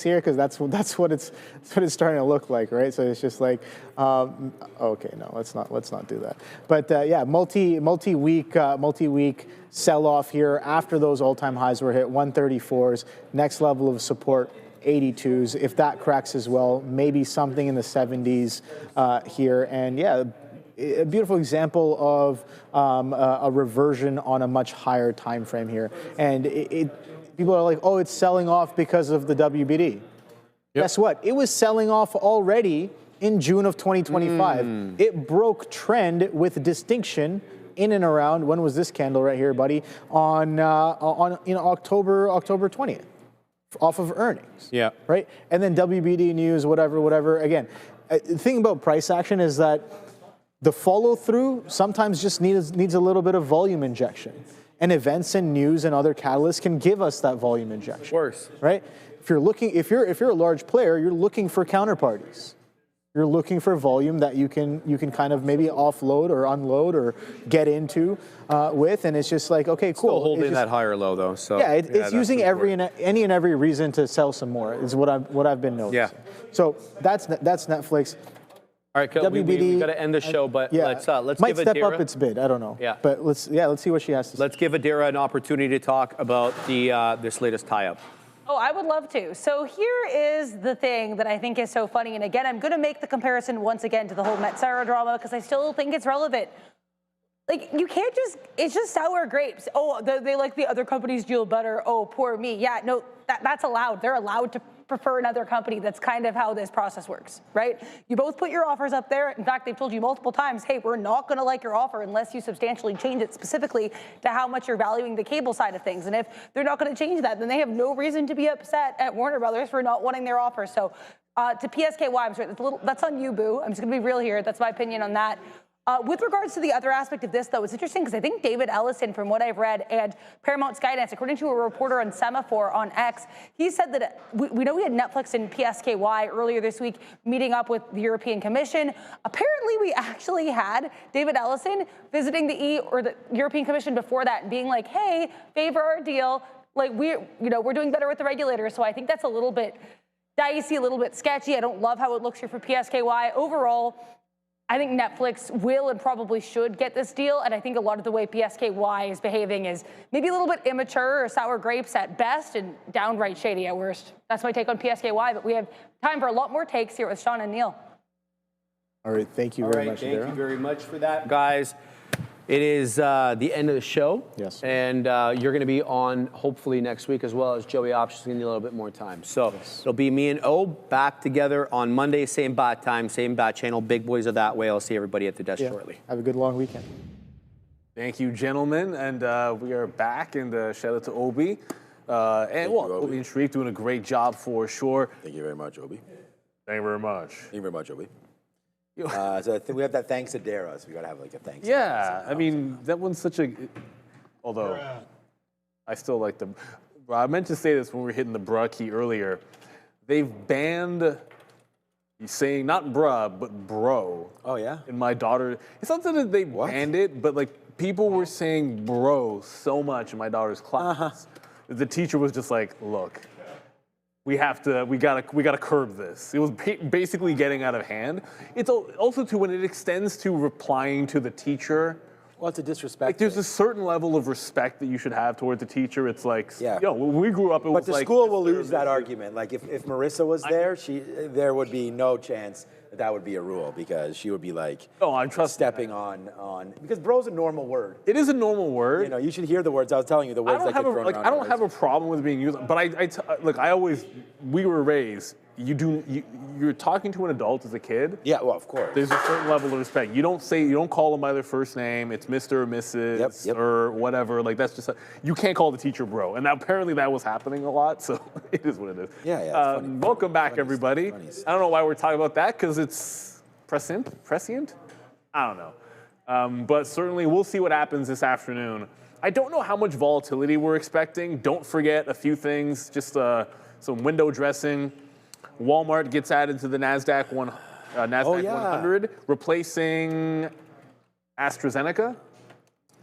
here because that's what it's starting to look like, right? So it's just like, okay, no, let's not do that. But yeah, multi-week sell-off here after those all-time highs were hit, 134s. Next level of support, 82s. If that cracks as well, maybe something in the 70s here. And yeah, a beautiful example of a reversion on a much higher time frame here. And people are like, oh, it's selling off because of the WBD. Yep. Guess what? It was selling off already in June of 2025. It broke trend with distinction in and around, when was this candle right here, buddy? On October 20th, off of earnings. Yeah. Right? And then WBD news, whatever. Again, the thing about price action is that the follow through sometimes just needs a little bit of volume injection. And events and news and other catalysts can give us that volume injection. Worse, right? If you're a large player, you're looking for counterparties. You're looking for volume that you can kind of maybe offload or unload or get into with, and it's just like, okay, cool. Still holding that higher low though. So yeah, it's using any and every reason to sell some more. Is what I've been noticing. Yeah. So that's Netflix. All right, we got to end the show, but yeah, let's might give step Adira up its bid. I don't know. Yeah, but let's see what she has to say. Let's give Adira an opportunity to talk about this latest tie-up. Oh, I would love to. So here is the thing that I think is so funny, and again, I'm going to make the comparison once again to the whole Metsara drama because I still think it's relevant. Like, you can't it's just sour grapes. Oh, they like the other company's deal better. Oh, poor me. Yeah, no, that's allowed. They're allowed to prefer another company. That's kind of how this process works, right? You both put your offers up there. In fact, they've told you multiple times, hey, we're not going to like your offer unless you substantially change it specifically to how much you're valuing the cable side of things. And if they're not going to change that, then they have no reason to be upset at Warner Brothers for not wanting their offer. So to PSKY, I'm sorry, that's on you, Boo. I'm just going to be real here. That's my opinion on that. With regards to the other aspect of this, though, it's interesting because I think David Ellison, from what I've read, and Paramount Skydance, according to a reporter on Semaphore on X, he said that we know we had Netflix and PSKY earlier this week meeting up with the European Commission. Apparently, we actually had David Ellison visiting the European Commission before that and being like, hey, favor our deal. Like, we're doing better with the regulators. So I think that's a little bit dicey, a little bit sketchy. I don't love how it looks here for PSKY. Overall, I think Netflix will and probably should get this deal, and I think a lot of the way PSKY is behaving is maybe a little bit immature or sour grapes at best and downright shady at worst. That's my take on PSKY, but we have time for a lot more takes here with Sean and Neil. All right, thank you very much, Thank you very much for that, guys. It is the end of the show. Yes. And you're going to be on hopefully next week as well as Joey Options. Going to need a little bit more time. So it'll be me and O back together on Monday, same bat time, same bat channel. Big boys are that way. I'll see everybody at the desk shortly. Have a good long weekend. Thank you, gentlemen. And we are back, and shout out to Obi. Obi and Sharif doing a great job for sure. Thank you very much, Obi. Thank you very much. Thank you very much, Obi. So I think we have that thanks to Dara, so we gotta have like a thanks. Yeah, I mean that one's such a. Although I still like the. I meant to say this when we were hitting the bruh key earlier. They've banned saying not bruh but bro. Oh yeah. And my daughter, it's not that they banned it, but like people were saying bro so much in my daughter's class. The teacher was just like, look. We gotta curb this. It was basically getting out of hand. It's also too when it extends to replying to the teacher. Well, it's a disrespect. Like there's a certain level of respect that you should have towards the teacher. It's like, when we grew up, it was like. But the school will lose that argument. Like if Marissa was there, there would be no chance that would be a rule because she would be like, oh, I'm stepping on because bro's a normal word. It is a normal word. You know, you should hear the words. I was telling you the words that get thrown around. I don't have a problem with being used, but we were raised. You're talking to an adult as a kid. Yeah, well, of course. There's a certain level of respect. You don't call them by their first name. It's Mr. or Mrs. or whatever. Like that's just you can't call the teacher bro. And apparently that was happening a lot. So it is what it is. Yeah. Welcome back, everybody. I don't know why we're talking about that because it's prescient. I don't know. But certainly we'll see what happens this afternoon. I don't know how much volatility we're expecting. Don't forget a few things. Just some window dressing. Walmart gets added to the Nasdaq 100, replacing AstraZeneca.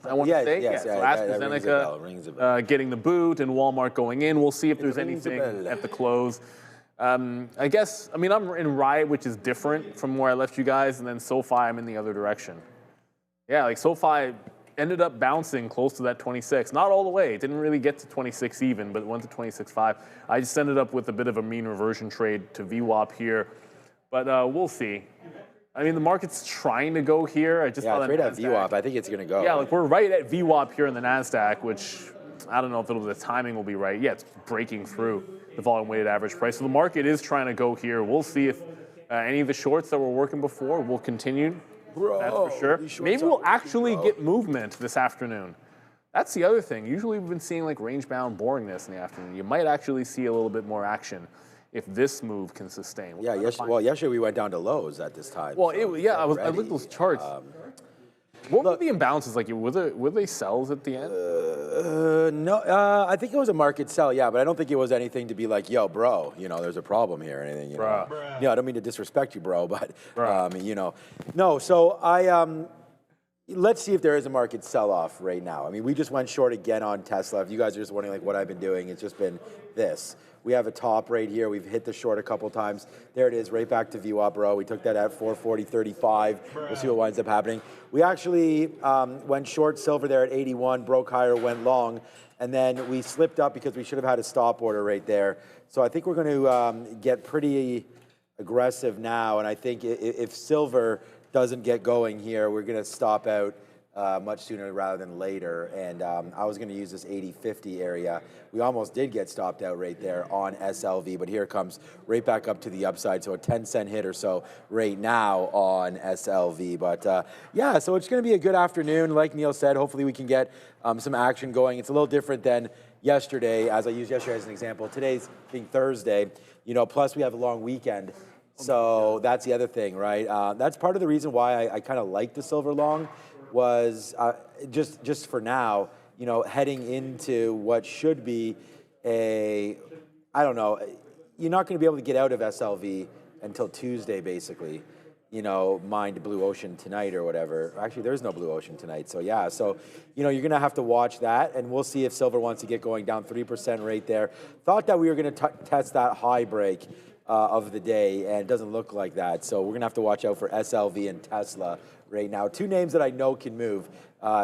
I want to say, so AstraZeneca rings a bell. Getting the boot and Walmart going in. We'll see if there's anything at the close. I guess, I mean, I'm in Riot, which is different from where I left you guys, and then SoFi, I'm in the other direction. Yeah, like SoFi ended up bouncing close to that 26. Not all the way. It didn't really get to 26 even, but it went to 26.5. I just ended up with a bit of a mean reversion trade to VWAP here, but we'll see. I mean, the market's trying to go here. I just saw that trade at Nasdaq. VWAP. I think it's going to go. Yeah, like we're right at VWAP here in the Nasdaq, which I don't know if the timing will be right. Yeah, it's breaking through the volume weighted average price. So the market is trying to go here. We'll see if any of the shorts that were working before will continue. That's for sure. Maybe we'll actually get movement this afternoon. That's the other thing. Usually we've been seeing like range-bound boringness in the afternoon. You might actually see a little bit more action if this move can sustain. Yeah, yesterday we went down to lows at this time. Well, so I looked at those charts. What were the imbalances like? Were they sells at the end? No, I think it was a market sell, yeah, but I don't think it was anything to be like, yo, bro, you know, there's a problem here or anything, you know. Yeah, I don't mean to disrespect you, bro, but, you know. No, so let's see if there is a market sell-off right now. I mean, we just went short again on Tesla. If you guys are just wondering like what I've been doing, it's just been this. We have a top right here. We've hit the short a couple times. There it is, right back to VWAP, bro. We took that at 440.35. We'll see what winds up happening. We actually went short silver there at 81, broke higher, went long, and then we slipped up because we should have had a stop order right there. So I think we're going to get pretty aggressive now, and I think if silver doesn't get going here, we're going to stop out much sooner rather than later. And I was going to use this 80-50 area. We almost did get stopped out right there on SLV, but here it comes right back up to the upside. So a 10-cent hit or so right now on SLV. But yeah, so it's going to be a good afternoon. Like Neil said, hopefully we can get some action going. It's a little different than yesterday, as I used yesterday as an example. Today's being Thursday, you know, plus we have a long weekend. So that's the other thing, right? That's part of the reason why I kind of like the silver long was just for now, you know, heading into what should be I don't know, you're not going to be able to get out of SLV until Tuesday, basically, you know, mind blue ocean tonight or whatever. Actually, there's no blue ocean tonight. So yeah, so, you know, you're going to have to watch that, and we'll see if silver wants to get going down 3% right there. Thought that we were going to test that high break of the day, and it doesn't look like that. So we're going to have to watch out for SLV and Tesla right now. Two names that I know can move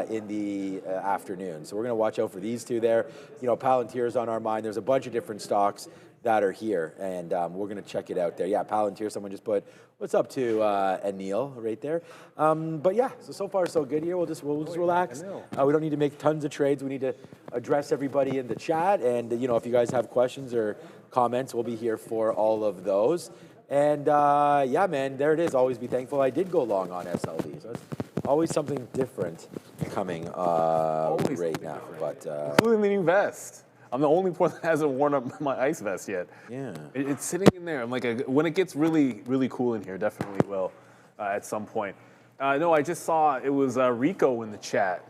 in the afternoon. So we're going to watch out for these two there. You know, Palantir is on our mind. There's a bunch of different stocks that are here, and we're going to check it out there. Yeah, Palantir, someone just put, what's up to Anil right there. But yeah, so far so good here. We'll just relax. We don't need to make tons of trades. We need to address everybody in the chat. And, you know, if you guys have questions or comments, we'll be here for all of those. And yeah, man, there it is. Always be thankful I did go long on SLV. So it's always something different coming right now. But including the new vest. I'm the only one that hasn't worn up my ice vest yet. Yeah. It's sitting in there. I'm like, when it gets really, really cool in here, definitely will at some point. No, I just saw it was Rico in the chat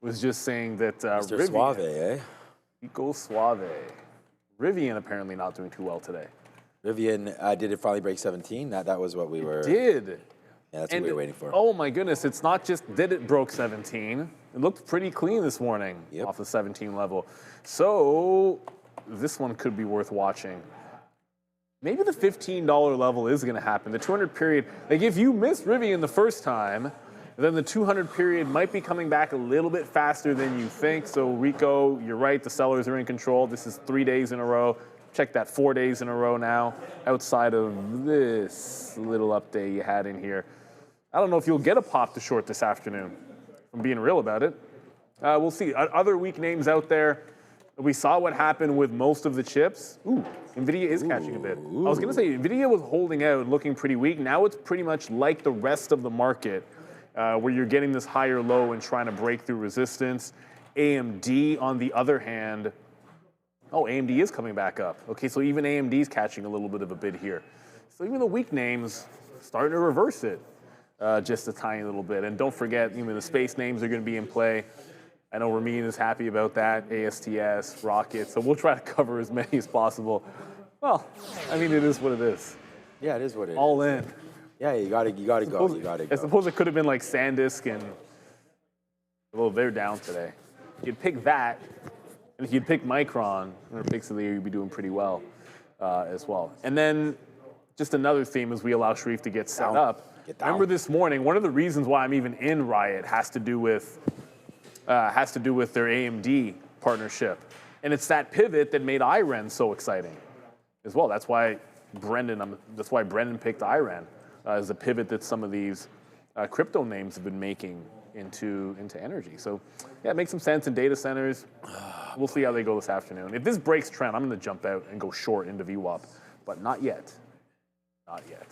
was just saying that Mr. Rivian, Suave, eh? Rico Suave. Rivian apparently not doing too well today. Rivian, did it finally break 17? That was what we were... Did. Yeah, that's what we were waiting for. Oh my goodness, it's not just did it broke 17. It looked pretty clean this morning off the 17 level. So this one could be worth watching. Maybe the $15 level is going to happen. The 200 period, like if you missed Rivian the first time, then the 200 period might be coming back a little bit faster than you think. So Rico, you're right, the sellers are in control. This is 3 days in a row. Check that 4 days in a row now, outside of this little update you had in here. I don't know if you'll get a pop to short this afternoon. I'm being real about it. We'll see. Other weak names out there. We saw what happened with most of the chips. Ooh, Nvidia is catching a bit. I was going to say, Nvidia was holding out, looking pretty weak. Now it's pretty much like the rest of the market, where you're getting this higher low and trying to break through resistance. AMD, on the other hand, oh, AMD is coming back up. Okay, so even AMD is catching a little bit of a bid here. So even the weak names starting to reverse it just a tiny little bit. And don't forget, you know, the space names are going to be in play. I know Ramin is happy about that. ASTS, Rocket. So we'll try to cover as many as possible. Well, I mean, it is what it is. Yeah, it is what it is. All in. Yeah, you gotta go. I suppose it could have been like SanDisk and, well, they're down today. You'd pick that. And if you'd pick Micron, or Pixel, you'd be doing pretty well. as well. And then just another theme as we allow Sharif to get set up. Remember this morning, one of the reasons why I'm even in Riot has to do with their AMD partnership. And it's that pivot that made IREN so exciting as well. That's why Brendan picked IREN as a pivot that some of these crypto names have been making into energy. So yeah, it makes some sense in data centers. We'll see how they go this afternoon. If this breaks trend, I'm going to jump out and go short into VWAP, but not yet. Not yet.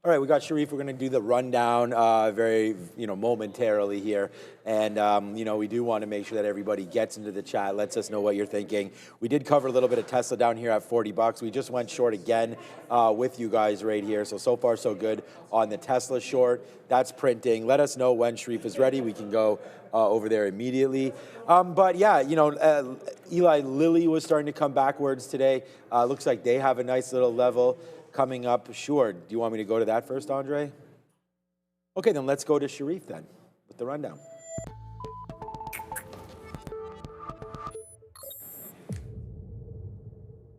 All right, we got Sharif. We're going to do the rundown very, momentarily here. And, we do want to make sure that everybody gets into the chat, lets us know what you're thinking. We did cover a little bit of Tesla down here at $40. We just went short again with you guys right here. So far, so good on the Tesla short. That's printing. Let us know when Sharif is ready. We can go over there immediately. But yeah, Eli Lilly was starting to come backwards today. Looks like they have a nice little level coming up. Sure. Do you want me to go to that first, Andre? Okay, then let's go to Sharif then with the rundown.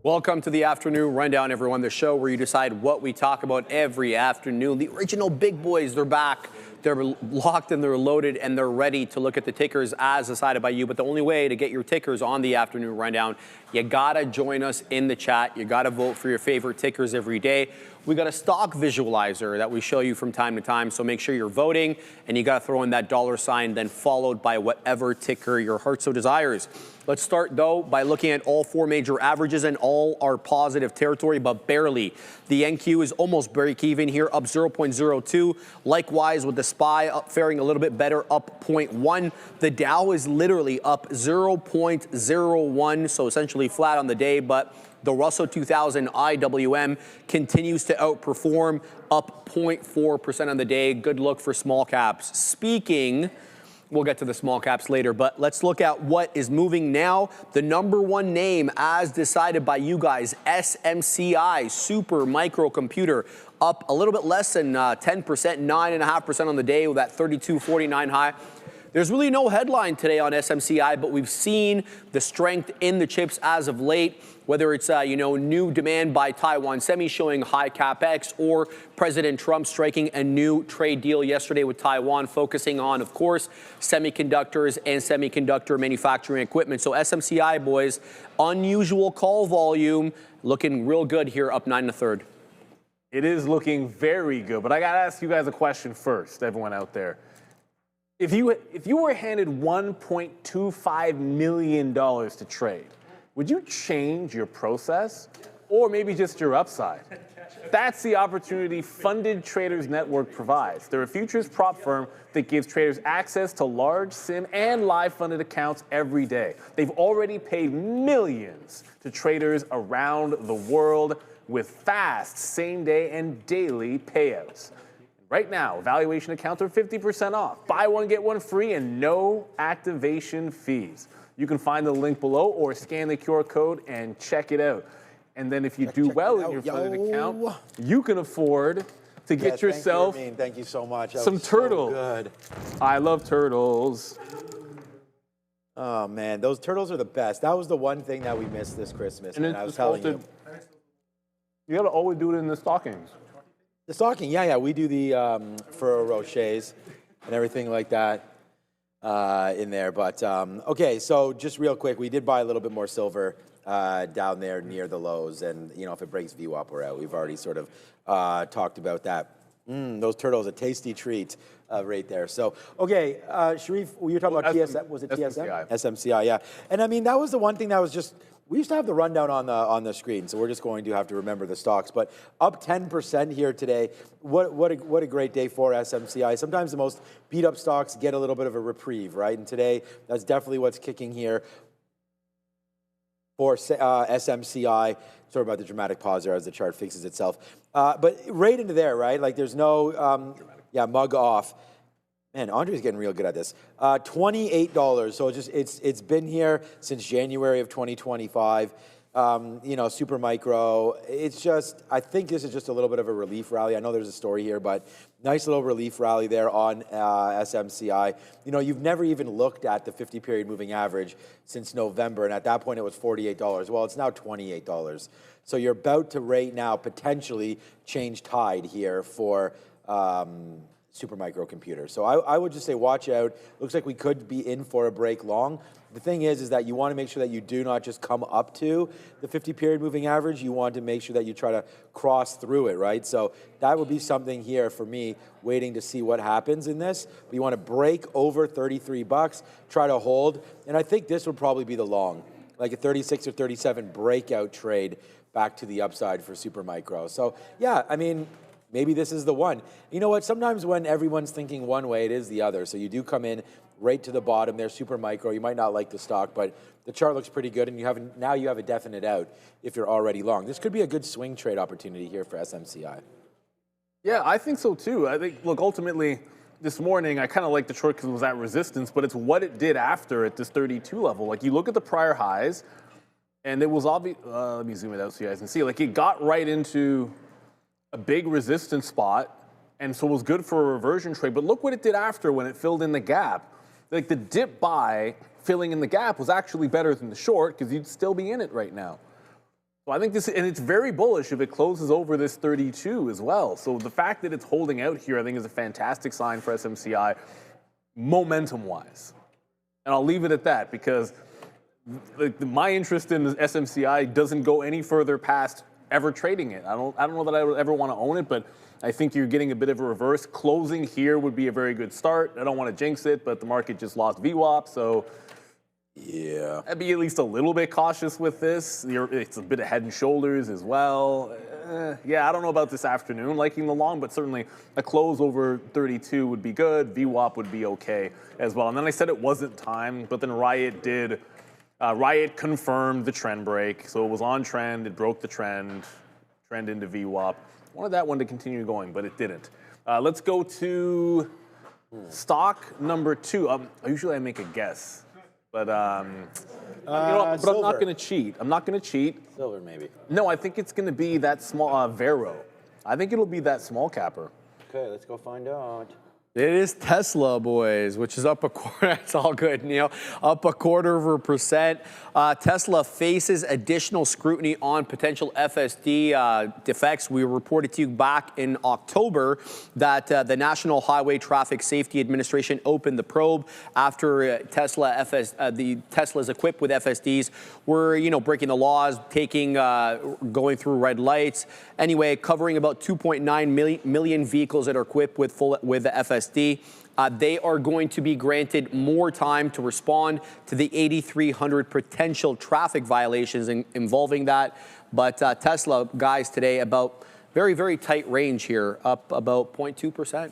Welcome to the afternoon rundown, everyone. The show where you decide what we talk about every afternoon. The original big boys, they're back. They're locked and they're loaded and they're ready to look at the tickers as decided by you. But the only way to get your tickers on the afternoon rundown, you gotta join us in the chat. You gotta vote for your favorite tickers every day. We got a stock visualizer that we show you from time to time, so make sure you're voting and you gotta throw in that $sign, then followed by whatever ticker your heart so desires. Let's start though by looking at all four major averages, and all are positive territory, but barely. The NQ is almost break even here, up 0.02. Likewise with the SPY faring a little bit better, up 0.1. The Dow is literally up 0.01, so essentially flat on the day, but the Russell 2000 IWM continues to outperform, up 0.4% on the day. Good look for small caps. Speaking, we'll get to the small caps later, but let's look at what is moving now. The number one name as decided by you guys, SMCI, super microcomputer, up a little bit less than 10%, 9.5% on the day with that 32.49 high. There's really no headline today on SMCI, but we've seen the strength in the chips as of late, whether it's new demand by Taiwan Semi showing high capex, or President Trump striking a new trade deal yesterday with Taiwan, focusing on, of course, semiconductors and semiconductor manufacturing equipment. So SMCI, boys, unusual call volume, looking real good here, up 9 1/3. It is looking very good, but I got to ask you guys a question first, everyone out there. If you were handed $1.25 million to trade, would you change your process or maybe just your upside? That's the opportunity Funded Traders Network provides. They're a futures prop firm that gives traders access to large SIM and live funded accounts every day. They've already paid millions to traders around the world with fast same-day and daily payouts. Right now, valuation accounts are 50% off. Buy one, get one free, and no activation fees. You can find the link below or scan the QR code and check it out. And then if you do well in your funded account, you can afford to get yourself thank you so much. Some turtles. So good. I love turtles. Oh, man, those turtles are the best. That was the one thing that we missed this Christmas, and I was telling you. You got to always do it in the stockings. The stocking, yeah, we do the Ferrero Rochers and everything like that in there. But okay, so just real quick, we did buy a little bit more silver down there near the lows, and if it breaks VWAP, we're out. We've already sort of talked about that. Those turtles, a tasty treat right there. So okay, Sharif, you were talking about TSM. Was it TSM? SMCI, yeah. And I mean, that was the one thing that was just. We used to have the rundown on the screen, so we're just going to have to remember the stocks. But up 10% here today. What a great day for SMCI. Sometimes the most beat up stocks get a little bit of a reprieve, right? And today, that's definitely what's kicking here for SMCI. Sorry about the dramatic pause there as the chart fixes itself. But right into there, right? Like there's no, mug off. Man, Andre's getting real good at this. $28. So it's been here since January of 2025. you know, super micro. It's just, I think this is just a little bit of a relief rally. I know there's a story here, but nice little relief rally there on SMCI. You know, you've never even looked at the 50-period moving average since November, and at that point it was $48. Well, it's now $28. So you're about to right now potentially change tide here for super micro computers. So I would just say watch out. Looks like we could be in for a break long. The thing is that you want to make sure that you do not just come up to the 50-period moving average. You want to make sure that you try to cross through it, right? So that would be something here for me, waiting to see what happens in this. But you want to break over 33 bucks, try to hold. And I think this would probably be the long, like a 36 or 37 breakout trade back to the upside for super micro. So yeah, I mean, maybe this is the one. You know what? Sometimes when everyone's thinking one way, it is the other. So you do come in right to the bottom there, super micro. You might not like the stock, but the chart looks pretty good, and now you have a definite out if you're already long. This could be a good swing trade opportunity here for SMCI. Yeah, I think so too. I think, look, ultimately, this morning, I kind of like the short because it was at resistance, but it's what it did after at this 32 level. Like, you look at the prior highs, and it was obvious. Let me zoom it out so you guys can see. Like, it got right into a big resistance spot, and so it was good for a reversion trade. But look what it did after when it filled in the gap. Like, the dip buy filling in the gap was actually better than the short because you'd still be in it right now. So I think this, and it's very bullish if it closes over this 32 as well. So the fact that it's holding out here, I think, is a fantastic sign for SMCI, momentum-wise. And I'll leave it at that because my interest in SMCI doesn't go any further past ever trading it. I don't know that I would ever want to own it, but I think you're getting a bit of a reverse. Closing here would be a very good start. I don't want to jinx it, but the market just lost VWAP, so yeah, I'd be at least a little bit cautious with this. It's a bit of head and shoulders as well. Yeah, I don't know about this afternoon liking the long, but certainly a close over 32 would be good. VWAP would be okay as well. And then I said it wasn't time, but then Riot did. Riot confirmed the trend break, so it was on trend. It broke the trend into VWAP. Wanted that one to continue going, but it didn't. Let's go to stock number 2. Usually I make a guess, but but I'm not going to cheat. I'm not going to cheat. Silver, maybe. No, I think it's going to be that small Vero. I think it'll be that small capper. Okay, let's go find out. It is Tesla, boys, which is up a quarter. It's all good, Neil. Up 1/4%. Tesla faces additional scrutiny on potential FSD defects. We reported to you back in October that the National Highway Traffic Safety Administration opened the probe after the Teslas equipped with FSDs were, breaking the laws, going through red lights. Anyway, covering about 2.9 million vehicles that are equipped with the FSD. They are going to be granted more time to respond to the 8,300 potential traffic violations involving that. But Tesla, guys, today about very, very tight range here, up about 0.2%.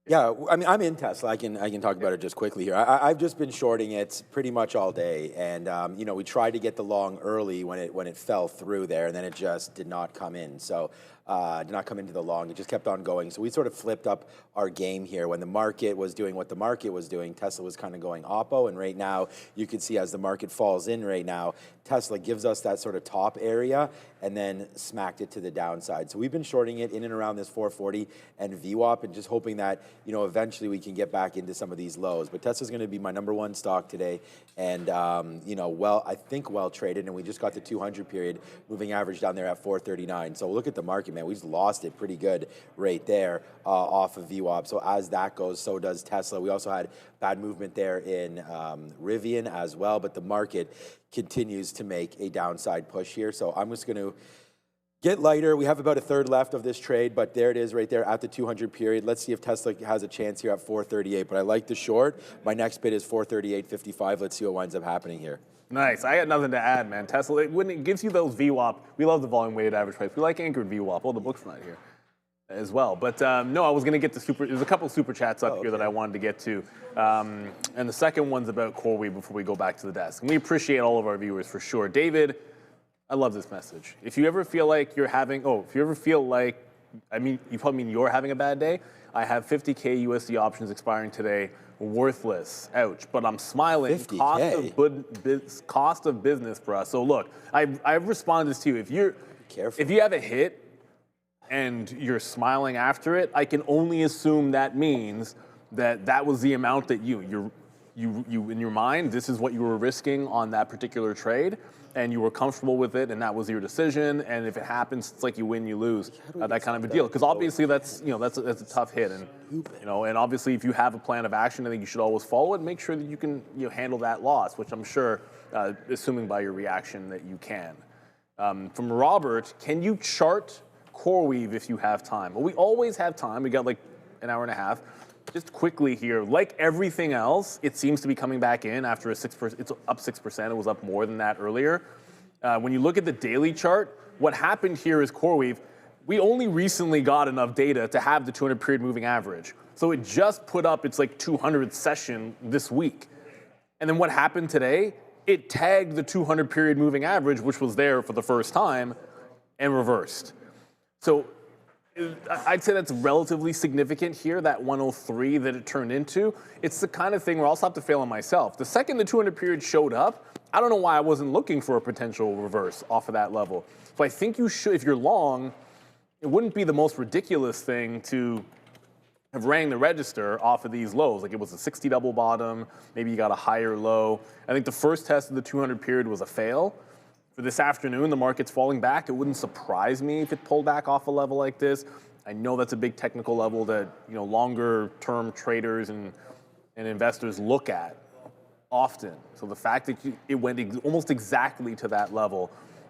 Yeah, I mean, I'm in Tesla. I can talk about it just quickly here. I've just been shorting it pretty much all day, and we tried to get the long early when it fell through there, and then it just did not come in. So did not come into the long. It just kept on going. So we sort of flipped up our game here. When the market was doing what the market was doing, Tesla was kind of going oppo. And right now, you can see as the market falls in right now, Tesla gives us that sort of top area and then smacked it to the downside. So we've been shorting it in and around this 440 and VWAP and just hoping that, eventually we can get back into some of these lows. But Tesla's going to be my #1 stock today. And, I think well traded. And we just got the 200 period moving average down there at 439. So look at the market, man. We just lost it pretty good right there off of VWAP. So as that goes, so does Tesla. We also had bad movement there in Rivian as well. But the market continues to make a downside push here. So I'm just going to get lighter. We have about a third left of this trade, but there it is right there at the 200 period. Let's see if Tesla has a chance here at 438. But I like the short. My next bid is 438.55. Let's see what winds up happening here. Nice. I got nothing to add, man. Tesla, when it gives you those VWAP, we love the volume weighted average price. We like anchored VWAP. Oh, the book's not here as well. But no, I was going to get to there's a couple super chats up here that I wanted to get to. And the second one's about CoreWeave before we go back to the desk. And we appreciate all of our viewers for sure. David, I love this message. If you ever feel like I mean, you probably mean you're having a bad day. I have 50K USD options expiring today. Worthless. Ouch. But I'm smiling. 50K? Cost of business for us. So look, I've responded this to you. If you have a hit and you're smiling after it, I can only assume that means that was the amount that you in your mind, this is what you were risking on that particular trade, and you were comfortable with it, and that was your decision. And if it happens, it's like you win, you lose, that kind of a deal. Because obviously that's a tough hit, and and obviously if you have a plan of action, I think you should always follow it. And make sure that you can handle that loss, which I'm sure, assuming by your reaction, that you can. From Robert, can you chart CoreWeave if you have time? Well, we always have time. We got like an hour and a half. Just quickly here, like everything else, it seems to be coming back in after a 6%. It's up 6%. It was up more than that earlier. When you look at the daily chart, what happened here is CoreWeave, we only recently got enough data to have the 200 period moving average. So it just put up its like 200th session this week. And then what happened today? It tagged the 200 period moving average, which was there for the first time, and reversed. So I'd say that's relatively significant here, that 103 that it turned into. It's the kind of thing where I'll stop to fail on myself. The second the 200 period showed up, I don't know why I wasn't looking for a potential reverse off of that level. So I think you should, if you're long, it wouldn't be the most ridiculous thing to have rang the register off of these lows. Like it was a 60 double bottom, maybe you got a higher low. I think the first test of the 200 period was a fail. For this afternoon, the market's falling back. It wouldn't surprise me if it pulled back off a level like this. I know that's a big technical level that longer-term traders and investors look at often. So the fact that it went almost exactly to that level,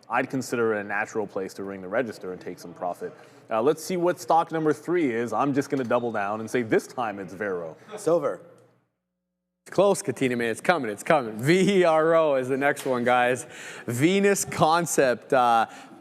I'd consider it a natural place to ring the register and take some profit. Let's see what stock number 3 is. I'm just going to double down and say this time it's Vero. Silver. Close, Katina, man. It's coming. It's coming. VERO is the next one, guys. Venus Concept.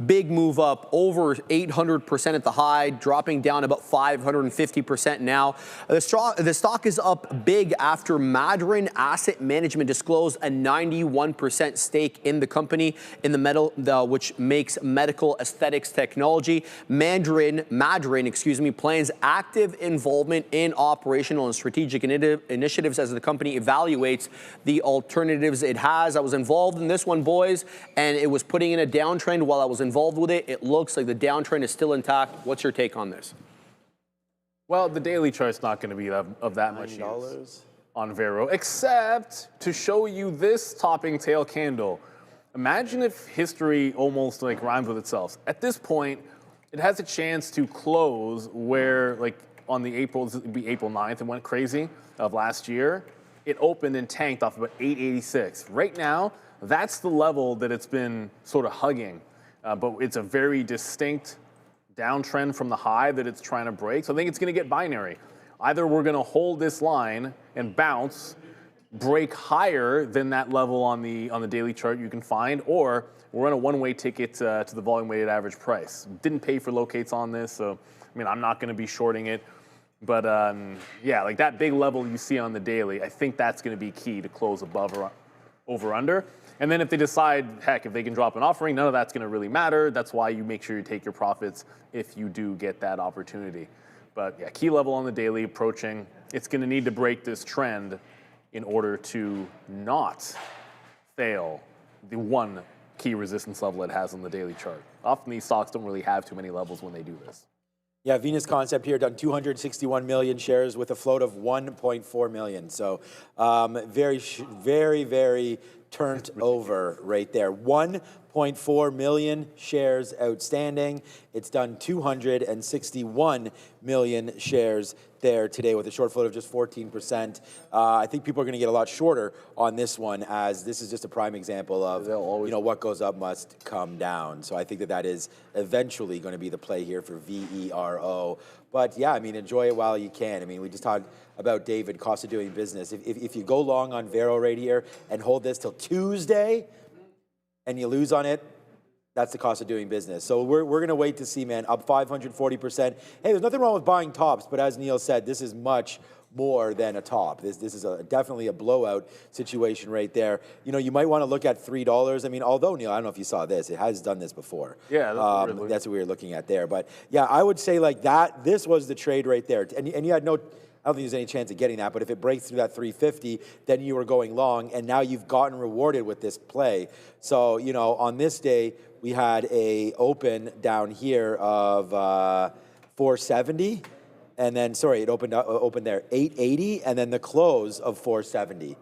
Big move up, over 800% at the high, dropping down about 550% now. The stock is up big after Madryn Asset Management disclosed a 91% stake in the company, in the metal, which makes medical aesthetics technology. Madryn, plans active involvement in operational and strategic initiatives as the company evaluates the alternatives it has. I was involved in this one, boys, and it was putting in a downtrend while I was involved with it. It looks like the downtrend is still intact. What's your take on this? Well, the daily chart's not going to be of that much use on Vero, except to show you this topping tail candle. Imagine if history almost like rhymes with itself. At this point, it has a chance to close where, like on the April 9th, it went crazy of last year. It opened and tanked off about 886. Right now, that's the level that it's been sort of hugging. But it's a very distinct downtrend from the high that it's trying to break. So I think it's going to get binary. Either we're going to hold this line and bounce, break higher than that level on the daily chart you can find, or we're on a one-way ticket to the volume-weighted average price. Didn't pay for locates on this, so I mean I'm not going to be shorting it. But yeah, like that big level you see on the daily, I think that's going to be key to close above or over under. And then if they decide, heck, if they can drop an offering, none of that's going to really matter. That's why you make sure you take your profits if you do get that opportunity. But yeah, key level on the daily approaching. It's going to need to break this trend in order to not fail the one key resistance level it has on the daily chart. Often these stocks don't really have too many levels when they do this. Yeah, Venus Concept here done 261 million shares with a float of 1.4 million. So very turned over right there. 1.4 million shares outstanding. It's done 261 million shares there today with a short float of just 14%. I think people are going to get a lot shorter on this one, as this is just a prime example of what goes up must come down. So I think that is eventually going to be the play here for VERO. But yeah, I mean, enjoy it while you can. I mean, we just talked about David, cost of doing business. If you go long on Vero right here and hold this till Tuesday and you lose on it, that's the cost of doing business. So we're going to wait to see, man, up 540%. Hey, there's nothing wrong with buying tops, but as Neil said, this is much more than a top. This is definitely a blowout situation right there. You know, you might want to look at $3. I mean, although, Neil, I don't know if you saw this. It has done this before. Yeah, that's what we were looking at there. But yeah, I would say like that, this was the trade right there. And you had no, I don't think there's any chance of getting that, but if it breaks through that 350, then you were going long, and now you've gotten rewarded with this play. So, you know, on this day, we had a open down here of 470. And then, sorry, it opened there 880, and then the close of 470.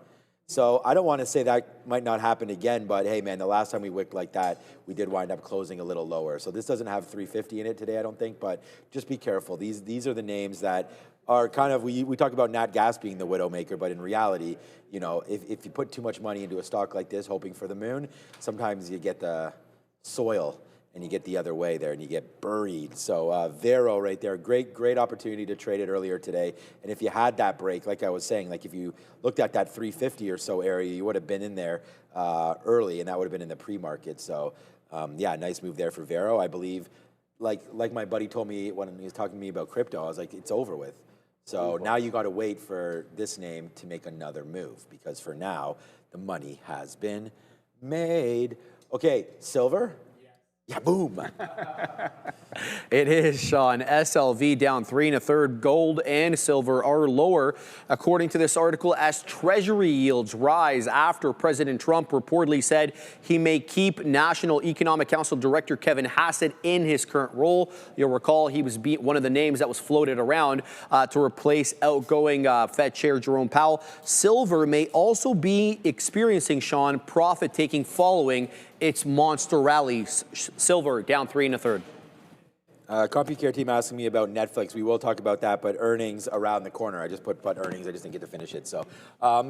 So I don't want to say that might not happen again, but hey, man, the last time we wicked like that, we did wind up closing a little lower. So this doesn't have 350 in it today, I don't think, but just be careful. These are the names that are kind of, we talk about Nat Gas being the widowmaker, but in reality, you know, if you put too much money into a stock like this, hoping for the moon, sometimes you get the soil and you get the other way there and you get buried. So Vero right there, great opportunity to trade it earlier today. And if you had that break, like I was saying, like if you looked at that 350 or so area, you would have been in there early, and that would have been in the pre-market. So yeah, nice move there for Vero. I believe, like my buddy told me when he was talking to me about crypto, I was like, it's over with. So now you got to wait for this name to make another move, because for now, the money has been made. Okay, silver. Yeah, boom. It is, Sean. SLV down 3 1/3. Gold and silver are lower, according to this article, as Treasury yields rise after President Trump reportedly said he may keep National Economic Council Director Kevin Hassett in his current role. You'll recall he was one of the names that was floated around to replace outgoing Fed Chair Jerome Powell. Silver may also be experiencing, Sean, profit-taking following its monster rally. Silver down 3 1/3. CompuCare team asking me about Netflix. We will talk about that, but earnings around the corner. I just put earnings. I just didn't get to finish it. So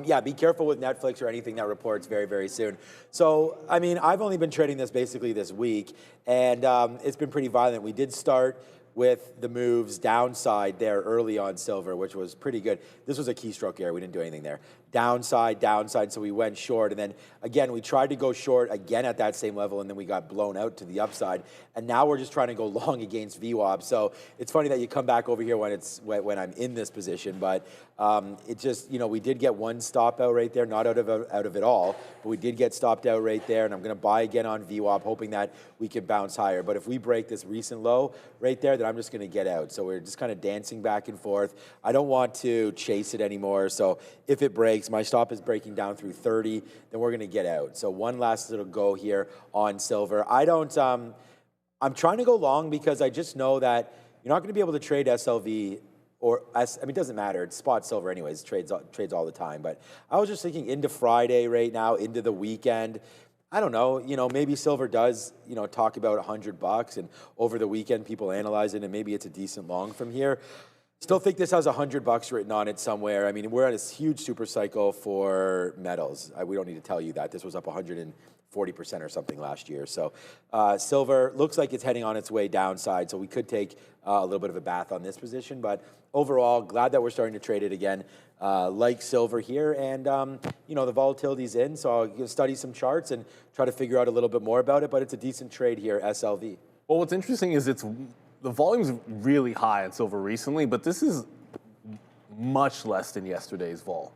yeah, be careful with Netflix or anything that reports very, very soon. So, I mean, I've only been trading this basically this week, and it's been pretty violent. We did start with the moves downside there early on silver, which was pretty good. This was a keystroke area. We didn't do anything there. Downside, so we went short. And then, again, we tried to go short again at that same level, and then we got blown out to the upside. And now we're just trying to go long against VWAP. So it's funny that you come back over here when I'm in this position. But it just, you know, we did get one stop out right there, not out of it all, but we did get stopped out right there. And I'm going to buy again on VWAP, hoping that we can bounce higher. But if we break this recent low right there, then I'm just going to get out. So we're just kind of dancing back and forth. I don't want to chase it anymore. So if it breaks, my stop is breaking down through 30, then we're going to get out. So one last little go here on silver. I'm trying to go long because I just know that you're not going to be able to trade SLV or, I mean, it doesn't matter. It's spot silver anyways, trades all the time. But I was just thinking into Friday right now, into the weekend. I don't know, you know, maybe silver does, you know, talk about $100, and over the weekend people analyze it, and maybe it's a decent long from here. Still think this has $100 written on it somewhere. I mean, we're at a huge super cycle for metals. We don't need to tell you that. This was up 140% or something last year. So silver looks like it's heading on its way downside. So we could take a little bit of a bath on this position. But overall, glad that we're starting to trade it again. Like silver here. And, you know, the volatility's in. So I'll study some charts and try to figure out a little bit more about it. But it's a decent trade here, SLV. Well, what's interesting is the volume's really high in silver recently, but this is much less than yesterday's vol.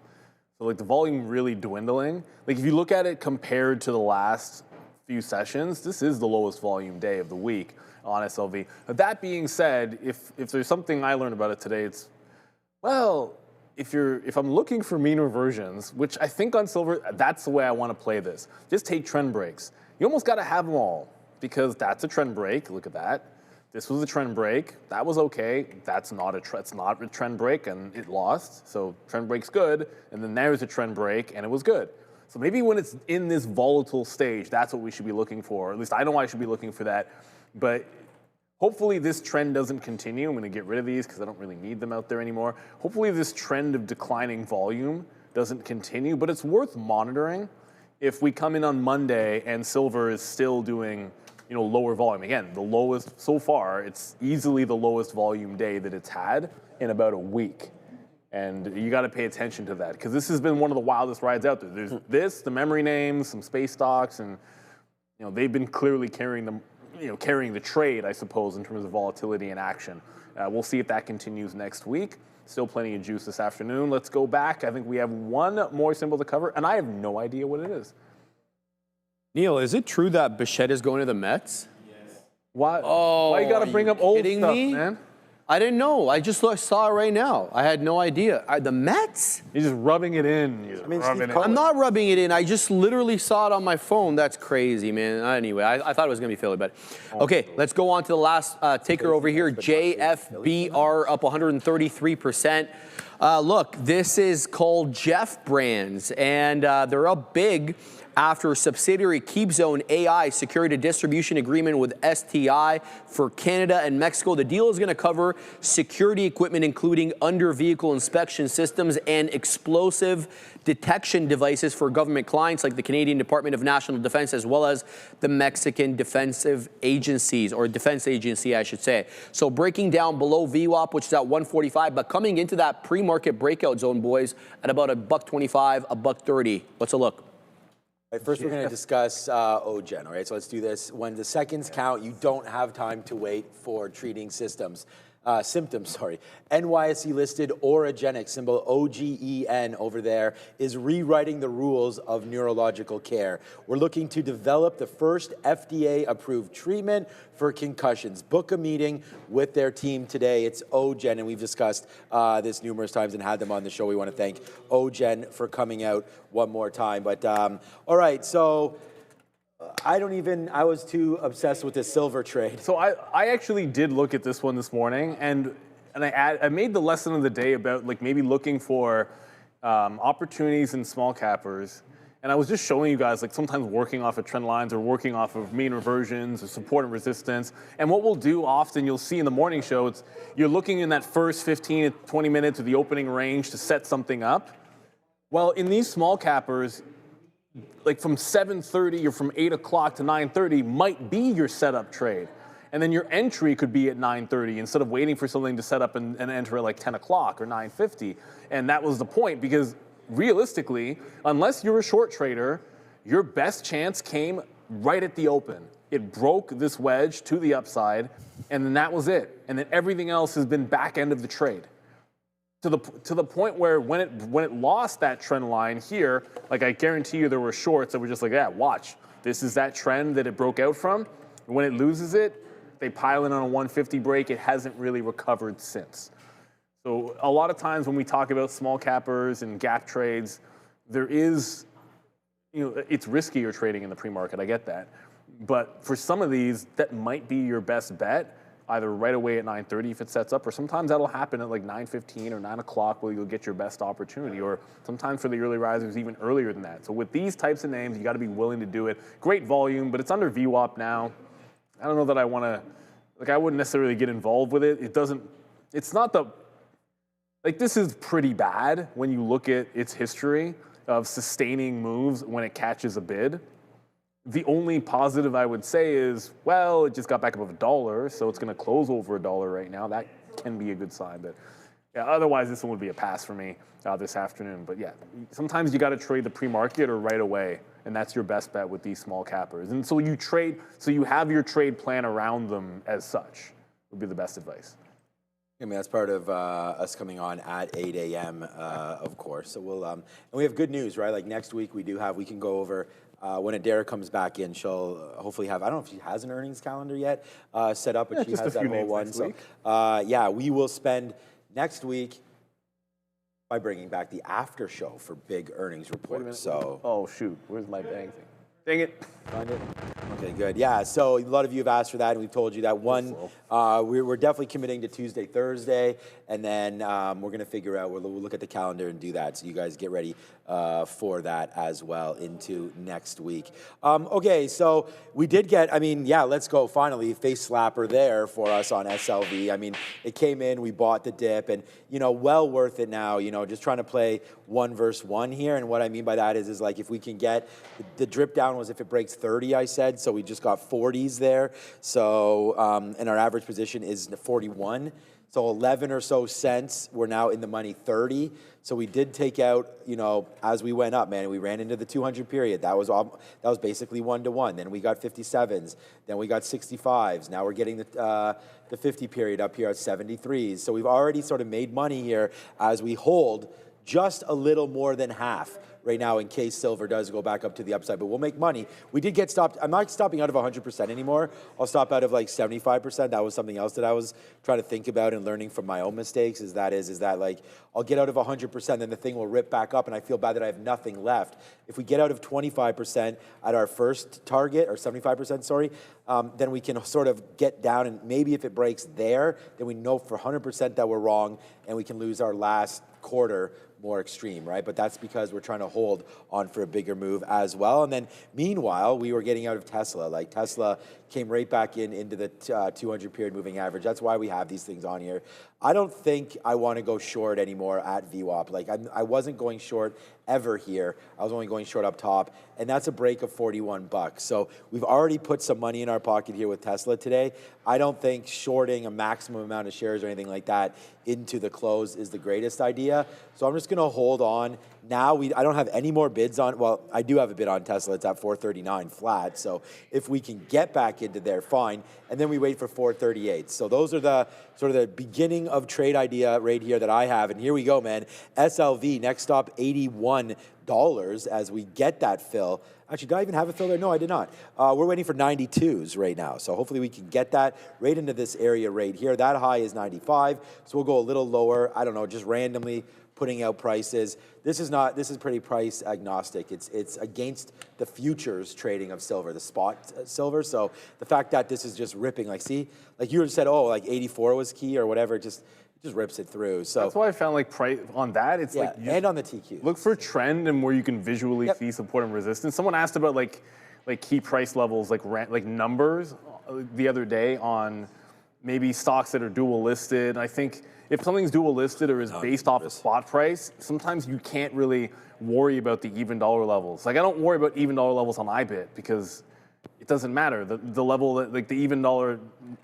So like the volume really dwindling. Like if you look at it compared to the last few sessions, this is the lowest volume day of the week on SLV. That being said, if there's something I learned about it today, it's, well, if I'm looking for mean reversions, which I think on silver, that's the way I want to play this. Just take trend breaks. You almost got to have them all, because that's a trend break. Look at that. This was a trend break. That was okay. That's not a trend break, and it lost. So trend break's good. And then there's a trend break, and it was good. So maybe when it's in this volatile stage, that's what we should be looking for. At least I know I should be looking for that. But hopefully this trend doesn't continue. I'm going to get rid of these because I don't really need them out there anymore. Hopefully this trend of declining volume doesn't continue. But it's worth monitoring if we come in on Monday and silver is still doing, you know, lower volume. Again, the lowest so far, it's easily the lowest volume day that it's had in about a week. And you got to pay attention to that, because this has been one of the wildest rides out there. There's the memory names, some space stocks, and, you know, they've been clearly carrying them, carrying the trade, I suppose, in terms of volatility and action. We'll see if that continues next week. Still plenty of juice this afternoon. Let's go back. I think we have one more symbol to cover, and I have no idea what it is. Neil, is it true that Bichette is going to the Mets? Yes. Why you got to bring up old stuff, man? I didn't know. I just saw it right now. I had no idea. The Mets? You're just rubbing it in. I'm not rubbing it in. I just literally saw it on my phone. That's crazy, man. Anyway, I thought it was going to be Philly, but okay, let's go on to the last ticker over here. JFBR up 133%. Look, this is called Jeff Brands, and they're up big after subsidiary KeepZone AI secured a distribution agreement with STI for Canada and Mexico. The deal is going to cover security equipment, including under-vehicle inspection systems and explosive detection devices for government clients like the Canadian Department of National Defense, as well as the Mexican defensive agencies, or defense agency, I should say. So breaking down below VWAP, which is at 145, but coming into that pre-market breakout zone, boys, at about $1.25, $1.30. Let's a look. Right, first, we're going to discuss OGen, all right? So let's do this. When the seconds count, you don't have time to wait for treating symptoms. NYSE listed Oragenic, symbol OGEN over there, is rewriting the rules of neurological care. We're looking to develop the first FDA-approved treatment for concussions. Book a meeting with their team today. It's OGen, and we've discussed this numerous times and had them on the show. We want to thank OGen for coming out one more time. But all right, so I was too obsessed with this silver trade. So I actually did look at this one this morning, and I made the lesson of the day about like maybe looking for opportunities in small cappers. And I was just showing you guys like sometimes working off of trend lines or working off of mean reversions or support and resistance. And what we'll do often, you'll see in the morning show, it's you're looking in that first 15 to 20 minutes of the opening range to set something up. Well, in these small cappers, like from 7:30 or from 8 o'clock to 9:30 might be your setup trade. And then your entry could be at 9:30 instead of waiting for something to set up and enter at like 10 o'clock or 9:50. And that was the point, because realistically, unless you're a short trader, your best chance came right at the open. It broke this wedge to the upside, and then that was it. And then everything else has been back end of the trade. To the point where when it lost that trend line here, like I guarantee you there were shorts that were just like, yeah, watch. This is that trend that it broke out from. And when it loses it, they pile in on a 150 break. It hasn't really recovered since. So a lot of times when we talk about small cappers and gap trades, there is, it's riskier trading in the pre-market. I get that. But for some of these, that might be your best bet, either right away at 9:30 if it sets up, or sometimes that'll happen at like 9:15 or 9 o'clock where you'll get your best opportunity, or sometimes for the early risers even earlier than that. So with these types of names, you got to be willing to do it. Great volume, but it's under VWAP now. I don't know that I want to, like I wouldn't necessarily get involved with it. It's not the, like this is pretty bad when you look at its history of sustaining moves when it catches a bid. The only positive I would say is, well, it just got back above $1, so it's going to close over $1 right now. That can be a good sign, but yeah, otherwise this one would be a pass for me this afternoon. But yeah, sometimes you got to trade the pre-market or right away, and that's your best bet with these small cappers. And so you have your trade plan around them as such would be the best advice. I mean, that's part of us coming on at 8 a.m., of course. So we'll, and we have good news, right? Like next week we can go over, when Adara comes back in, she'll hopefully have, I don't know if she has an earnings calendar yet set up, but she has that whole one. So yeah, we will spend next week by bringing back the after show for big earnings reports. So, oh shoot, where's my bang thing? Dang it. Find it. Okay, good. Yeah, so a lot of you have asked for that, and we've told you that one. We're definitely committing to Tuesday, Thursday, and then we're going to figure out, we'll look at the calendar and do that. So you guys get ready for that as well into next week. Okay, so we did get, I mean, yeah, let's go. Finally, face slapper there for us on SLV. I mean, it came in, we bought the dip, and, well worth it now, just trying to play 1 versus 1 here. And what I mean by that is like if we can get, the drip down was if it breaks 30, I said. So so we just got 40s there. So, and our average position is 41. So 11 or so cents, we're now in the money 30. So we did take out, you know, as we went up, man, we ran into the 200 period. That was basically 1-to-1. Then we got 57s. Then we got 65s. Now we're getting the 50 period up here at 73s. So we've already sort of made money here as we hold just a little more than half right now in case silver does go back up to the upside, but we'll make money. We did get stopped. I'm not stopping out of 100% anymore. I'll stop out of like 75%. That was something else that I was trying to think about and learning from my own mistakes is that like I'll get out of 100%, then the thing will rip back up and I feel bad that I have nothing left. If we get out of 25% at our first target, or 75%, sorry, then we can sort of get down and maybe if it breaks there, then we know for 100% that we're wrong and we can lose our last quarter more extreme, right? But that's because we're trying to hold on for a bigger move as well. And then meanwhile, we were getting out of Tesla. Like Tesla came right back into the 200 period moving average. That's why we have these things on here. I don't think I want to go short anymore at VWAP. Like I wasn't going short ever here. I was only going short up top, and that's a break of 41 bucks. So we've already put some money in our pocket here with Tesla today. I don't think shorting a maximum amount of shares or anything like that into the close is the greatest idea. So I'm just going to hold on. Now I don't have any more bids on, well, I do have a bid on Tesla. It's at 439 flat. So if we can get back into there, fine. And then we wait for 438. So those are the sort of the beginning of trade idea right here that I have. And here we go, man. SLV, next stop, $81 as we get that fill. Actually, did I even have a fill there? No, I did not. We're waiting for 92s right now. So hopefully we can get that right into this area right here. That high is 95. So we'll go a little lower. I don't know, just randomly putting out prices. This is pretty price agnostic. It's against the futures trading of silver, the spot silver. So the fact that this is just ripping, like, see, like you said, oh, like 84 was key or whatever, it just rips it through. So that's why I found like price on that. It's like and on the TQ. Look for trend and where you can visually see support and resistance. Someone asked about like key price levels, like numbers the other day on maybe stocks that are dual listed. I think if something's dual listed or is based off of spot price, sometimes you can't really worry about the even dollar levels. Like I don't worry about even dollar levels on IBIT because it doesn't matter. The level that, like the even dollar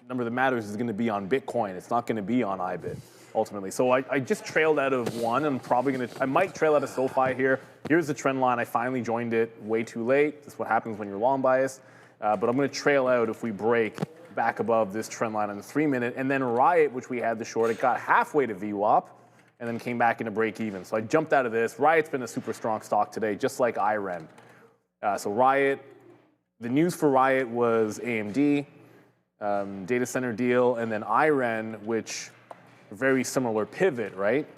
number that matters is going to be on Bitcoin. It's not going to be on IBIT ultimately. So I just trailed out of one. I might trail out of SoFi here. Here's the trend line. I finally joined it way too late. That's what happens when you're long biased. But I'm going to trail out if we break back above this trend line on the 3-minute. And then Riot, which we had the short, it got halfway to VWAP and then came back into break even. So I jumped out of this. Riot's been a super strong stock today, just like IREN. So Riot, the news for Riot was AMD, data center deal, and then IREN, which very similar pivot, right?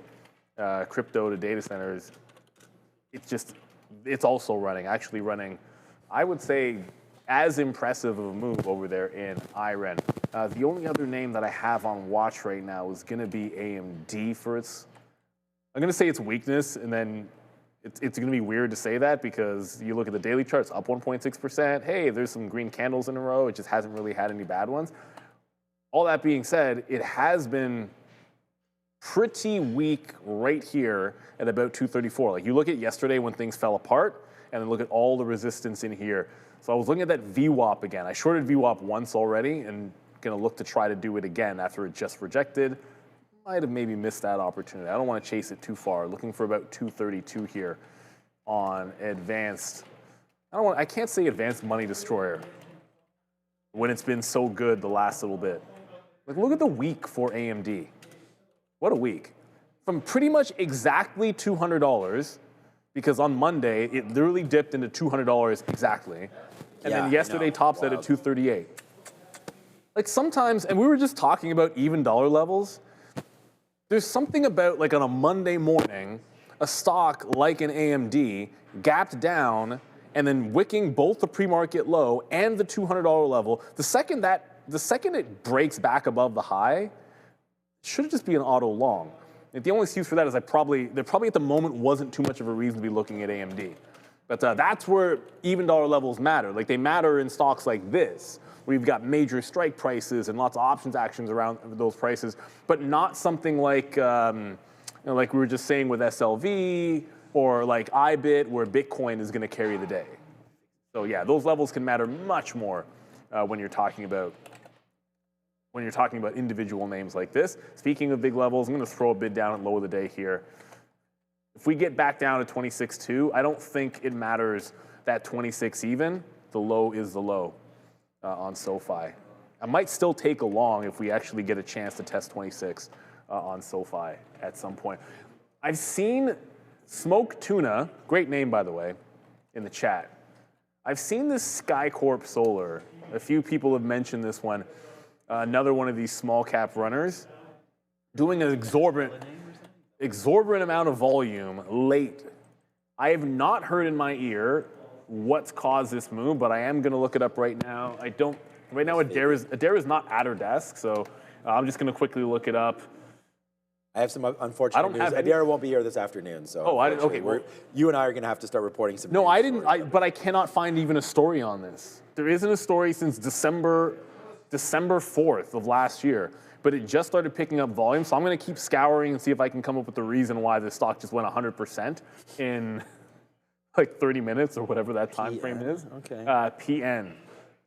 Crypto to data centers. It's also actually running, I would say, as impressive of a move over there in IREN. The only other name that I have on watch right now is going to be AMD for I'm going to say its weakness, and then it's going to be weird to say that because you look at the daily charts, up 1.6%. Hey, there's some green candles in a row. It just hasn't really had any bad ones. All that being said, it has been pretty weak right here at about 234. Like you look at yesterday when things fell apart, and then look at all the resistance in here. So I was looking at that VWAP again. I shorted VWAP once already and going to look to try to do it again after it just rejected. Might have maybe missed that opportunity. I don't want to chase it too far. Looking for about 232 here on advanced. I can't say advanced money destroyer when it's been so good the last little bit. Like look at the week for AMD. What a week. From pretty much exactly $200, because on Monday, it literally dipped into $200 exactly. And then yesterday tops out at 238. Like sometimes, and we were just talking about even dollar levels, there's something about like on a Monday morning, a stock like an AMD gapped down and then wicking both the pre-market low and the $200 level. The second it breaks back above the high, it should just be an auto long. The only excuse for that is there probably at the moment wasn't too much of a reason to be looking at AMD. But that's where even dollar levels matter. Like they matter in stocks like this, where you've got major strike prices and lots of options actions around those prices, but not something like, like we were just saying with SLV or like IBIT, where Bitcoin is going to carry the day. So yeah, those levels can matter much more when you're talking about individual names like this. Speaking of big levels, I'm going to throw a bid down at low of the day here. If we get back down to 26.2, I don't think it matters that 26 even. The low is the low on SoFi. I might still take a long if we actually get a chance to test 26 on SoFi at some point. I've seen Smoke Tuna, great name by the way, in the chat. I've seen this SkyCorp Solar. A few people have mentioned this one. Another one of these small cap runners doing an exorbitant amount of volume late. I have not heard in my ear what's caused this move, but I am going to look it up right now. Right now Adair is not at her desk, so I'm just going to quickly look it up. I have some unfortunate news. Adair won't be here this afternoon, so okay. You and I are going to have to start reporting some. No, I didn't. But I cannot find even a story on this. There isn't a story since December 4th of last year, but it just started picking up volume. So I'm going to keep scouring and see if I can come up with the reason why the stock just went 100% in like 30 minutes or whatever that time frame is. Okay. PN.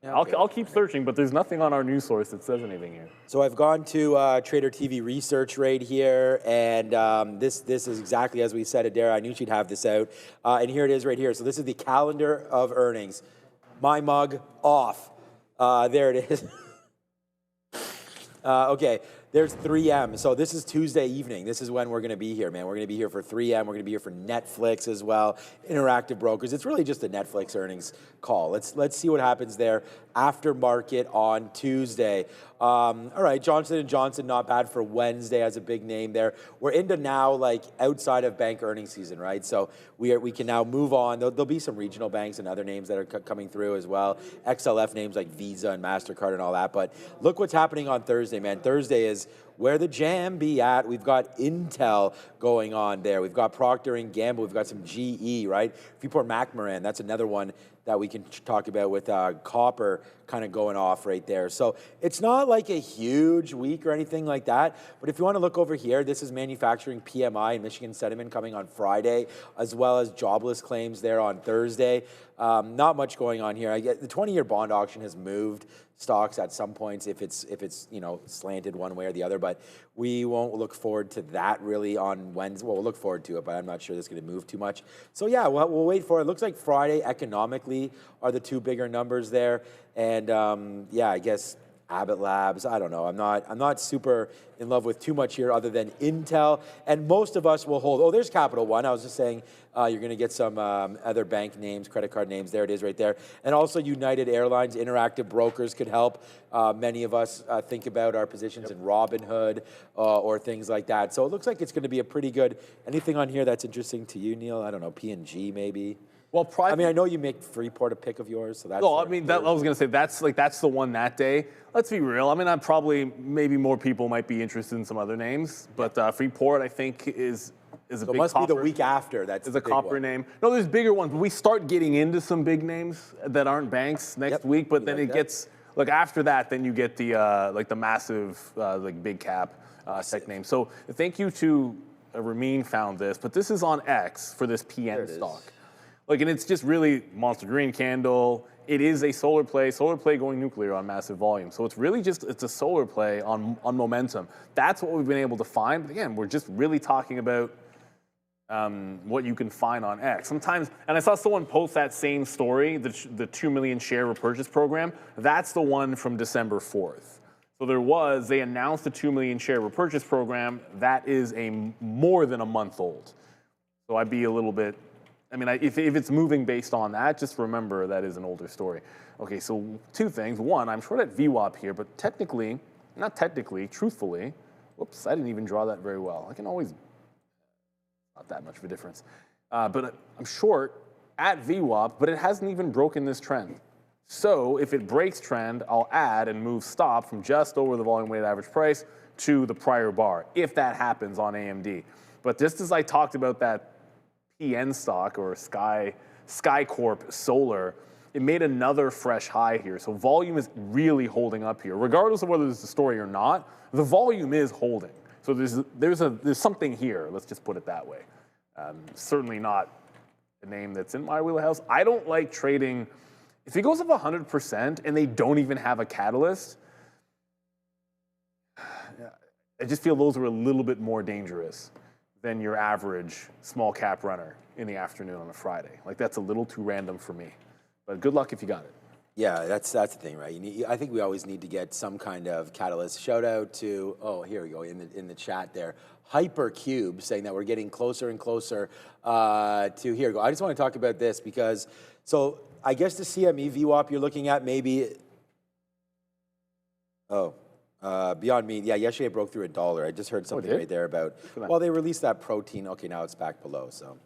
Yeah, okay. I'll keep searching, but there's nothing on our news source that says anything here. So I've gone to Trader TV research right here, and this is exactly as we said, Adair. I knew she'd have this out, and here it is right here. So this is the calendar of earnings. My mug off. There it is. Okay, there's 3M. So this is Tuesday evening. This is when we're going to be here, man. We're going to be here for 3M. We're going to be here for Netflix as well. Interactive Brokers. It's really just a Netflix earnings call. Let's see what happens there after market on Tuesday. All right, Johnson & Johnson, not bad for Wednesday as a big name there. We're into now like outside of bank earnings season, right? So we can now move on. There'll be some regional banks and other names that are coming through as well. XLF names like Visa and MasterCard and all that. But look what's happening on Thursday, man. Thursday is where the jam be at. We've got Intel going on there. We've got Procter & Gamble. We've got some GE, right? Freeport-McMoRan, that's another one that we can talk about with copper kind of going off right there. So it's not like a huge week or anything like that, but if you want to look over here, this is manufacturing PMI and Michigan sentiment coming on Friday, as well as jobless claims there on Thursday. Not much going on here. I get the 20-year bond auction has moved stocks at some points if it's slanted one way or the other, but we won't look forward to that really on Wednesday. Well, we'll look forward to it, but I'm not sure that's going to move too much. So yeah, we'll wait for it. It looks like Friday economically are the two bigger numbers there, and yeah, I guess Abbott Labs, I don't know. I'm not super in love with too much here other than Intel, and most of us will hold. Oh, there's Capital One. I was just saying you're going to get some other bank names, credit card names. There it is right there. And also United Airlines, Interactive Brokers could help. Many of us think about our positions in Robinhood or things like that. So it looks like it's going to be a pretty good. Anything on here that's interesting to you, Neil? I don't know, P&G maybe? Well, I mean, I know you make Freeport a pick of yours, so that's. No, I mean, I was going to say that's the one that day. Let's be real. I mean, maybe more people might be interested in some other names, but Freeport, I think, is a big. It must be the week after. That's a copper name. No, there's bigger ones. But we start getting into some big names that aren't banks next week, but then it gets like after that, then you get the like the massive like big cap tech names. So thank you to Ramin found this, but this is on X for this PN stock. Like, and it's just really Monster Green Candle. It is a solar play going nuclear on massive volume. So it's really just, it's a solar play on momentum. That's what we've been able to find. But again, we're just really talking about what you can find on X. Sometimes, and I saw someone post that same story, the 2 million share repurchase program. That's the one from December 4th. So they announced the 2 million share repurchase program. That is more than a month old. So I'd be a little bit, I mean, if it's moving based on that, just remember that is an older story. Okay, so two things. One, I'm short at VWAP here, but truthfully, whoops, I didn't even draw that very well. I can always, not that much of a difference. But I'm short at VWAP, but it hasn't even broken this trend. So if it breaks trend, I'll add and move stop from just over the volume weighted average price to the prior bar, if that happens on AMD. But just as I talked about that PN stock or SkyCorp Solar, it made another fresh high here. So volume is really holding up here. Regardless of whether there's a story or not, the volume is holding. So there's something here, let's just put it that way. Certainly not a name that's in my wheelhouse. I don't like trading If it goes up 100% and they don't even have a catalyst, I just feel those are a little bit more dangerous than your average small cap runner in the afternoon on a Friday. Like, that's a little too random for me. But good luck if you got it. Yeah, that's the thing, right? I think we always need to get some kind of catalyst. Shout out to, oh, here we go, in the chat there, Hypercube, saying that we're getting closer and closer to, here we go. I just want to talk about this because, so I guess the CME VWAP you're looking at maybe, Beyond Meat, yeah, yesterday it broke through $1. I just heard something right there about, well, they released that protein. Okay, now it's back below, so.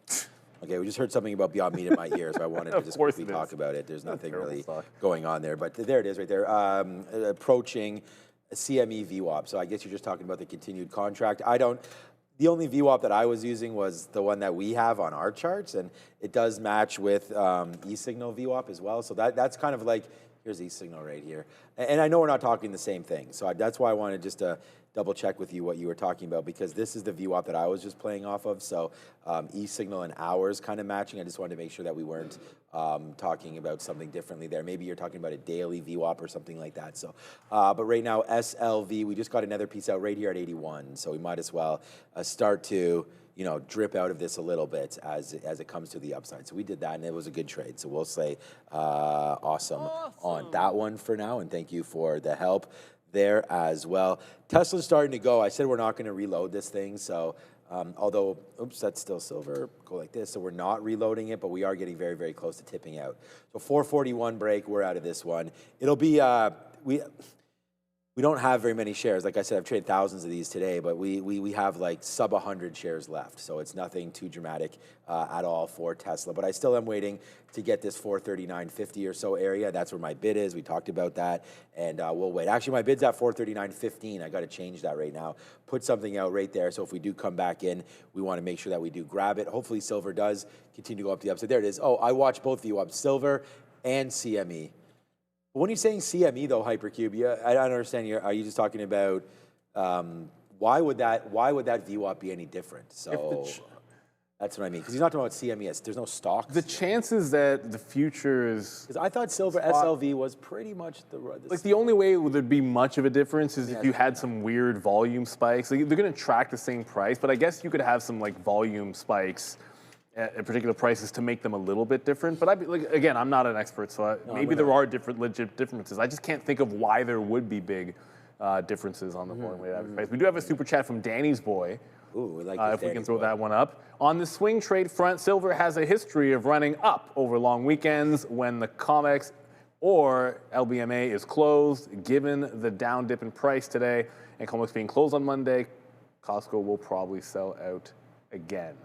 Okay, we just heard something about Beyond Meat in my ear, so I wanted to just quickly talk about it. There's nothing really going on there, but there it is right there, approaching a CME VWAP. So I guess you're just talking about the continued contract. The only VWAP that I was using was the one that we have on our charts, and it does match with e-signal VWAP as well. So that's kind of like, here's e-signal right here. And I know we're not talking the same thing, so that's why I wanted just to double check with you what you were talking about, because this is the VWAP that I was just playing off of. So e-signal and hours kind of matching. I just wanted to make sure that we weren't talking about something differently there. Maybe you're talking about a daily VWAP or something like that. So, but right now SLV, we just got another piece out right here at 81. So we might as well start to, you know, drip out of this a little bit as it comes to the upside. So we did that, and it was a good trade. So we'll say awesome on that one for now, and thank you for the help there as well. Tesla's starting to go. I said we're not going to reload this thing, so although, oops, that's still silver, go like this. So we're not reloading it, but we are getting very, very close to tipping out. So 441 break, we're out of this one. It'll be, we don't have very many shares. Like I said, I've traded thousands of these today, but we have like sub 100 shares left. So it's nothing too dramatic at all for Tesla. But I still am waiting to get this 439.50 or so area. That's where my bid is. We talked about that, and we'll wait. Actually, my bid's at 439.15. I got to change that right now. Put something out right there. So if we do come back in, we want to make sure that we do grab it. Hopefully silver does continue to go up the upside. There it is. Oh, I watch both of you up, silver and CME. When you're saying CME though, Hypercube, I don't understand. Are you just talking about why would that VWAP be any different? So that's what I mean. Because he's not talking about CME. There's no stocks. The chances that the future is, because I thought silver SLV was pretty much the only way there'd be much of a difference is if you had some weird volume spikes. Like, they're going to track the same price, but I guess you could have some like volume spikes at particular prices to make them a little bit different. But again, I'm not an expert, so maybe there are legit differences. I just can't think of why there would be big differences on the volume weighted average price. We do have a super chat from Danny's boy. Ooh, we like if we can throw that one up. On the swing trade front, silver has a history of running up over long weekends when the COMEX or LBMA is closed. Given the down dip in price today and COMEX being closed on Monday, Costco will probably sell out again.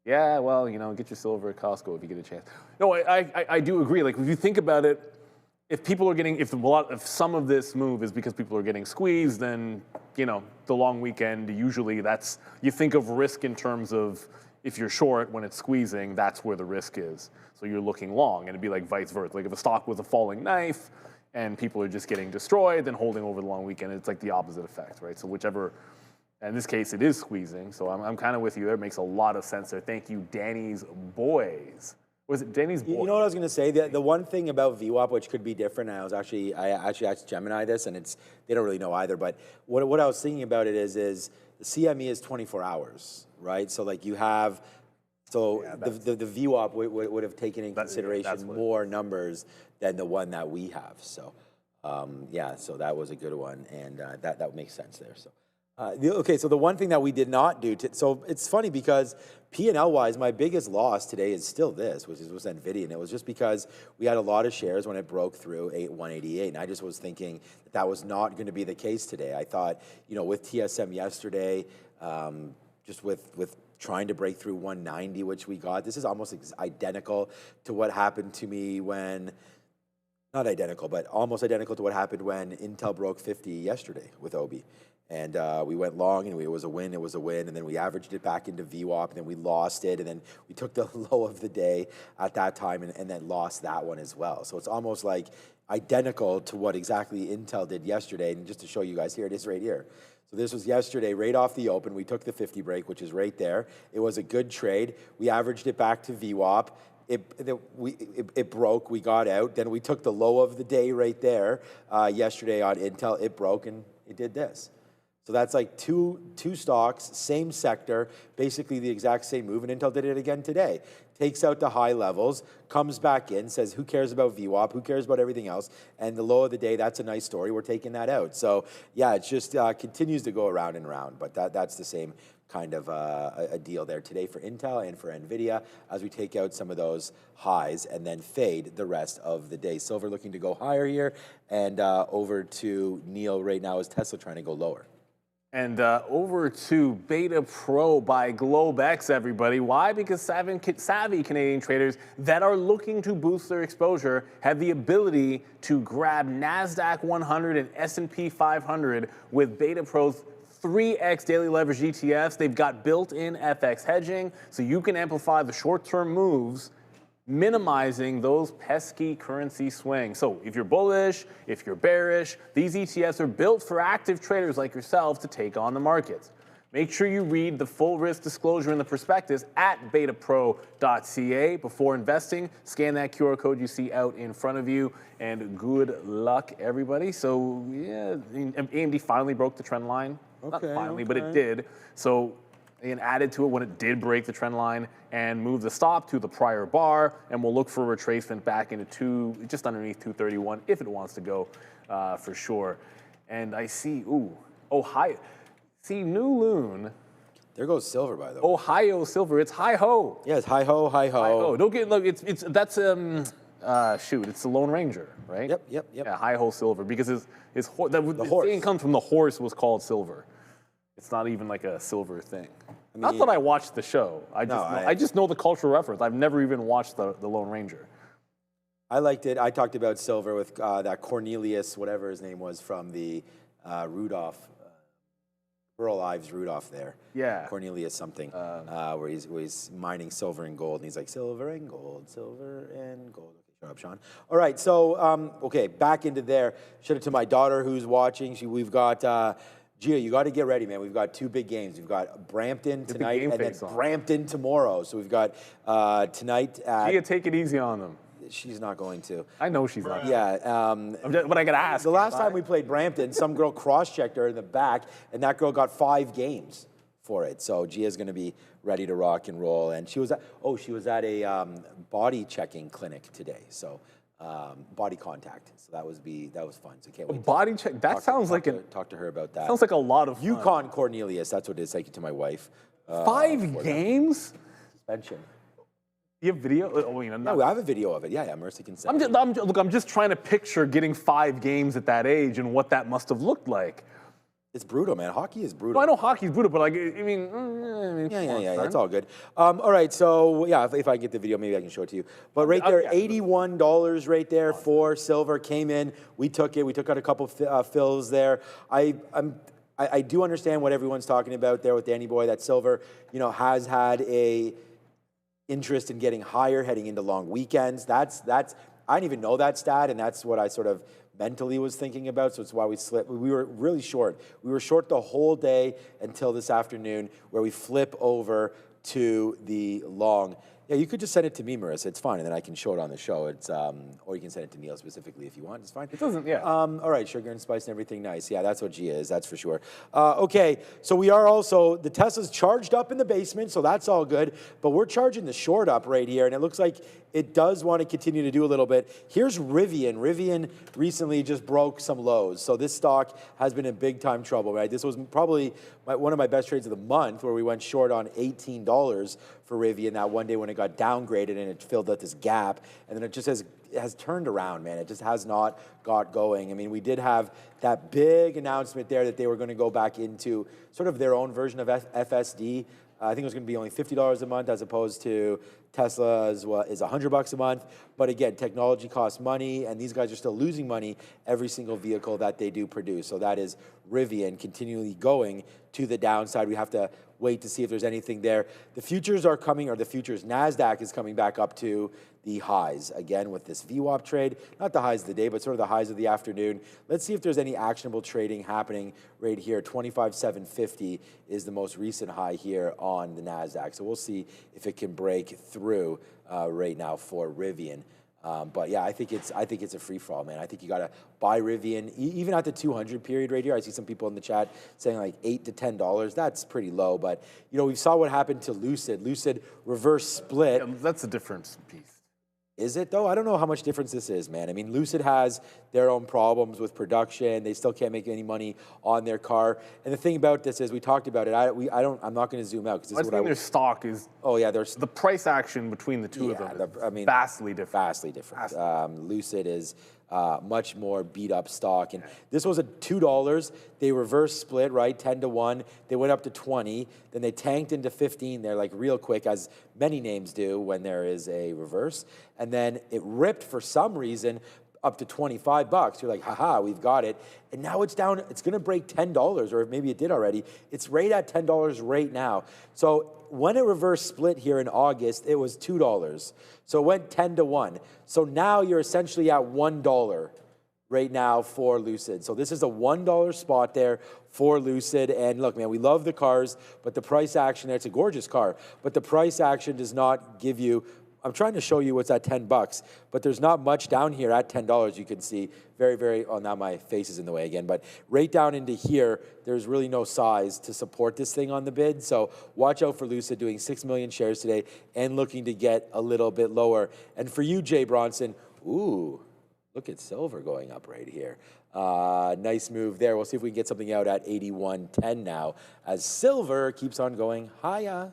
Yeah, well, you know, get your silver at Costco if you get a chance. No, I do agree. Like, if you think about it, if people are getting, if some of this move is because people are getting squeezed, then, you know, the long weekend, usually that's, you think of risk in terms of if you're short when it's squeezing, that's where the risk is. So you're looking long, and it'd be like vice versa. Like if a stock was a falling knife and people are just getting destroyed, then holding over the long weekend, it's like the opposite effect, right? So whichever. In this case, it is squeezing, so I'm kind of with you there. It makes a lot of sense there. Thank you, Danny's boys. Was it Danny's boys? You know what I was going to say? The one thing about VWAP, which could be different, and I actually asked Gemini this, and they don't really know either, but what I was thinking about it is the CME is 24 hours, right? So like you have, the VWAP would have taken in consideration more numbers than the one that we have. So so that was a good one, and that makes sense there. So. Okay, so the one thing that we did not do, so it's funny because P&L wise, my biggest loss today is still this, which was Nvidia, and it was just because we had a lot of shares when it broke through 188, and I just was thinking that was not going to be the case today. I thought, you know, with TSM yesterday, just with trying to break through 190, which we got, this is almost identical to what happened to me when, not identical, but almost identical to what happened when Intel broke 50 yesterday with OBI. And we went long, and it was a win, and then we averaged it back into VWAP, and then we lost it, and then we took the low of the day at that time, and then lost that one as well. So it's almost like identical to what exactly Intel did yesterday, and just to show you guys, here it is right here. So this was yesterday, right off the open. We took the 50 break, which is right there. It was a good trade. We averaged it back to VWAP. it broke, we got out, then we took the low of the day right there yesterday on Intel, it broke and it did this. So that's like two stocks, same sector, basically the exact same move, and Intel did it again today. Takes out the high levels, comes back in, says who cares about VWAP, who cares about everything else, and the low of the day, that's a nice story, we're taking that out. So yeah, it just continues to go around and around, but that's the same kind of a deal there today for Intel and for Nvidia as we take out some of those highs and then fade the rest of the day. Silver looking to go higher here, and over to Neil right now is Tesla trying to go lower. And over to Beta Pro by GlobeX, everybody. Why? Because savvy Canadian traders that are looking to boost their exposure have the ability to grab Nasdaq 100 and S&P 500 with Beta Pro's 3x daily leverage ETFs. They've got built-in FX hedging, so you can amplify the short-term moves, minimizing those pesky currency swings. So if you're bullish, if you're bearish, these ETFs are built for active traders like yourself to take on the markets. Make sure you read the full risk disclosure in the prospectus at betapro.ca before investing. Scan that QR code you see out in front of you, and good luck, everybody. So yeah, AMD finally broke the trend line. Not finally, but it did. So and added to it when it did break the trend line and move the stop to the prior bar, and we'll look for a retracement back into just underneath 231 if it wants to go for sure. And I see, Ohio. See, New Loon. There goes silver, by the way. Ohio silver, it's hi-ho. Yeah, it's hi-ho, hi-ho. Hi-ho. Don't get, look, that's, it's the Lone Ranger, right? Yep. Yeah, hi-ho silver, because the horse. thing comes from the horse was called silver. It's not even like a silver thing. Not that I watched the show. I just know the cultural reference. I've never even watched the Lone Ranger. I liked it. I talked about silver with that Cornelius, whatever his name was, from the Rudolph, Burl Ives Rudolph there. Yeah. Cornelius something, where he's mining silver and gold, and he's like, silver and gold, silver and gold. Okay, shut up, Sean. All right, so, okay, back into there. Shout out to my daughter who's watching. We've got... Gia, you got to get ready, man. We've got two big games. We've got Brampton tonight and then Brampton tomorrow. So we've got tonight at... Gia, take it easy on them. She's not going to. I know she's not. Yeah. But I got to ask. The last time we played Brampton, some girl cross-checked her in the back, and that girl got 5 games for it. So Gia's going to be ready to rock and roll. And she was at a body checking clinic today. So... body contact, so that was fun. So can't wait. Body check. That sounds like talk to her about that. Sounds like a lot of fun. Yukon Cornelius. That's what it is. Take it to my wife. 5 games. Suspension. You have video? No, I have a video of it. Yeah, Mercy can send. I'm just trying to picture getting 5 games at that age and what that must have looked like. It's brutal, man. Hockey is brutal. Well, I know hockey's brutal, but like, I mean, yeah, it's all good. All right, so yeah, if I get the video, maybe I can show it to you. But right there, $81 right there for silver came in. We took it. We took out a couple fills there. I do understand what everyone's talking about there with Danny Boy. That silver, has had a interest in getting higher heading into long weekends. That's I didn't even know that stat, and that's what I sort of mentally was thinking about, so it's why we slipped. We were really short. We were short the whole day until this afternoon, where we flip over to the long. Yeah, you could just send it to me, Marissa. It's fine, and then I can show it on the show. It's or you can send it to Neil specifically if you want. It's fine. It doesn't, yeah. All right, sugar and spice and everything nice. Yeah, that's what Gia is. That's for sure. Okay, so we are also the Tesla's charged up in the basement, so that's all good. But we're charging the short up right here, and it looks like it does want to continue to do a little bit. Here's Rivian. Rivian recently just broke some lows, so this stock has been in big time trouble. Right, this was probably one of my best trades of the month, where we went short on $18 for Rivian that one day when it got downgraded and it filled out this gap, and then it just has turned around, man. It just has not got going. I mean, we did have that big announcement there that they were going to go back into sort of their own version of FSD. I think it was going to be only $50 a month as opposed to Tesla is $100 a month. But again, technology costs money, and these guys are still losing money every single vehicle that they do produce. So that is Rivian continually going to the downside. We have to wait to see if there's anything there. The futures are coming, or the futures, Nasdaq is coming back up to the highs again with this VWAP trade. Not the highs of the day, but sort of the highs of the afternoon. Let's see if there's any actionable trading happening right here. 25,750 is the most recent high here on the Nasdaq. So we'll see if it can break through right now for Rivian. But yeah, I think it's a free fall, man. I think you gotta buy Rivian, even at the 200 period right here. I see some people in the chat saying like $8 to $10. That's pretty low, but you know, we saw what happened to Lucid. Lucid reverse split. Yeah, that's a different piece. Is it though? I don't know how much difference this is, man. I mean, Lucid has their own problems with production. They still can't make any money on their car. And the thing about this is, we talked about it. I'm not going to zoom out because this is what their stock is. Oh yeah, there's the price action between the two of them. I mean, vastly different. Vastly different. Lucid is much more beat up stock, and this was at $2. They reverse split, right, 10 to 1. They went up to 20, then they tanked into 15 there, like real quick, as many names do when there is a reverse, and then it ripped for some reason up to $25. You're like, haha, we've got it. And now it's down, it's gonna break $10, or maybe it did already. It's right at $10 right now. So when it reverse split here in August, it was $2. So it went 10 to 1. So now you're essentially at $1 right now for Lucid. So this is a $1 spot there for Lucid. And look, man, we love the cars, but the price action there, it's a gorgeous car, but the price action does not give you, I'm trying to show you what's at $10, but there's not much down here at $10. You can see very, oh, now my face is in the way again, but right down into here, there's really no size to support this thing on the bid. So watch out for Lucid doing 6 million shares today and looking to get a little bit lower. And for you, Jay Bronson, ooh, look at silver going up right here. Nice move there. We'll see if we can get something out at 81.10 now as silver keeps on going higher.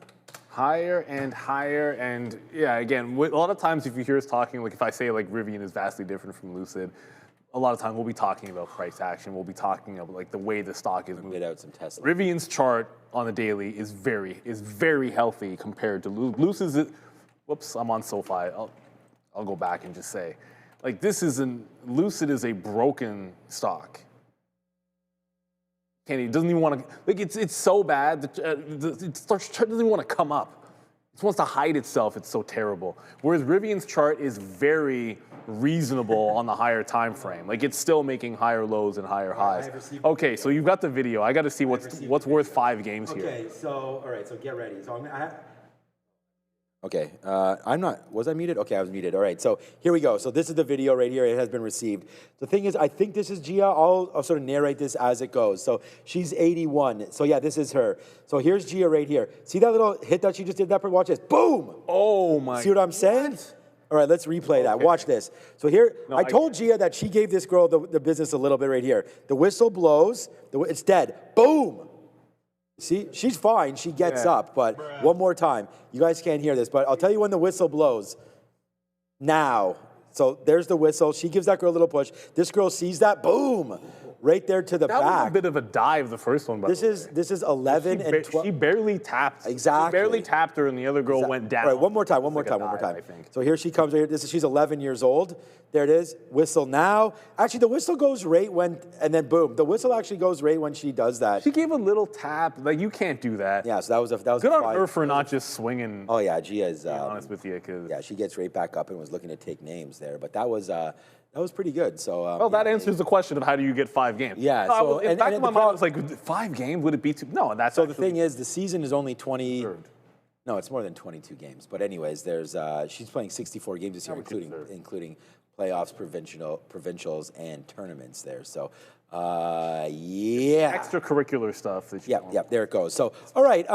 Higher and higher, and yeah, again, a lot of times if you hear us talking, like if I say like Rivian is vastly different from Lucid, a lot of times we'll be talking about price action, we'll be talking about like the way the stock is moving. Get out some Tesla. Rivian's chart on the daily is very healthy compared to Lucid's. Whoops, I'm on SoFi. I'll go back and just say, like Lucid is a broken stock. It doesn't even want to, like it's so bad that it doesn't even want to come up. It wants to hide itself, it's so terrible. Whereas Rivian's chart is very reasonable on the higher time frame. Like it's still making higher lows and higher highs. Okay, so you've got the video. I got to see what's worth 5 games here. Okay, so, all right, so get ready. So okay, was I muted? Okay, I was muted. All right, so here we go. So this is the video right here. It has been received. The thing is, I think this is Gia. I'll sort of narrate this as it goes. So she's 81. So yeah, this is her. So here's Gia right here. See that little hit that she just did that? Watch this. Boom! Oh my. See what I'm saying? All right, let's replay that. Watch this. So here, I told Gia that she gave this girl the business a little bit right here. The whistle blows. It's dead. Boom! See, she's fine. She gets up, but one more time. You guys can't hear this, but I'll tell you when the whistle blows. Now. So there's the whistle. She gives that girl a little push. This girl sees that. Boom! Right there to the back. That was a bit of a dive, the first one. This is 11 and 12. She barely tapped. Exactly. She barely tapped her, and the other girl went down. All right, one more time. I think. So here she comes. Right here. She's 11 years old. There it is. Whistle now. Actually, the whistle goes right when, and then boom. The whistle actually goes right when she does that. She gave a little tap. Like you can't do that. Yeah. So that was good on her for not just swinging. Oh yeah, Gia is. To be honest with you, yeah, she gets right back up and was looking to take names there, but that was pretty good. So well, that answers the question of how do you get 5 games. Yeah. No, so back in my mind, I was like, 5 games? Would it be too? No, that's so. The thing is, the season is only 20. No, it's more than 22 games. But anyways, there's she's playing 64 games this year, including playoffs, provincials, and tournaments there. So, yeah. Extracurricular stuff. Yeah, there it goes. So, all right,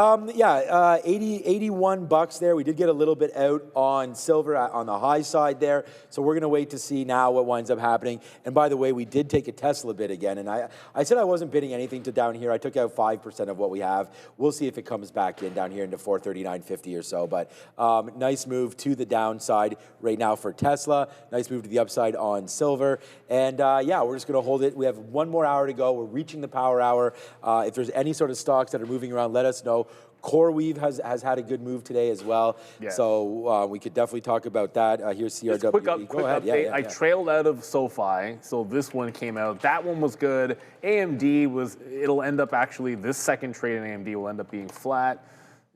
81 bucks there. We did get a little bit out on silver on the high side there. So we're going to wait to see now what winds up happening. And by the way, we did take a Tesla bid again. And I said I wasn't bidding anything to down here. I took out 5% of what we have. We'll see if it comes back in down here into 439.50 or so. But nice move to the downside right now for Tesla. Nice move to the upside on silver. And yeah, we're just going to hold it. We have one more hour to go. We're reaching the power hour. If there's any sort of stocks that are moving around, let us know. CoreWeave has had a good move today as well. Yes. So we could definitely talk about that. Here's CRW. Just quick update. I trailed out of SoFi, so this one came out. That one was good. AMD it'll end up actually, this second trade in AMD will end up being flat.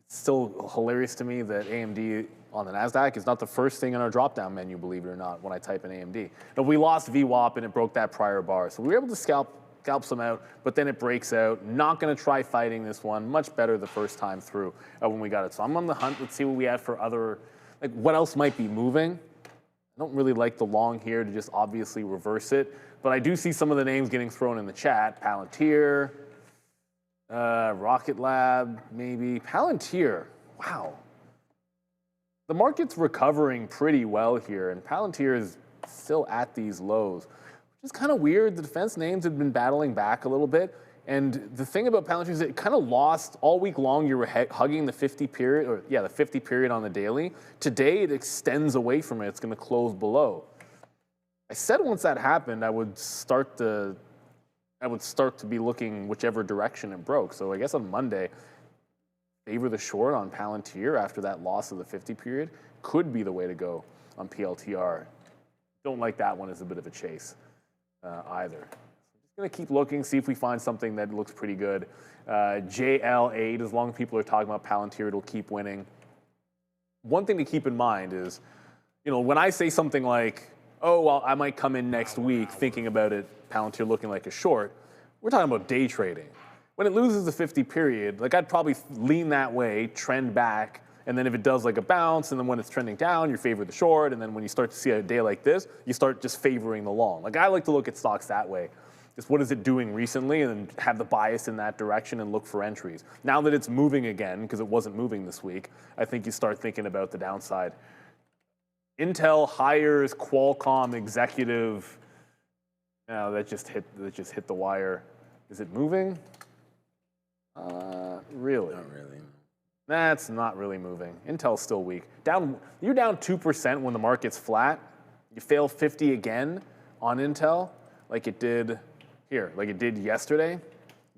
It's still hilarious to me that AMD on the Nasdaq is not the first thing on our drop-down menu, believe it or not, when I type in AMD. Now, we lost VWAP and it broke that prior bar, so we were able to scalp some out, but then it breaks out. Not going to try fighting this one. Much better the first time through when we got it. So I'm on the hunt. Let's see what we have for other, like what else might be moving. I don't really like the long here to just obviously reverse it, but I do see some of the names getting thrown in the chat. Palantir, Rocket Lab, maybe. Palantir, wow. The market's recovering pretty well here, and Palantir is still at these lows, which is kind of weird. The defense names have been battling back a little bit, and the thing about Palantir is it kind of lost all week long. You were hugging the 50 period, the 50 period on the daily. Today, it extends away from it. It's going to close below. I said once that happened, I would start to be looking whichever direction it broke. So I guess on Monday, favor the short on Palantir after that loss of the 50 period could be the way to go on PLTR. Don't like that one as a bit of a chase either. So just going to keep looking, see if we find something that looks pretty good. JL8, as long as people are talking about Palantir, it'll keep winning. One thing to keep in mind is, when I say something like, oh, well, I might come in next week thinking about it, Palantir looking like a short, we're talking about day trading. When it loses the 50 period, like I'd probably lean that way, trend back, and then if it does like a bounce, and then when it's trending down, you favor the short, and then when you start to see a day like this, you start just favoring the long. Like I like to look at stocks that way. Just what is it doing recently, and then have the bias in that direction and look for entries. Now that it's moving again, because it wasn't moving this week, I think you start thinking about the downside. Intel hires Qualcomm executive. Now that just hit the wire. Is it moving? Really? Not really. That's not really moving. Intel's still weak. You're down 2% when the market's flat. You fail 50 again on Intel, like it did here, like it did yesterday.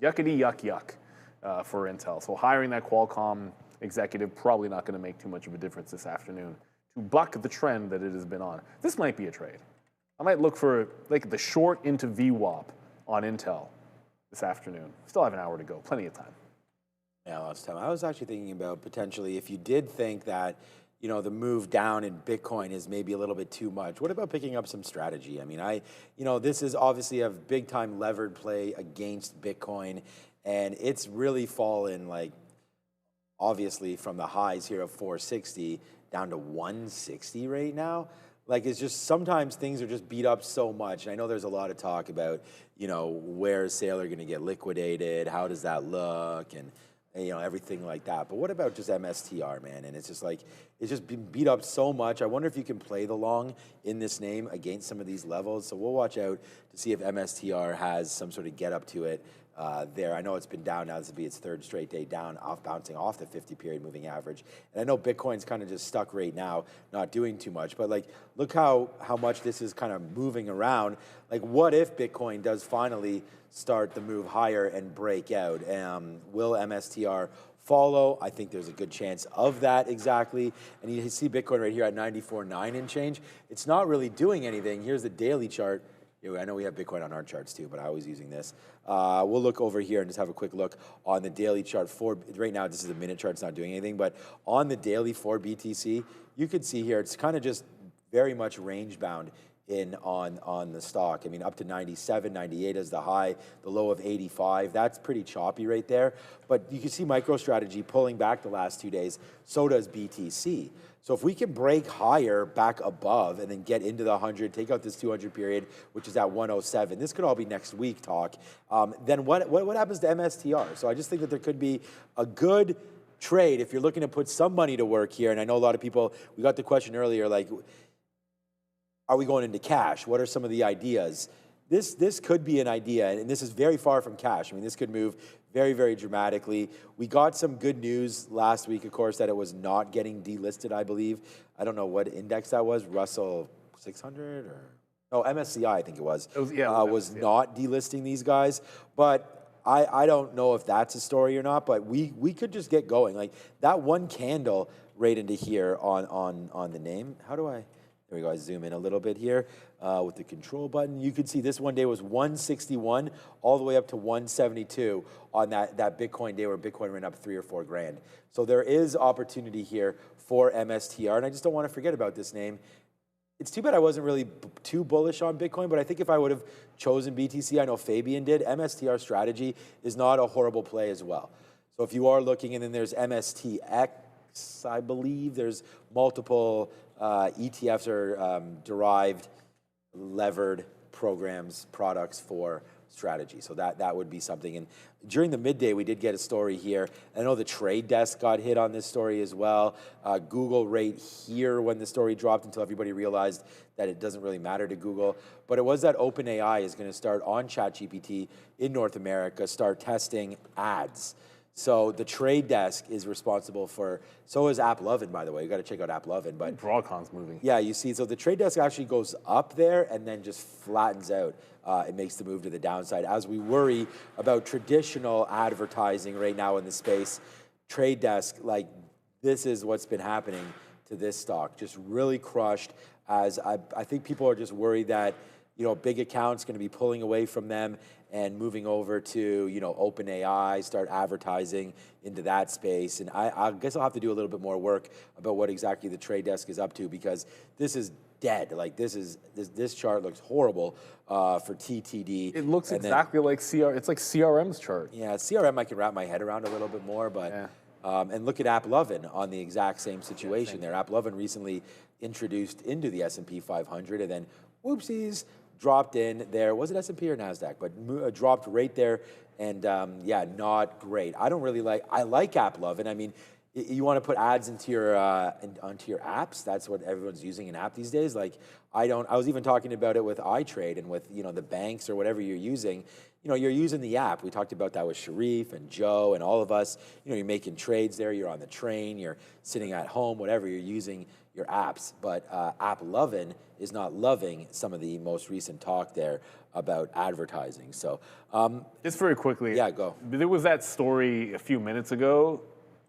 Yuckity yuck yuck for Intel. So hiring that Qualcomm executive probably not going to make too much of a difference this afternoon to buck the trend that it has been on. This might be a trade. I might look for like the short into VWAP on Intel this afternoon. Still have an hour to go, plenty of time. Yeah, lots of time. I was actually thinking about potentially if you did think that, the move down in Bitcoin is maybe a little bit too much. What about picking up some strategy? I mean, this is obviously a big time levered play against Bitcoin, and it's really fallen like obviously from the highs here of 460 down to 160 right now. Like it's just sometimes things are just beat up so much. And I know there's a lot of talk about, where is Sailor going to get liquidated? How does that look? And, everything like that. But what about just MSTR, man? And it's just like, it's just been beat up so much. I wonder if you can play the long in this name against some of these levels. So we'll watch out to see if MSTR has some sort of get up to it there. I know it's been down now. This will be its third straight day down, bouncing off the 50-period moving average. And I know Bitcoin's kind of just stuck right now, not doing too much. But like, look how much this is kind of moving around. Like, what if Bitcoin does finally start the move higher and break out? Will MSTR follow? I think there's a good chance of that exactly. And you see Bitcoin right here at 94.9 and change. It's not really doing anything. Here's the daily chart. I know we have Bitcoin on our charts too, but I was using this. We'll look over here and just have a quick look on the daily chart. Right now, this is a minute chart. It's not doing anything. But on the daily for BTC, you could see here, it's kind of just very much range bound on the stock. I mean, up to 97, 98 is the high, the low of 85. That's pretty choppy right there. But you can see MicroStrategy pulling back the last 2 days. So does BTC. So if we can break higher back above and then get into the 100, take out this 200 period, which is at 107, this could all be next week talk, then what happens to MSTR? So I just think that there could be a good trade if you're looking to put some money to work here. And I know a lot of people, we got the question earlier, like, are we going into cash? What are some of the ideas? This could be an idea, and this is very far from cash. I mean, this could move very, very dramatically. We got some good news last week, of course, that it was not getting delisted, I believe. I don't know what index that was, Russell 600 or MSCI, I think it was. Was not delisting these guys. But I don't know if that's a story or not, but we could just get going. Like that one candle right into here on the name. How do I? There we go. I zoom in a little bit here with the control button. You could see this one day was 161 all the way up to 172 on that Bitcoin day where Bitcoin ran up 3 or 4 grand. So there is opportunity here for MSTR, and I just don't want to forget about this name. It's too bad I wasn't really too bullish on Bitcoin, but I think if I would have chosen BTC, I know Fabian did, MSTR strategy is not a horrible play as well. So if you are looking, and then there's MSTX, I believe there's multiple ETFs or derived levered programs, products for strategy. So that would be something. And during the midday, we did get a story here. I know the trade desk got hit on this story as well. Google right here when the story dropped until everybody realized that it doesn't really matter to Google. But it was that OpenAI is going to start on ChatGPT in North America, start testing ads. So the trade desk is responsible for, so is AppLovin, by the way. You got to check out AppLovin. But Broadcom's moving. Yeah, you see, so the trade desk actually goes up there and then just flattens out. It makes the move to the downside. As we worry about traditional advertising right now in the space, trade desk, like this is what's been happening to this stock. Just really crushed, as I think people are just worried that, you know, big accounts going to be pulling away from them and moving over to, you know, OpenAI, start advertising into that space. And I guess I'll have to do a little bit more work about what exactly the trade desk is up to, because this is dead. Like this chart looks horrible for TTD. It looks exactly like it's like CRM's chart. Yeah, CRM I can wrap my head around a little bit more, but and look at AppLovin on the exact same situation there. AppLovin recently introduced into the S&P 500 and then whoopsies, dropped in there. Was it S&P or Nasdaq? But dropped right there, and yeah, not great. I don't really like. I like AppLovin. I mean, you want to put ads into your onto your apps. That's what everyone's using an app these days. Like I don't. I was even talking about it with iTrade and with, you know, the banks or whatever you're using. You know, you're using the app. We talked about that with Sharif and Joe and all of us. You know, you're making trades there. You're on the train. You're sitting at home. Whatever, you're using your apps. But AppLovin is not loving some of the most recent talk there about advertising. So just very quickly, yeah, go. There was that story a few minutes ago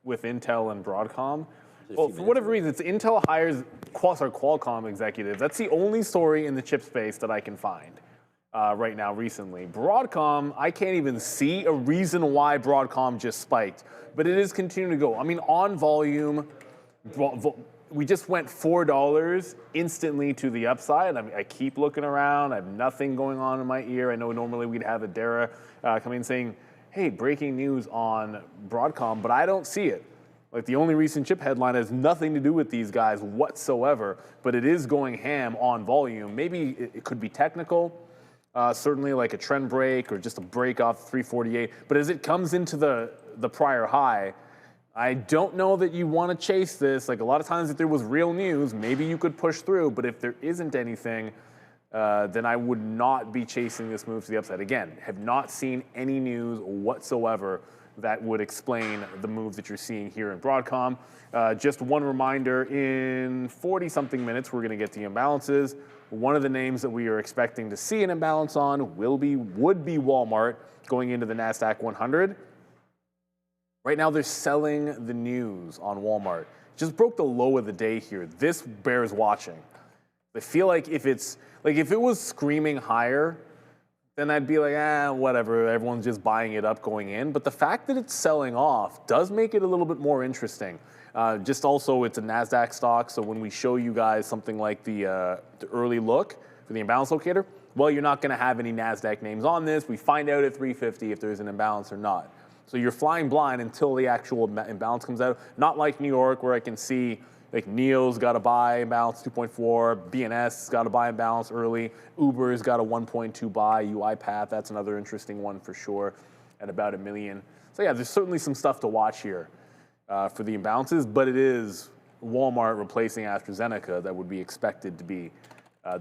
with Intel and Broadcom. Well, for whatever reason, it's Intel hires Qualcomm executives. That's the only story in the chip space that I can find right now recently. Broadcom, I can't even see a reason why Broadcom just spiked, but it is continuing to go. I mean, on volume, we just went $4 instantly to the upside. I mean, I keep looking around. I have nothing going on in my ear. I know normally we'd have Adara come in saying, hey, breaking news on Broadcom, but I don't see it. Like the only recent chip headline has nothing to do with these guys whatsoever, but it is going ham on volume. Maybe it could be technical, certainly like a trend break or just a break off 348. But as it comes into the prior high, I don't know that you want to chase this. Like a lot of times if there was real news, maybe you could push through, but if there isn't anything, then I would not be chasing this move to the upside. Again, have not seen any news whatsoever that would explain the move that you're seeing here in Broadcom. Just one reminder, in 40-something minutes, we're going to get the imbalances. One of the names that we are expecting to see an imbalance on would be Walmart going into the Nasdaq 100. Right now, they're selling the news on Walmart. Just broke the low of the day here. This bears watching. I feel like if it was screaming higher, then I'd be like, whatever, everyone's just buying it up going in. But the fact that it's selling off does make it a little bit more interesting. Just also, it's a NASDAQ stock, so when we show you guys something like the early look for the imbalance locator, well, you're not going to have any NASDAQ names on this. We find out at 350 if there's an imbalance or not. So you're flying blind until the actual imbalance comes out. Not like New York, where I can see like NIO's got a buy imbalance 2.4, BNS got a buy imbalance early, Uber's got a 1.2 buy, UiPath, that's another interesting one for sure, at about $1 million. So yeah, there's certainly some stuff to watch here for the imbalances, but it is Walmart replacing AstraZeneca that would be expected to be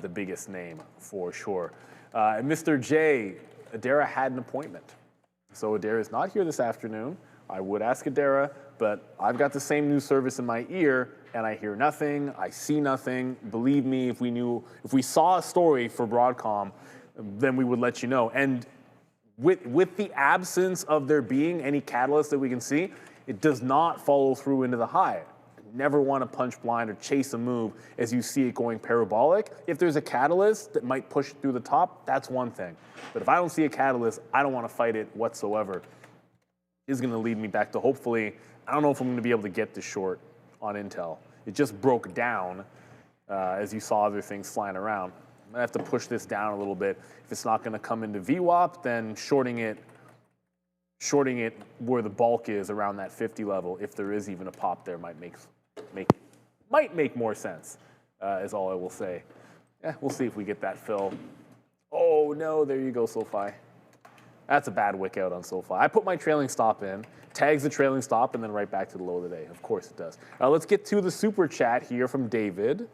the biggest name for sure. And Mr. J, Adara had an appointment. So Adara is not here this afternoon. I would ask Adara, but I've got the same news service in my ear, and I hear nothing, I see nothing. Believe me, if we saw a story for Broadcom, then we would let you know. And with the absence of there being any catalyst that we can see, it does not follow through into the high. Never want to punch blind or chase a move as you see it going parabolic. If there's a catalyst that might push it through the top, that's one thing. But if I don't see a catalyst, I don't want to fight it whatsoever. Is going to lead me back to hopefully, I don't know if I'm going to be able to get this short on Intel. It just broke down as you saw other things flying around. I'm going to have to push this down a little bit. If it's not going to come into VWAP, then shorting it where the bulk is around that 50 level, if there is even a pop there, might make more sense, is all I will say. Yeah, we'll see if we get that fill. Oh no, there you go, SoFi. That's a bad wick out on SoFi. I put my trailing stop in, tags the trailing stop, and then right back to the low of the day. Of course it does. Let's get to the super chat here from David.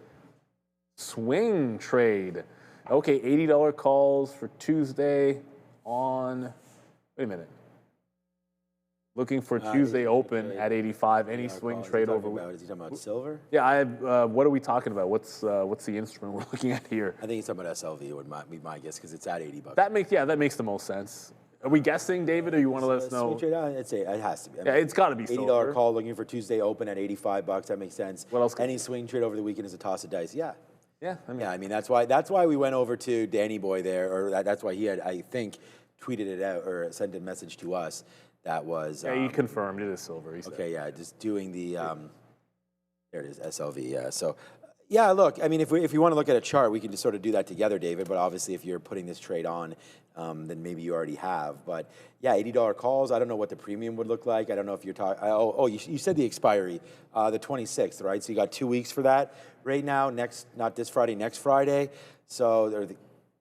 Swing trade. Okay, $80 calls for Tuesday on, wait a minute. Looking for Tuesday open at 85. Any swing trade over? Is he talking about silver? Yeah, what are we talking about? What's the instrument we're looking at here? I think he's talking about SLV would be my guess because it's at $80. That makes the most sense. Are we guessing, David, or you want to let us know? Swing trade, I'd say it has to be. Yeah, it's got to be $80 silver. call looking for Tuesday open at $85. That makes sense. What else? Any swing trade over the weekend is a toss of dice. Yeah. Yeah. I mean that's why we went over to Danny Boy there, or that's why he had, I think, tweeted it out or sent a message to us. That was. Yeah, he confirmed it is silver. Okay, yeah, just doing the. There it is, SLV. Yeah, so. Yeah, look, I mean, if you want to look at a chart, we can just sort of do that together, David. But obviously, if you're putting this trade on, then maybe you already have. But yeah, $80 calls. I don't know what the premium would look like. I don't know if you're talking. You said the expiry, the 26th, right? So you got 2 weeks for that right now. Not this Friday, next Friday. So they're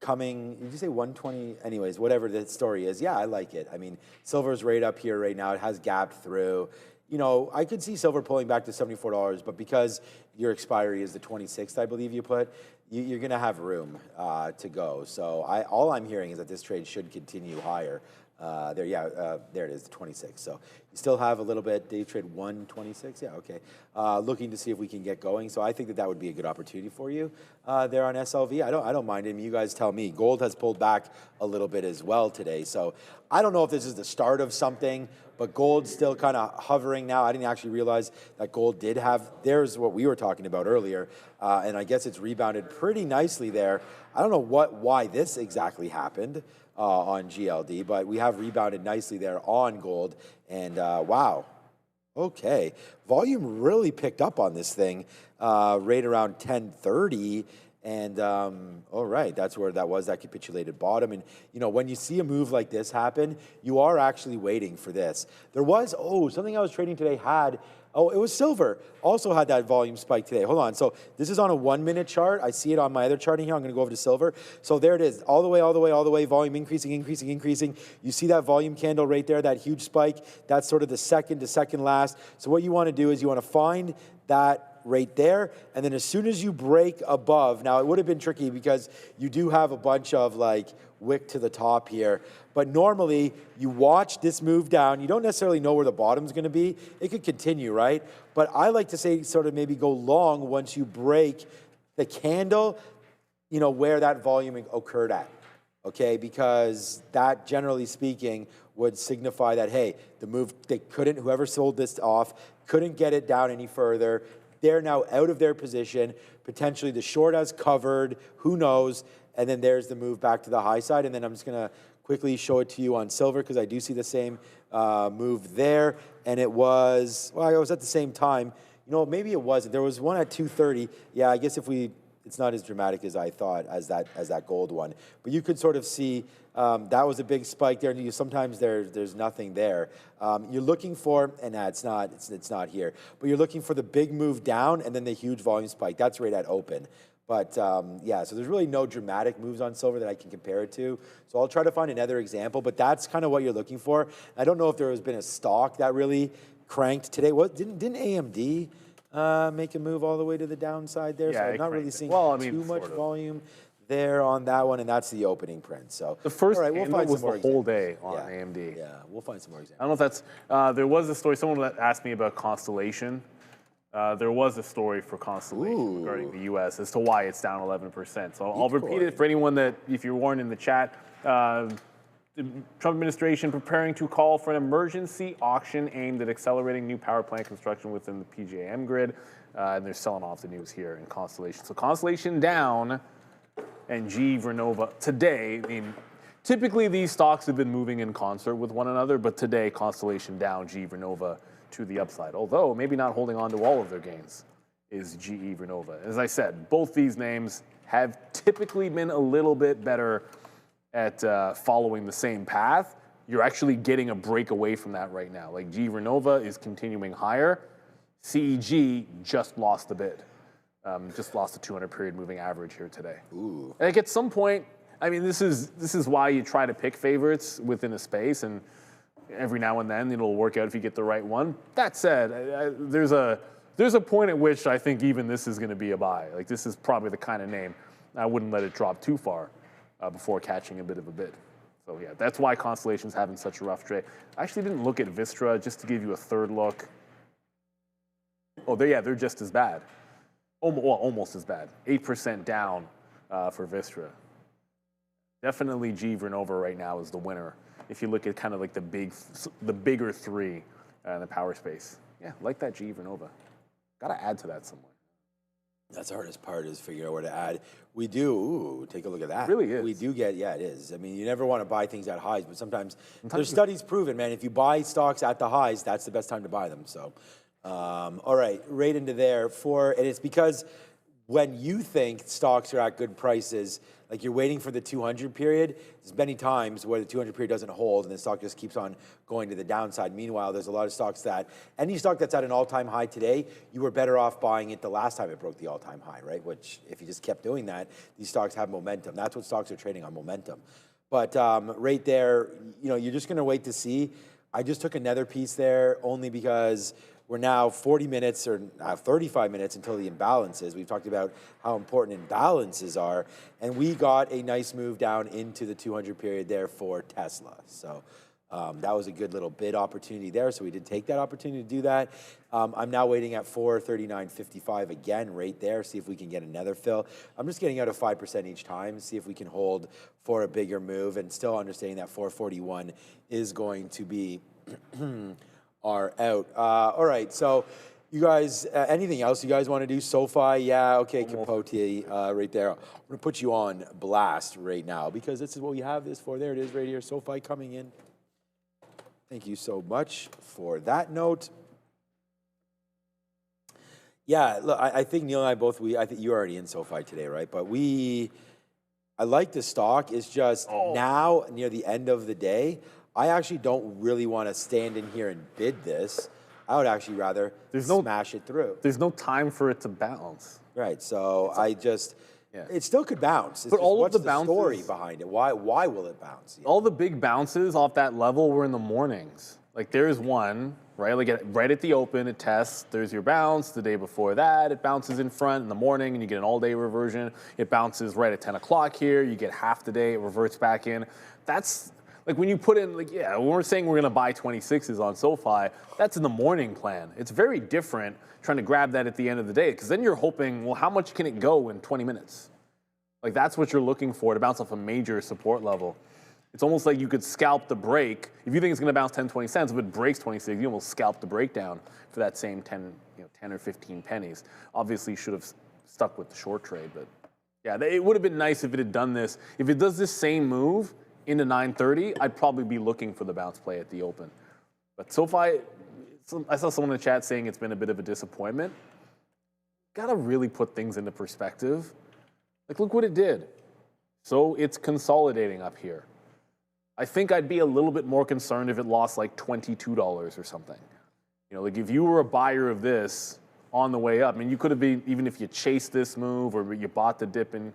coming. Did you say 120? Anyways, whatever the story is. Yeah, I like it. I mean, silver's right up here right now. It has gapped through. You know, I could see silver pulling back to $74, but because your expiry is the 26th, I believe you put, you're going to have room to go. So all I'm hearing is that this trade should continue higher. There it is, the 26th. So you still have a little bit. Day trade 126. Yeah, okay. Looking to see if we can get going. So I think that would be a good opportunity for you there on SLV. I don't mind him. You guys tell me. Gold has pulled back a little bit as well today. So I don't know if this is the start of something, but gold's still kind of hovering now. I didn't actually realize that gold did have. There's what we were talking about earlier, and I guess it's rebounded pretty nicely there. I don't know why this exactly happened. On GLD, but we have rebounded nicely there on gold. And wow, okay. Volume really picked up on this thing right around 1030. And all right, that's where that was, that capitulated bottom. And, you know, when you see a move like this happen, you are actually waiting for this. There was, something I was trading today had, it was silver. Also had that volume spike today. Hold on. So this is on a 1 minute chart. I see it on my other chart here. I'm going to go over to silver. So there it is. All the way. Volume increasing. You see that volume candle right there, that huge spike. That's sort of the second to second last. So what you want to do is you want to find that right there. And then as soon as you break above, now it would have been tricky because you do have a bunch of like wick to the top here. But normally you watch this move down. You don't necessarily know where the bottom's going to be. It could continue, right? But I like to say sort of maybe go long once you break the candle, you know, where that volume occurred at. Okay, because that generally speaking would signify that, hey, the move, whoever sold this off couldn't get it down any further. They're now out of their position. Potentially the short has covered, who knows? And then there's the move back to the high side. And then I'm just going to quickly show it to you on silver because I do see the same move there. And it was at the same time. You know, maybe it wasn't. There was one at 230. Yeah, I guess it's not as dramatic as I thought as that gold one. But you could sort of see that was a big spike there. And sometimes there's nothing there. You're looking for, and it's not here. But you're looking for the big move down and then the huge volume spike. That's right at open. But yeah, so there's really no dramatic moves on silver that I can compare it to. So I'll try to find another example, but that's kind of what you're looking for. I don't know if there has been a stock that really cranked today. Didn't AMD make a move all the way to the downside there? Yeah, so I'm not really seeing too much sort of volume there on that one, and that's the opening print. So the first we'll find was some more the whole examples. day on AMD. Yeah, we'll find some more examples. I don't know if that's, there was a story, someone asked me about Constellation. There was a story for Constellation regarding the U.S. as to why it's down 11%. So I'll repeat it for anyone that, if you weren't in the chat, the Trump administration preparing to call for an emergency auction aimed at accelerating new power plant construction within the PJM grid. And they're selling off the news here in Constellation. So Constellation down, and GE Vernova today. I mean, typically these stocks have been moving in concert with one another, but today Constellation down, GE Vernova to the upside. Although maybe not holding on to all of their gains is GE Vernova. As I said, both these names have typically been a little bit better at following the same path. You're actually getting a break away from that right now. Like GE Vernova is continuing higher. CEG just lost a bit. Just lost the 200-period moving average here today. Ooh. Like at some point, I mean, this is why you try to pick favorites within a space, and every now and then it'll work out if you get the right one. That said, there's a point at which I think even this is going to be a buy. Like this is probably the kind of name I wouldn't let it drop too far before catching a bit of a bid. So yeah, that's why Constellation's having such a rough trade. I actually didn't look at Vistra just to give you a third look. Oh, they're just as bad. Well, almost as bad. 8% down for Vistra. Definitely GE Vernova right now is the winner. If you look at kind of like the bigger three in the power space. Yeah, like that GE Vernova. Got to add to that somewhere. That's the hardest part is figuring out where to add. We do, take a look at that. It really is. We do get, yeah, it is. I mean, you never want to buy things at highs, but sometimes there's studies proven, man, if you buy stocks at the highs, that's the best time to buy them. So, all right, right into there. And it's because when you think stocks are at good prices, like you're waiting for the 200 period, there's many times where the 200 period doesn't hold and the stock just keeps on going to the downside. Meanwhile, there's a lot of stocks that, any stock that's at an all-time high today, you were better off buying it the last time it broke the all-time high, right? Which, if you just kept doing that, these stocks have momentum. That's what stocks are trading on, momentum. But right there, you know, you're just going to wait to see. I just took another piece there only because we're now 40 minutes or 35 minutes until the imbalances. We've talked about how important imbalances are, and we got a nice move down into the 200 period there for Tesla. So that was a good little bid opportunity there, so we did take that opportunity to do that. I'm now waiting at 439.55 again right there, see if we can get another fill. I'm just getting out of 5% each time, see if we can hold for a bigger move, and still understanding that 441 is going to be are out. All right, so you guys, anything else you guys want to do? SoFi, yeah, okay, Capote right there. I'm going to put you on blast right now because this is what we have this for. There it is right here, SoFi coming in. Thank you so much for that note. Yeah, look, I think Neil and I both, I think you're already in SoFi today, right? But I like the stock. It's just now, near the end of the day, I actually don't really want to stand in here and bid this. I would actually rather smash it through. There's no time for it to bounce. Right, so it still could bounce. It's but just, all what's of the bounces, story behind it? Why will it bounce? All the big bounces off that level were in the mornings. Like there's one, right? Like right at the open, it tests. There's your bounce. The day before that, it bounces in front in the morning, and you get an all-day reversion. It bounces right at 10 o'clock here. You get half the day. It reverts back in. That's like when you put in, like, yeah, when we're saying we're going to buy 26s on SoFi, that's in the morning plan. It's very different trying to grab that at the end of the day, because then you're hoping, well, how much can it go in 20 minutes? Like that's what you're looking for to bounce off a major support level. It's almost like you could scalp the break. If you think it's going to bounce 10, 20 cents, if it breaks 26, you almost scalp the breakdown for that same 10 or 15 pennies. Obviously, you should have stuck with the short trade, but yeah, it would have been nice if it had done this. If it does this same move into 930, I'd probably be looking for the bounce play at the open. But SoFi, I saw someone in the chat saying it's been a bit of a disappointment. Gotta really put things into perspective. Like, look what it did. So it's consolidating up here. I think I'd be a little bit more concerned if it lost like $22 or something. You know, like if you were a buyer of this on the way up, I mean, you could have been, even if you chased this move or you bought the dip in,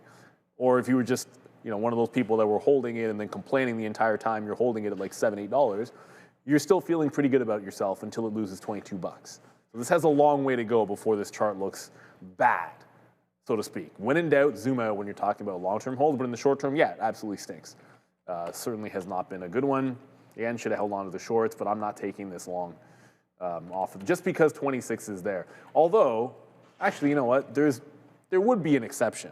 or if you were just, you know, one of those people that were holding it and then complaining the entire time you're holding it at like $7, $8, you're still feeling pretty good about yourself until it loses 22 bucks. So this has a long way to go before this chart looks bad, so to speak. When in doubt, zoom out when you're talking about long-term holds, but in the short term, yeah, it absolutely stinks. Certainly has not been a good one. Again, should have held on to the shorts, but I'm not taking this long off of, just because 26 is there. Although, actually, you know what? There would be an exception.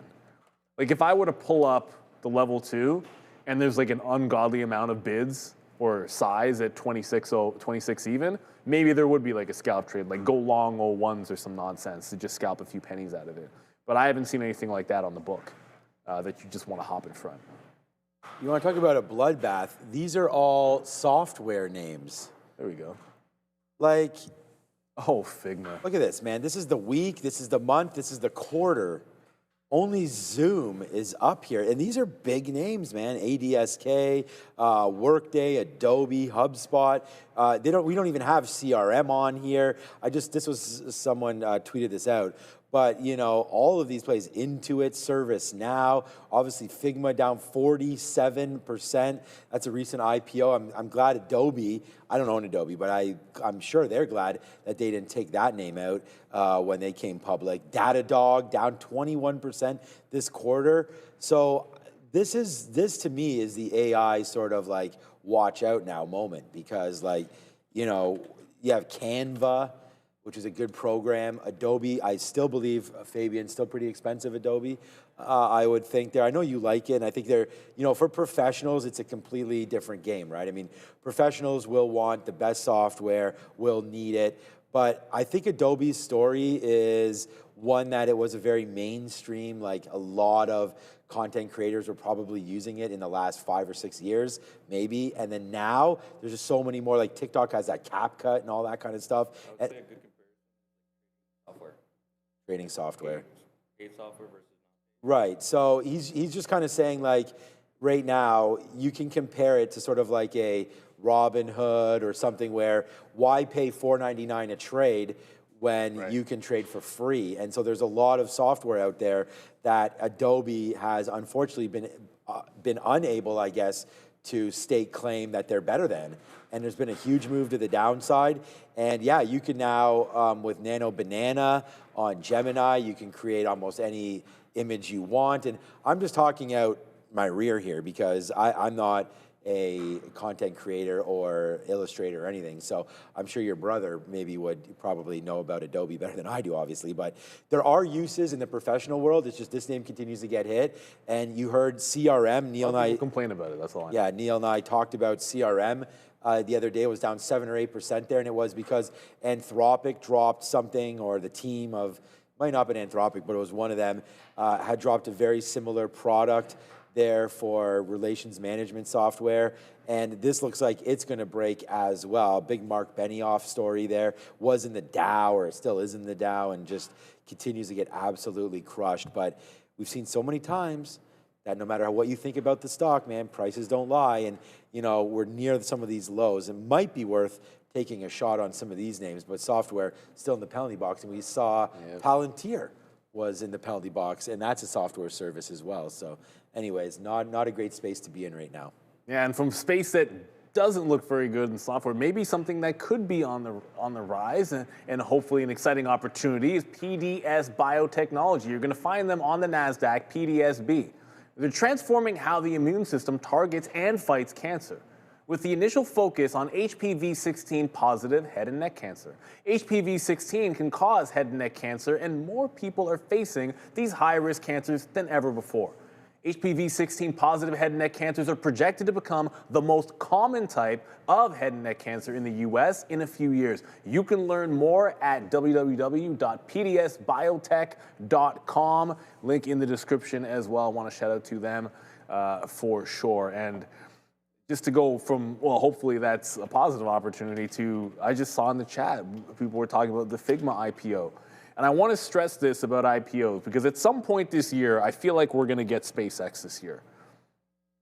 Like if I were to pull up the level 2 and there's like an ungodly amount of bids or size at 26 even, maybe there would be like a scalp trade, like go long 01s or some nonsense to just scalp a few pennies out of it. But I haven't seen anything like that on the book that you just want to hop in front. You want to talk about a bloodbath? These are all software names. There we go. Like, oh, Figma. Look at this, man. This is the week, this is the month, this is the quarter. Only Zoom is up here. And these are big names, man. ADSK, Workday, Adobe, HubSpot. We don't even have CRM on here. This was someone tweeted this out. But, you know, all of these plays, Intuit, ServiceNow, obviously Figma down 47%. That's a recent IPO. I'm glad Adobe, I don't own Adobe, but I'm sure they're glad that they didn't take that name out when they came public. Datadog down 21% this quarter. So this to me is the AI sort of like watch out now moment, because like, you know, you have Canva, which is a good program. Adobe, I still believe, Fabian, still pretty expensive, Adobe, I would think there. I know you like it, and I think they're, you know, for professionals, it's a completely different game, right? I mean, professionals will want the best software, will need it, but I think Adobe's story is one that it was a very mainstream, like a lot of content creators were probably using it in the last 5 or 6 years, maybe, and then now, there's just so many more, like TikTok has that CapCut and all that kind of stuff. Trading software. Paid software versus right. So he's just kind of saying like right now you can compare it to sort of like a Robinhood or something where why pay $4.99 a trade when you can trade for free? And so there's a lot of software out there that Adobe has unfortunately been unable, I guess, to stake claim that they're better than. And there's been a huge move to the downside. And yeah, you can now, with Nano Banana on Gemini, you can create almost any image you want. And I'm just talking out my rear here because I'm not a content creator or illustrator or anything. So I'm sure your brother maybe would probably know about Adobe better than I do, obviously. But there are uses in the professional world. It's just this name continues to get hit. And you heard CRM. Neil and I complain about it. That's all I know. Yeah, Neil and I talked about CRM the other day. It was down 7 or 8% there, and it was because Anthropic dropped something, or the team of, might not have been Anthropic, but it was one of them, had dropped a very similar product there for relations management software, and this looks like it's going to break as well. Big Mark Benioff story there, was in the Dow, or it still is in the Dow, and just continues to get absolutely crushed. But we've seen so many times that no matter what you think about the stock, man, prices don't lie, and you know we're near some of these lows. It might be worth taking a shot on some of these names, but software still in the penalty box, and we saw Palantir was in the penalty box, and that's a software service as well. So anyways, not a great space to be in right now. Yeah, and from space that doesn't look very good in software, maybe something that could be on the rise and hopefully an exciting opportunity is PDS Biotechnology. You're going to find them on the Nasdaq, PDSB. They're transforming how the immune system targets and fights cancer, with the initial focus on HPV-16 positive head and neck cancer. HPV-16 can cause head and neck cancer, and more people are facing these high-risk cancers than ever before. HPV-16 positive head and neck cancers are projected to become the most common type of head and neck cancer in the US in a few years. You can learn more at www.pdsbiotech.com. Link in the description as well. I want to shout out to them for sure. And just to go from, well, hopefully that's a positive opportunity to, I just saw in the chat, people were talking about the Figma IPO. And I want to stress this about IPOs, because at some point this year, I feel like we're going to get SpaceX this year.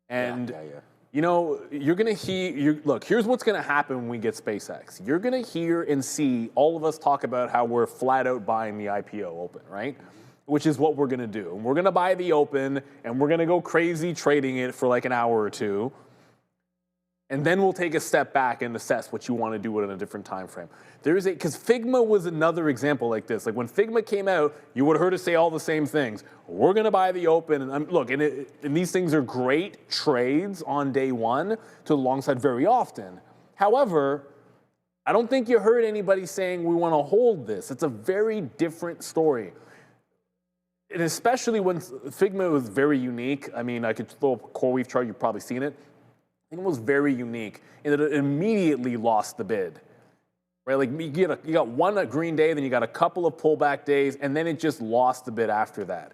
And, you know, you're going to hear, look, here's what's going to happen when we get SpaceX. You're going to hear and see all of us talk about how we're flat out buying the IPO open, right? Which is what we're going to do. And we're going to buy the open, and we're going to go crazy trading it for like an hour or two. And then we'll take a step back and assess what you want to do in a different time frame. Because Figma was another example like this. Like when Figma came out, you would have heard us say all the same things. We're going to buy the open. And look, and these things are great trades on day one to the long side very often. However, I don't think you heard anybody saying we want to hold this. It's a very different story. And especially when Figma was very unique. I mean, I could throw up a CoreWeave chart, you've probably seen it. It was very unique in that it immediately lost the bid. Right, like you got one green day, then you got a couple of pullback days, and then it just lost the bid after that.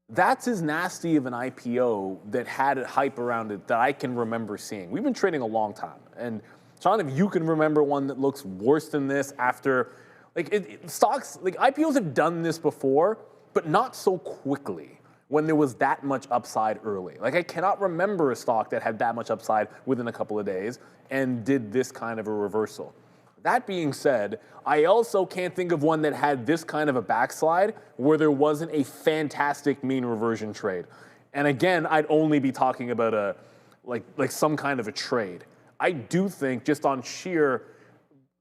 That's as nasty of an IPO that had hype around it that I can remember seeing. We've been trading a long time, and Sean, if you can remember one that looks worse than this after, like stocks, like IPOs have done this before, but not so quickly when there was that much upside early. Like I cannot remember a stock that had that much upside within a couple of days and did this kind of a reversal. That being said, I also can't think of one that had this kind of a backslide where there wasn't a fantastic mean reversion trade. And again, I'd only be talking about a like some kind of a trade. I do think just on sheer,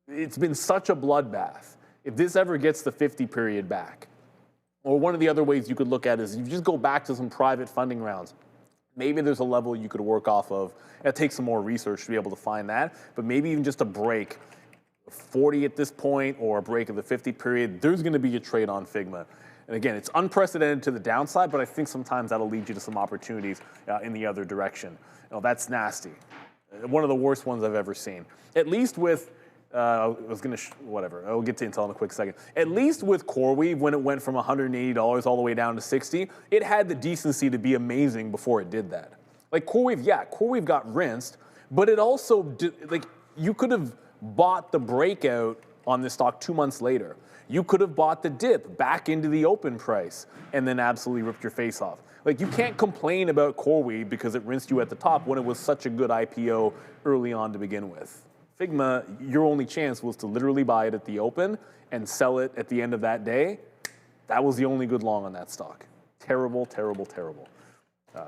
it's been such a bloodbath. If this ever gets the 50 period back, or one of the other ways you could look at it is you just go back to some private funding rounds. Maybe there's a level you could work off of. It takes some more research to be able to find that, but maybe even just a break 40 at this point or a break of the 50 period, there's going to be a trade on Figma. And again, it's unprecedented to the downside, but I think sometimes that'll lead you to some opportunities in the other direction. That's nasty. One of the worst ones I've ever seen. At least with, whatever, I'll get to Intel in a quick second. At least with CoreWeave, when it went from $180 all the way down to 60, it had the decency to be amazing before it did that. Like CoreWeave, yeah, CoreWeave got rinsed, but it also did, like, you could have bought the breakout on this stock 2 months later. You could have bought the dip back into the open price and then absolutely ripped your face off. Like you can't complain about CoreWeave because it rinsed you at the top when it was such a good IPO early on to begin with. Figma, your only chance was to literally buy it at the open and sell it at the end of that day. That was the only good long on that stock. Terrible, terrible, terrible.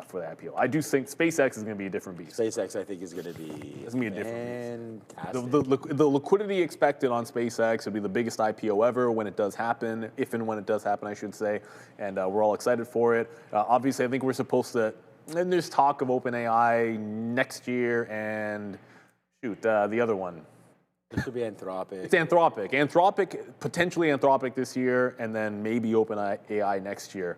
For the IPO. I do think SpaceX is going to be a different beast. SpaceX, I think, is going to be a different fantastic. The liquidity expected on SpaceX will be the biggest IPO ever when it does happen, if and when it does happen, I should say. And we're all excited for it. Obviously, I think we're supposed to, and there's talk of OpenAI next year and, the other one. It should be Anthropic. It's Anthropic. Potentially Anthropic this year, and then maybe OpenAI next year.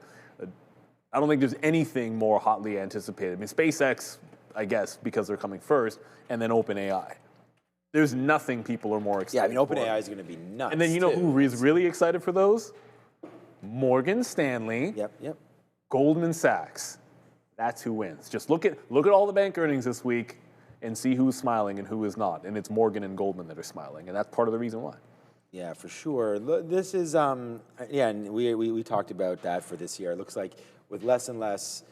I don't think there's anything more hotly anticipated. I mean, SpaceX, I guess, because they're coming first, and then OpenAI. There's nothing people are more excited for. Yeah, I mean, OpenAI is going to be nuts. And then you know who is really excited for those? Morgan Stanley. Yep. Goldman Sachs. That's who wins. Just look at all the bank earnings this week and see who's smiling and who is not. And it's Morgan and Goldman that are smiling, and that's part of the reason why. Yeah, for sure. This is, and we talked about that for this year. It looks like with less and less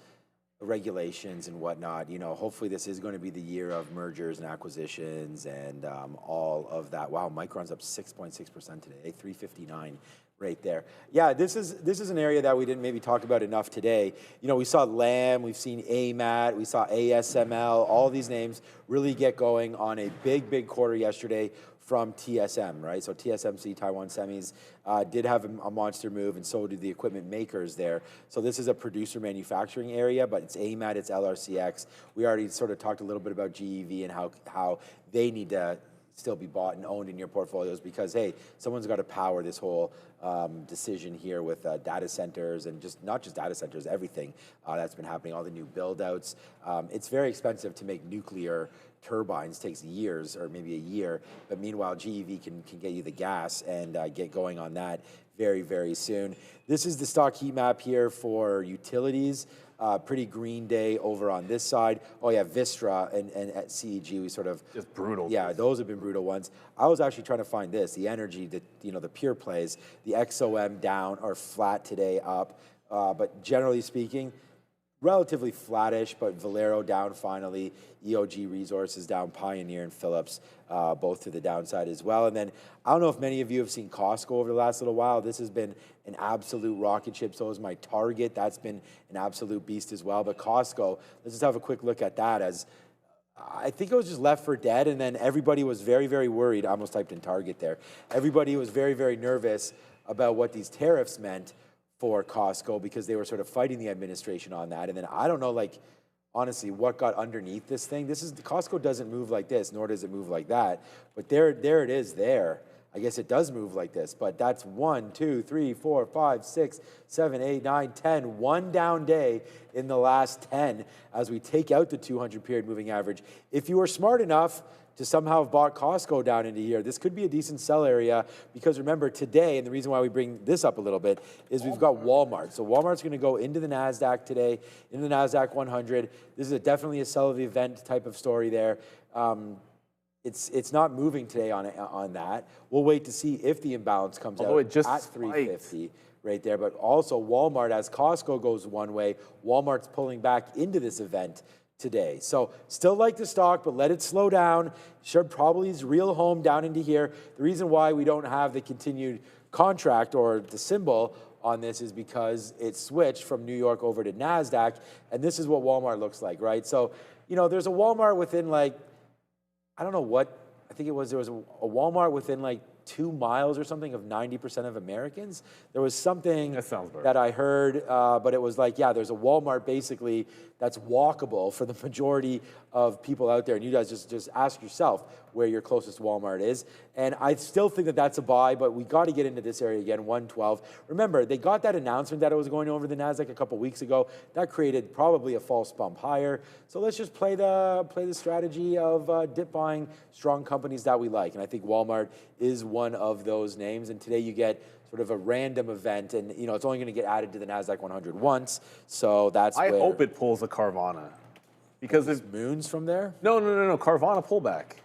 regulations and whatnot, hopefully this is going to be the year of mergers and acquisitions and all of that. Wow, Micron's up 6.6% today, 359 right there. Yeah, this is an area that we didn't maybe talk about enough today. We saw Lam, we've seen AMAT, we saw ASML, all these names really get going on a big quarter yesterday from TSM, right? So TSMC, Taiwan Semis, did have a monster move, and so did the equipment makers there. So this is a producer manufacturing area, but it's AMAT, it's LRCX. We already sort of talked a little bit about GEV and how they need to still be bought and owned in your portfolios because, hey, someone's got to power this whole decision here with data centers and not just data centers, everything that's been happening, all the new build-outs. It's very expensive to make nuclear turbines, takes years or maybe a year, but meanwhile GEV can get you the gas and get going on that very, very soon. This is the stock heat map here for utilities. Pretty green day over on this side. Oh yeah, Vistra and at CEG we sort of just brutal. Yeah, those have been brutal ones. I was actually trying to find this, the energy, the pure plays, the XOM down or flat today up, but generally speaking, relatively flattish, but Valero down finally, EOG Resources down, Pioneer and Phillips both to the downside as well. And then I don't know if many of you have seen Costco over the last little while. This has been an absolute rocket ship. So is my Target. That's been an absolute beast as well. But Costco, let's just have a quick look at that as I think it was just left for dead. And then everybody was very, very worried. I almost typed in Target there. Everybody was very, very nervous about what these tariffs meant for Costco because they were sort of fighting the administration on that. And then I don't know, honestly, what got underneath this thing. Costco doesn't move like this, nor does it move like that. But there it is there. I guess it does move like this, but that's 1, 2, 3, 4, 5, 6, 7, 8, 9, 10. One down day in the last 10 as we take out the 200 period moving average. If you were smart enough to somehow have bought Costco down into here, this could be a decent sell area, because remember today, and the reason why we bring this up a little bit, is we've got Walmart. So Walmart's going to go into the Nasdaq today, into the Nasdaq 100. This is definitely a sell of the event type of story there. It's not moving today on that. We'll wait to see if the imbalance comes out it just at 350 right there. But also Walmart, as Costco goes one way, Walmart's pulling back into this event today. So still like the stock, but let it slow down. Should probably is real home down into here. The reason why we don't have the continued contract or the symbol on this is because it switched from New York over to Nasdaq, and this is what Walmart looks like, right? So, you know, there's a Walmart within like, I don't know what, I think it was, there was a Walmart within like 2 miles or something of 90% of Americans. There was something that I heard, but it was like, yeah, there's a Walmart basically that's walkable for the majority of people out there. And you guys just ask yourself where your closest Walmart is. And I still think that that's a buy, but we got to get into this area again, 112. Remember, they got that announcement that it was going over the Nasdaq a couple weeks ago. That created probably a false bump higher. So let's just play the strategy of dip buying strong companies that we like. And I think Walmart is one of those names. And today you get sort of a random event, and you know it's only going to get added to the Nasdaq 100 once. So that's I hope it pulls a Carvana, because it moons from there. No, Carvana pullback.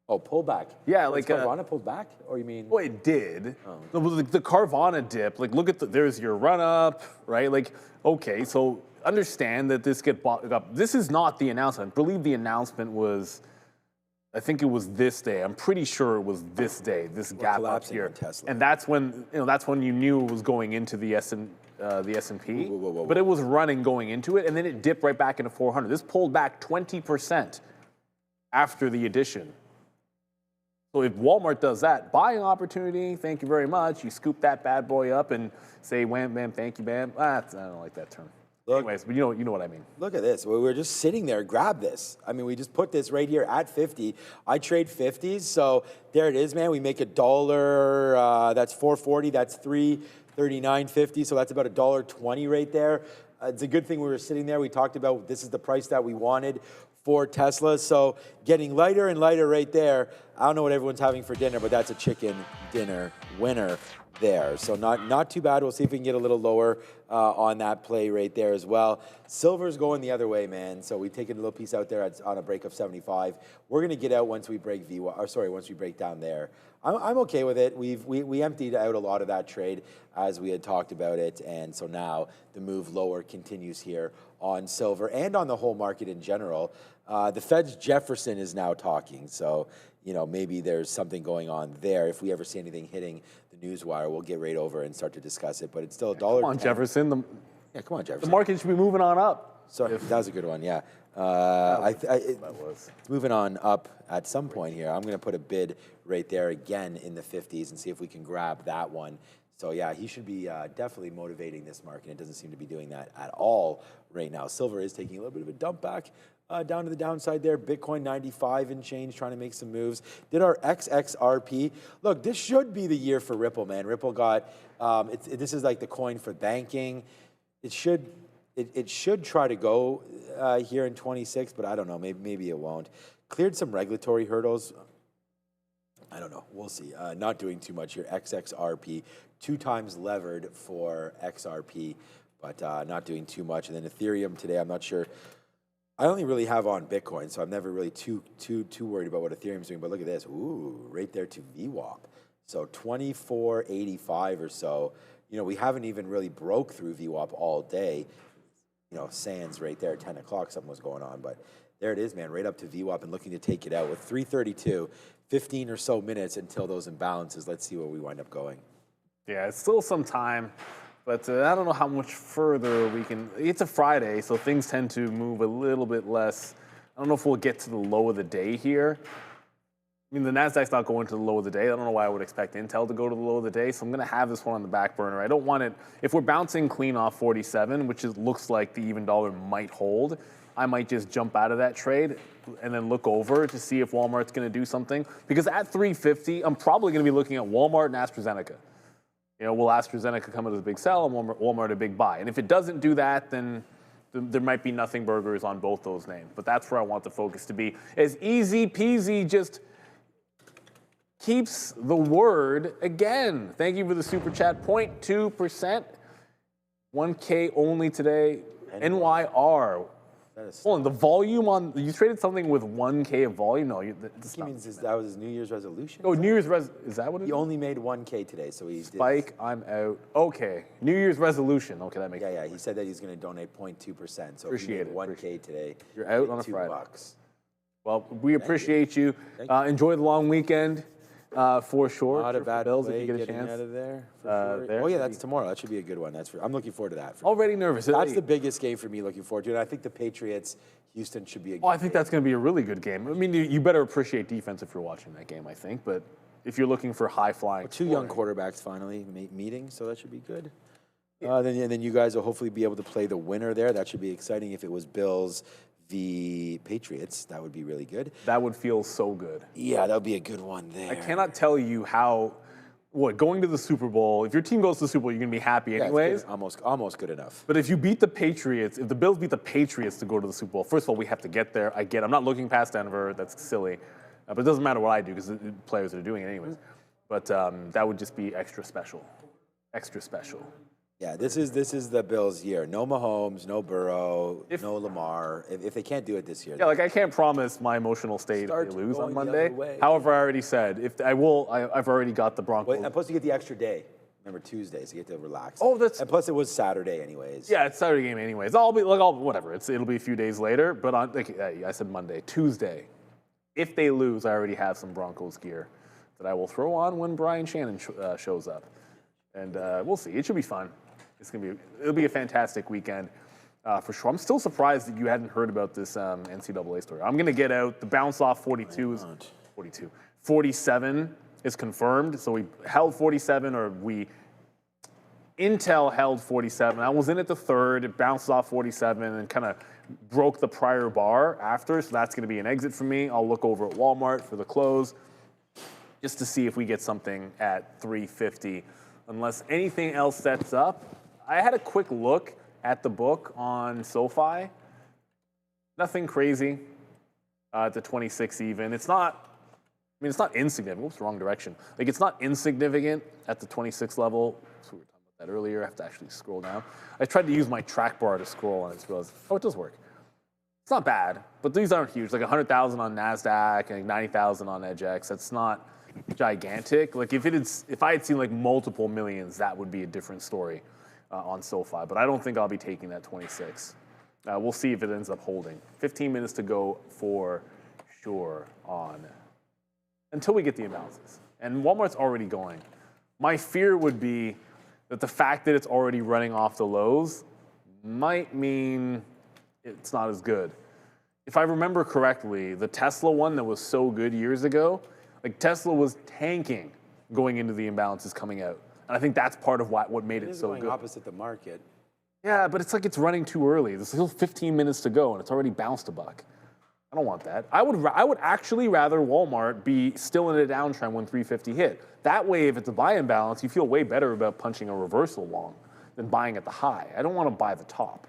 Oh, pullback. Yeah, like Carvana pulled back, or you mean? Well, it did. Oh. The Carvana dip. Like, look at there's your run up, right? Like, okay, so understand that this get bought up. This is not the announcement. I believe the announcement was, I think it was this day. I'm pretty sure it was this day. This gap up here, and that's when you knew it was going into the S&P. Whoa. But it was running going into it, and then it dipped right back into 400. This pulled back 20% after the addition. So if Walmart does that, buying opportunity, thank you very much. You scoop that bad boy up and say, wham, bam, thank you, bam. I don't like that term. Look, anyways, but you know what I mean. Look at this. We're just sitting there. Grab this. I mean, we just put this right here at 50. I trade 50s, so there it is, man. We make $1. That's 440. That's 339.50. So that's about $1.20 right there. It's a good thing we were sitting there. We talked about this is the price that we wanted for Tesla. So getting lighter and lighter right there. I don't know what everyone's having for dinner, but that's a chicken dinner winner there. So not too bad. We'll see if we can get a little lower on that play right there as well. Silver's going the other way, man. So we take a little piece out there on a break of 75. We're going to get out once we break once we break down there. I'm okay with it. We emptied out a lot of that trade as we had talked about it, and so now the move lower continues here on silver and on the whole market in general. The Fed's Jefferson is now talking, so you know maybe there's something going on there. If we ever see anything hitting the newswire, we'll get right over and start to discuss it. But it's still $1. Come on, Jefferson. Come on, Jefferson. The market should be moving on up. Sorry, that was a good one. Yeah. It's moving on up at some point here. I'm going to put a bid right there again in the 50s and see if we can grab that one. So yeah, he should be definitely motivating this market. It doesn't seem to be doing that at all right now. Silver is taking a little bit of a dump back down to the downside there. Bitcoin 95 and change, trying to make some moves. Did our XXRP. Look, this should be the year for Ripple, man. Ripple got, this is like the coin for banking. It should try to go here in 26, but I don't know. Maybe it won't. Cleared some regulatory hurdles. I don't know. We'll see. Not doing too much here. XXRP, 2 times levered for XRP, but not doing too much. And then Ethereum today, I'm not sure. I only really have on Bitcoin, so I'm never really too worried about what Ethereum's doing. But look at this. Ooh, right there to VWAP. So 24.85 or so. You know, we haven't even really broke through VWAP all day. You know, sands right there, 10 o'clock, something was going on. But there it is, man, right up to VWAP and looking to take it out with 332, 15 or so minutes until those imbalances. Let's see where we wind up going. Yeah, it's still some time, but I don't know how much further we can. It's a Friday, so things tend to move a little bit less. I don't know if we'll get to the low of the day here. I mean, the Nasdaq's not going to the low of the day. I don't know why I would expect Intel to go to the low of the day, so I'm going to have this one on the back burner. I don't want it, if we're bouncing clean off 47, which looks like the even dollar might hold, I might just jump out of that trade and then look over to see if Walmart's going to do something. Because at 350, I'm probably going to be looking at Walmart and AstraZeneca. You know, will AstraZeneca come as a big sell and Walmart a big buy? And if it doesn't do that, then there might be nothing burgers on both those names. But that's where I want the focus to be. As easy peasy, just keeps the word again. Thank you for the super chat. 0.2%. 1K only today. NYR. Hold on, the volume on, you traded something with 1K of volume? No, He means that was his New Year's resolution? Oh, New Year's is that what it is? He only made 1K today, so he Spike, I'm out. Okay, New Year's resolution. Okay, that makes sense. Yeah, he said that he's going to donate 0.2%, so Appreciate if he it. made 1K today, You're out on a $2. Friday. Well, we appreciate you. Enjoy the long weekend. For sure. Not a bad Bills play if you get a getting chance. out of there. For sure. Oh yeah, that's tomorrow. That should be a good one. I'm looking forward to that. Already nervous. That's the biggest game for me. Looking forward to it. I think the Patriots, Houston should be a good I think that's going to be a really good game. I mean, you better appreciate defense if you're watching that game, I think. But if you're looking for high flying, two young quarterbacks finally meeting, so that should be good. Then you guys will hopefully be able to play the winner there. That should be exciting. If it was Bills v Patriots, that would be really good. That would feel so good. Yeah, that would be a good one there. I cannot tell you how. Going to the Super Bowl, if your team goes to the Super Bowl, you're going to be happy anyways. Almost good enough. But if you beat the Patriots, if the Bills beat the Patriots to go to the Super Bowl, first of all, we have to get there. I'm not looking past Denver. That's silly. But it doesn't matter what I do because the players are doing it anyways. But that would just be extra special. Extra special. Yeah, this is the Bills' year. No Mahomes, no Burrow, no Lamar. If they can't do it this year. Yeah, I can't promise my emotional state if they lose on Monday. However, I already said, I've already got the Broncos. And plus you get the extra day. Remember, Tuesday, so you get to relax. Oh, that's... And plus it was Saturday anyways. Yeah, it's Saturday game anyways. Whatever. It'll be a few days later, but I said Monday. Tuesday, if they lose, I already have some Broncos gear that I will throw on when Brian Shannon shows up. And we'll see. It should be fun. It'll be a fantastic weekend for sure. I'm still surprised that you hadn't heard about this NCAA story. I'm going to get out. The bounce off 47 is confirmed. So we held 47, Intel held 47. I was in at the third. It bounced off 47 and kind of broke the prior bar after. So that's going to be an exit for me. I'll look over at Walmart for the close just to see if we get something at 350. Unless anything else sets up. I had a quick look at the book on SoFi. Nothing crazy at the 26 even. It's not insignificant. Oops, wrong direction. It's not insignificant at the 26 level. So we were talking about that earlier. I have to actually scroll down. I tried to use my track bar to scroll and it does work. It's not bad, but these aren't huge. 100,000 on Nasdaq and 90,000 on EdgeX. That's not gigantic. If I had seen multiple millions, that would be a different story on SoFi. But I don't think I'll be taking that 26. We'll see if it ends up holding. 15 minutes to go for sure until we get the imbalances. And Walmart's already going. My fear would be that the fact that it's already running off the lows might mean it's not as good. If I remember correctly, the Tesla one that was so good years ago, Tesla was tanking going into the imbalances coming out. And I think that's part of what made it so good. Opposite the market. Yeah, but it's running too early. There's still 15 minutes to go, and it's already bounced a buck. I don't want that. I would actually rather Walmart be still in a downtrend when 350 hit. That way, if it's a buy imbalance, you feel way better about punching a reversal long than buying at the high. I don't want to buy the top.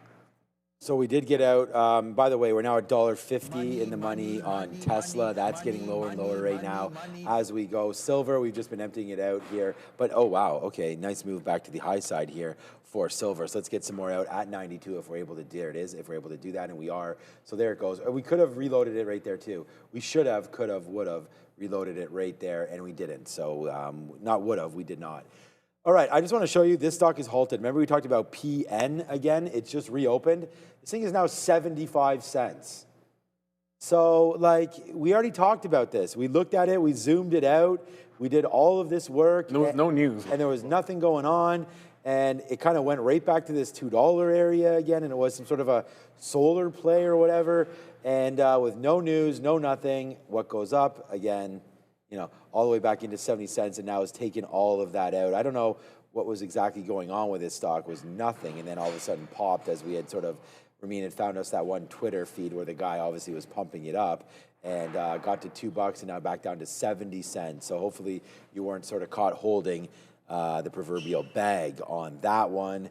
So we did get out. By the way, we're now at $1.50 in the money on Tesla. That's getting lower and lower right now as we go. Silver, we've just been emptying it out here. But, oh, wow, okay, nice move back to the high side here for silver. So let's get some more out at 92 if we're able to do it. If we're able to do that, and we are. So there it goes. We could have reloaded it right there, too. We should have, could have, would have reloaded it right there, and we didn't. So not would have, we did not. All right, I just want to show you this stock is halted. Remember we talked about PN again? It's just reopened. This thing is now 75 cents. So, we already talked about this. We looked at it, we zoomed it out, we did all of this work. There was no news. And there was nothing going on. And it kind of went right back to this $2 area again, and it was some sort of a solar play or whatever. And with no news, no nothing, what goes up again? All the way back into 70 cents, and now has taken all of that out. I don't know what was exactly going on with this stock. It was nothing, and then all of a sudden popped as we had sort of Ramin had found us that one Twitter feed where the guy obviously was pumping it up and got to $2 and now back down to 70 cents. So hopefully you weren't sort of caught holding the proverbial bag on that one.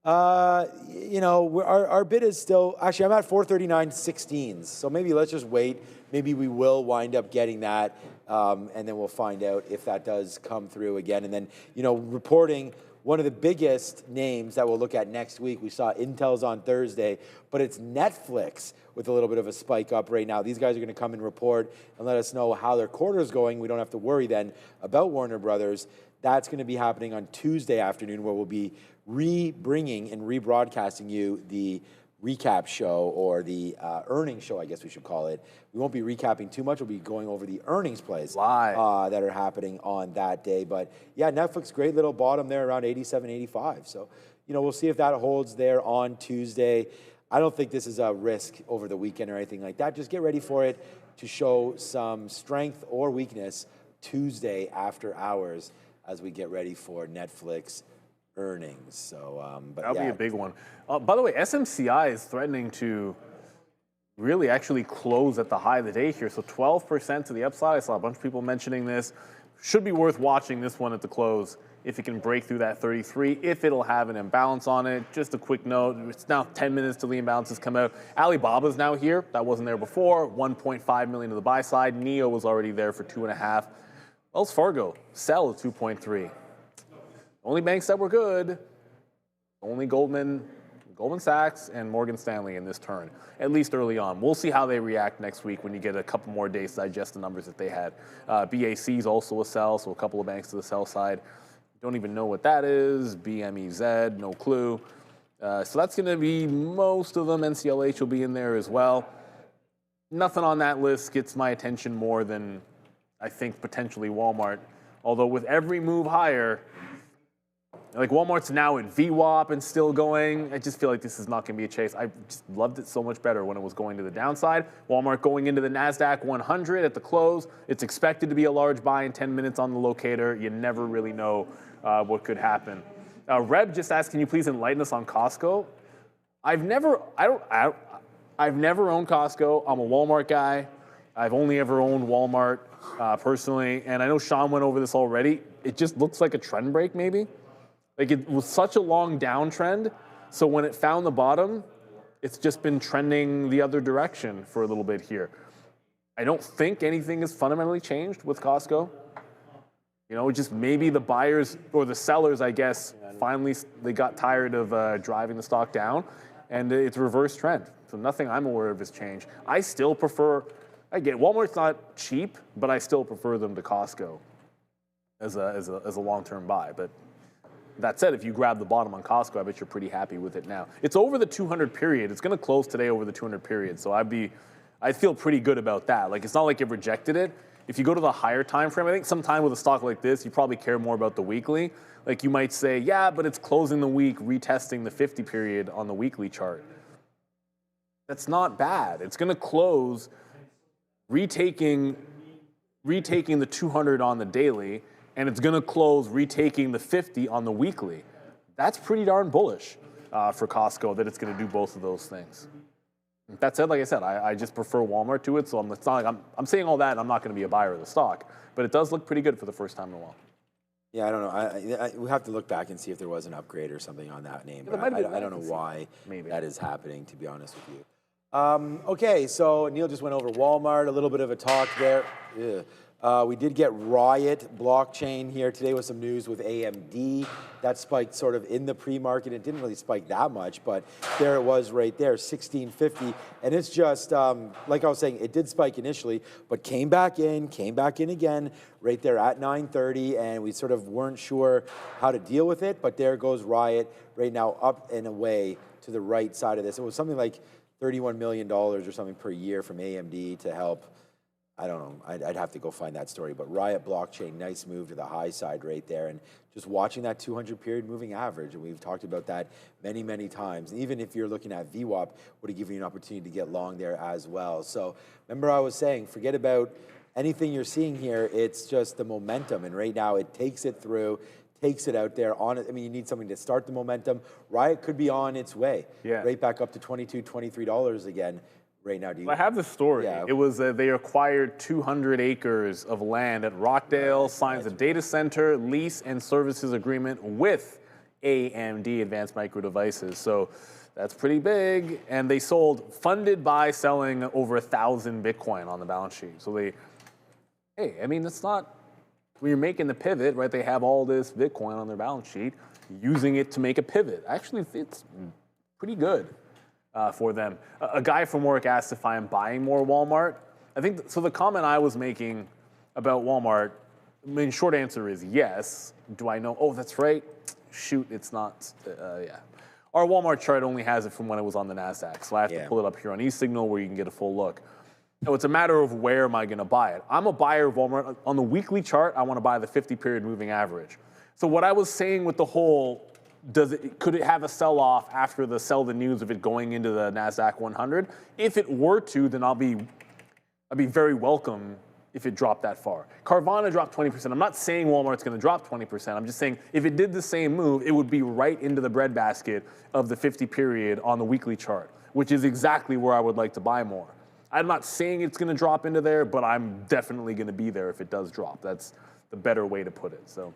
You know, our bid is still, actually I'm at 439.16. So maybe let's just wait. Maybe we will wind up getting that. And then we'll find out if that does come through again. And then, you know, reporting one of the biggest names that we'll look at next week. We saw Intel's on Thursday, but it's Netflix with a little bit of a spike up right now. These guys are going to come and report and let us know how their quarter's going. We don't have to worry then about Warner Brothers. That's going to be happening on Tuesday afternoon, where we'll be bringing and rebroadcasting you the recap show, or the earnings show, I guess we should call it. We won't be recapping too much. We'll be going over the earnings plays live that are happening on that day. But yeah, Netflix, great little bottom there around 87, 85. So, you know, we'll see if that holds there on Tuesday. I don't think this is a risk over the weekend or anything like that. Just get ready for it to show some strength or weakness Tuesday after hours as we get ready for Netflix earnings. So, but that'll be a big one. By the way, SMCI is threatening to really actually close at the high of the day here. So 12% to the upside. I saw a bunch of people mentioning this. Should be worth watching this one at the close if it can break through that 33, if it'll have an imbalance on it. Just a quick note, it's now 10 minutes till the imbalances come out. Alibaba's now here. That wasn't there before. 1.5 million to the buy side. NEO was already there for 2.5. Wells Fargo, sell at 2.3. Only banks that were good, only Goldman Sachs and Morgan Stanley in this turn, at least early on. We'll see how they react next week when you get a couple more days to digest the numbers that they had. BAC is also a sell, so a couple of banks to the sell side. Don't even know what that is. BMEZ, no clue. So that's going to be most of them. NCLH will be in there as well. Nothing on that list gets my attention more than, I think, potentially Walmart. Although with every move higher, like Walmart's now at VWAP and still going. I just feel like this is not going to be a chase. I just loved it so much better when it was going to the downside. Walmart going into the Nasdaq 100 at the close. It's expected to be a large buy in 10 minutes on the locator. You never really know what could happen. Reb just asked, can you please enlighten us on Costco? I've never owned Costco. I'm a Walmart guy. I've only ever owned Walmart personally, and I know Sean went over this already. It just looks like a trend break, maybe. Like, it was such a long downtrend, so when it found the bottom, it's just been trending the other direction for a little bit here. I don't think anything has fundamentally changed with Costco. You know, just maybe the buyers or the sellers, I guess, finally they got tired of driving the stock down, and it's a reverse trend. So nothing I'm aware of has changed. I still prefer, I get it, Walmart's not cheap, but I still prefer them to Costco as a long-term buy. But that said, if you grab the bottom on Costco, I bet you're pretty happy with it now. It's over the 200 period. It's going to close today over the 200 period. So I feel pretty good about that. Like, it's not like it rejected it. If you go to the higher time frame, I think sometime with a stock like this, you probably care more about the weekly. Like, you might say, yeah, but it's closing the week, retesting the 50 period on the weekly chart. That's not bad. It's going to close retaking the 200 on the daily, and it's going to close retaking the 50 on the weekly. That's pretty darn bullish for Costco that it's going to do both of those things. That said, like I said, I just prefer Walmart to it, so it's not like I'm saying all that and I'm not going to be a buyer of the stock, but it does look pretty good for the first time in a while. Yeah, I don't know. We have to look back and see if there was an upgrade or something on that name. But I don't know why that is happening, to be honest with you. Okay, so Neil just went over Walmart, a little bit of a talk there. We did get Riot blockchain here today with some news with AMD. That spiked sort of in the pre-market. It didn't really spike that much, but there it was right there, 1650. And it's just, like I was saying, it did spike initially, but came back in again right there at 930, and we sort of weren't sure how to deal with it, but there goes Riot right now up and away to the right side of this. It was something like $31 million or something per year from AMD to help. I don't know. I'd have to go find that story. But Riot blockchain, nice move to the high side right there. And just watching that 200 period moving average. And we've talked about that many, many times. And even if you're looking at VWAP, would have given you an opportunity to get long there as well. So remember I was saying, forget about anything you're seeing here. It's just the momentum. And right now it takes it through, takes it out there on it. I mean, you need something to start the momentum. Riot could be on its way. Yeah. Right back up to $22, $23 again right now. I have the story. Yeah. It was they acquired 200 acres of land at Rockdale, signs a data center, lease and services agreement with AMD, Advanced Micro Devices. So that's pretty big. And they funded by selling over 1,000 Bitcoin on the balance sheet. So hey, I mean, that's not, when you're making the pivot, right, they have all this Bitcoin on their balance sheet, using it to make a pivot. Actually, it's pretty good for them. A guy from work asked if I am buying more Walmart. I think, so the comment I was making about Walmart, I mean, short answer is yes. Do I know? Oh, that's right. Shoot, it's not, yeah. Our Walmart chart only has it from when it was on the Nasdaq, so I have to pull it up here on eSignal where you can get a full look. So it's a matter of where am I going to buy it. I'm a buyer of Walmart. On the weekly chart, I want to buy the 50-period moving average. So what I was saying with the whole, could it have a sell-off after the sell the news of it going into the Nasdaq 100? If it were to, then I'd be very welcome if it dropped that far. Carvana dropped 20%. I'm not saying Walmart's going to drop 20%. I'm just saying if it did the same move, it would be right into the breadbasket of the 50-period on the weekly chart, which is exactly where I would like to buy more. I'm not saying it's going to drop into there, but I'm definitely going to be there if it does drop. That's the better way to put it. So, you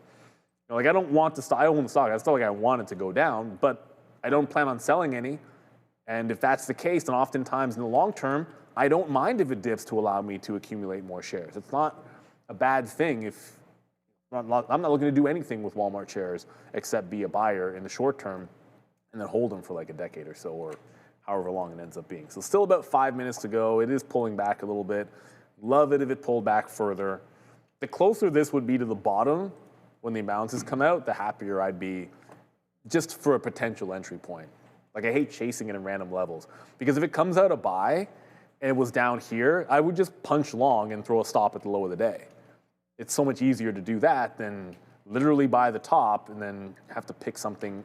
know, like I don't want the stock. I own the stock. It's not like I want it to go down, but I don't plan on selling any. And if that's the case, then oftentimes in the long term, I don't mind if it dips to allow me to accumulate more shares. It's not a bad thing if I'm not looking to do anything with Walmart shares except be a buyer in the short term and then hold them for like a decade or so, or however long it ends up being. So still about 5 minutes to go. It is pulling back a little bit. Love it if it pulled back further. The closer this would be to the bottom when the imbalances come out, the happier I'd be just for a potential entry point. Like I hate chasing it in random levels because if it comes out a buy and it was down here, I would just punch long and throw a stop at the low of the day. It's so much easier to do that than literally buy the top and then have to pick something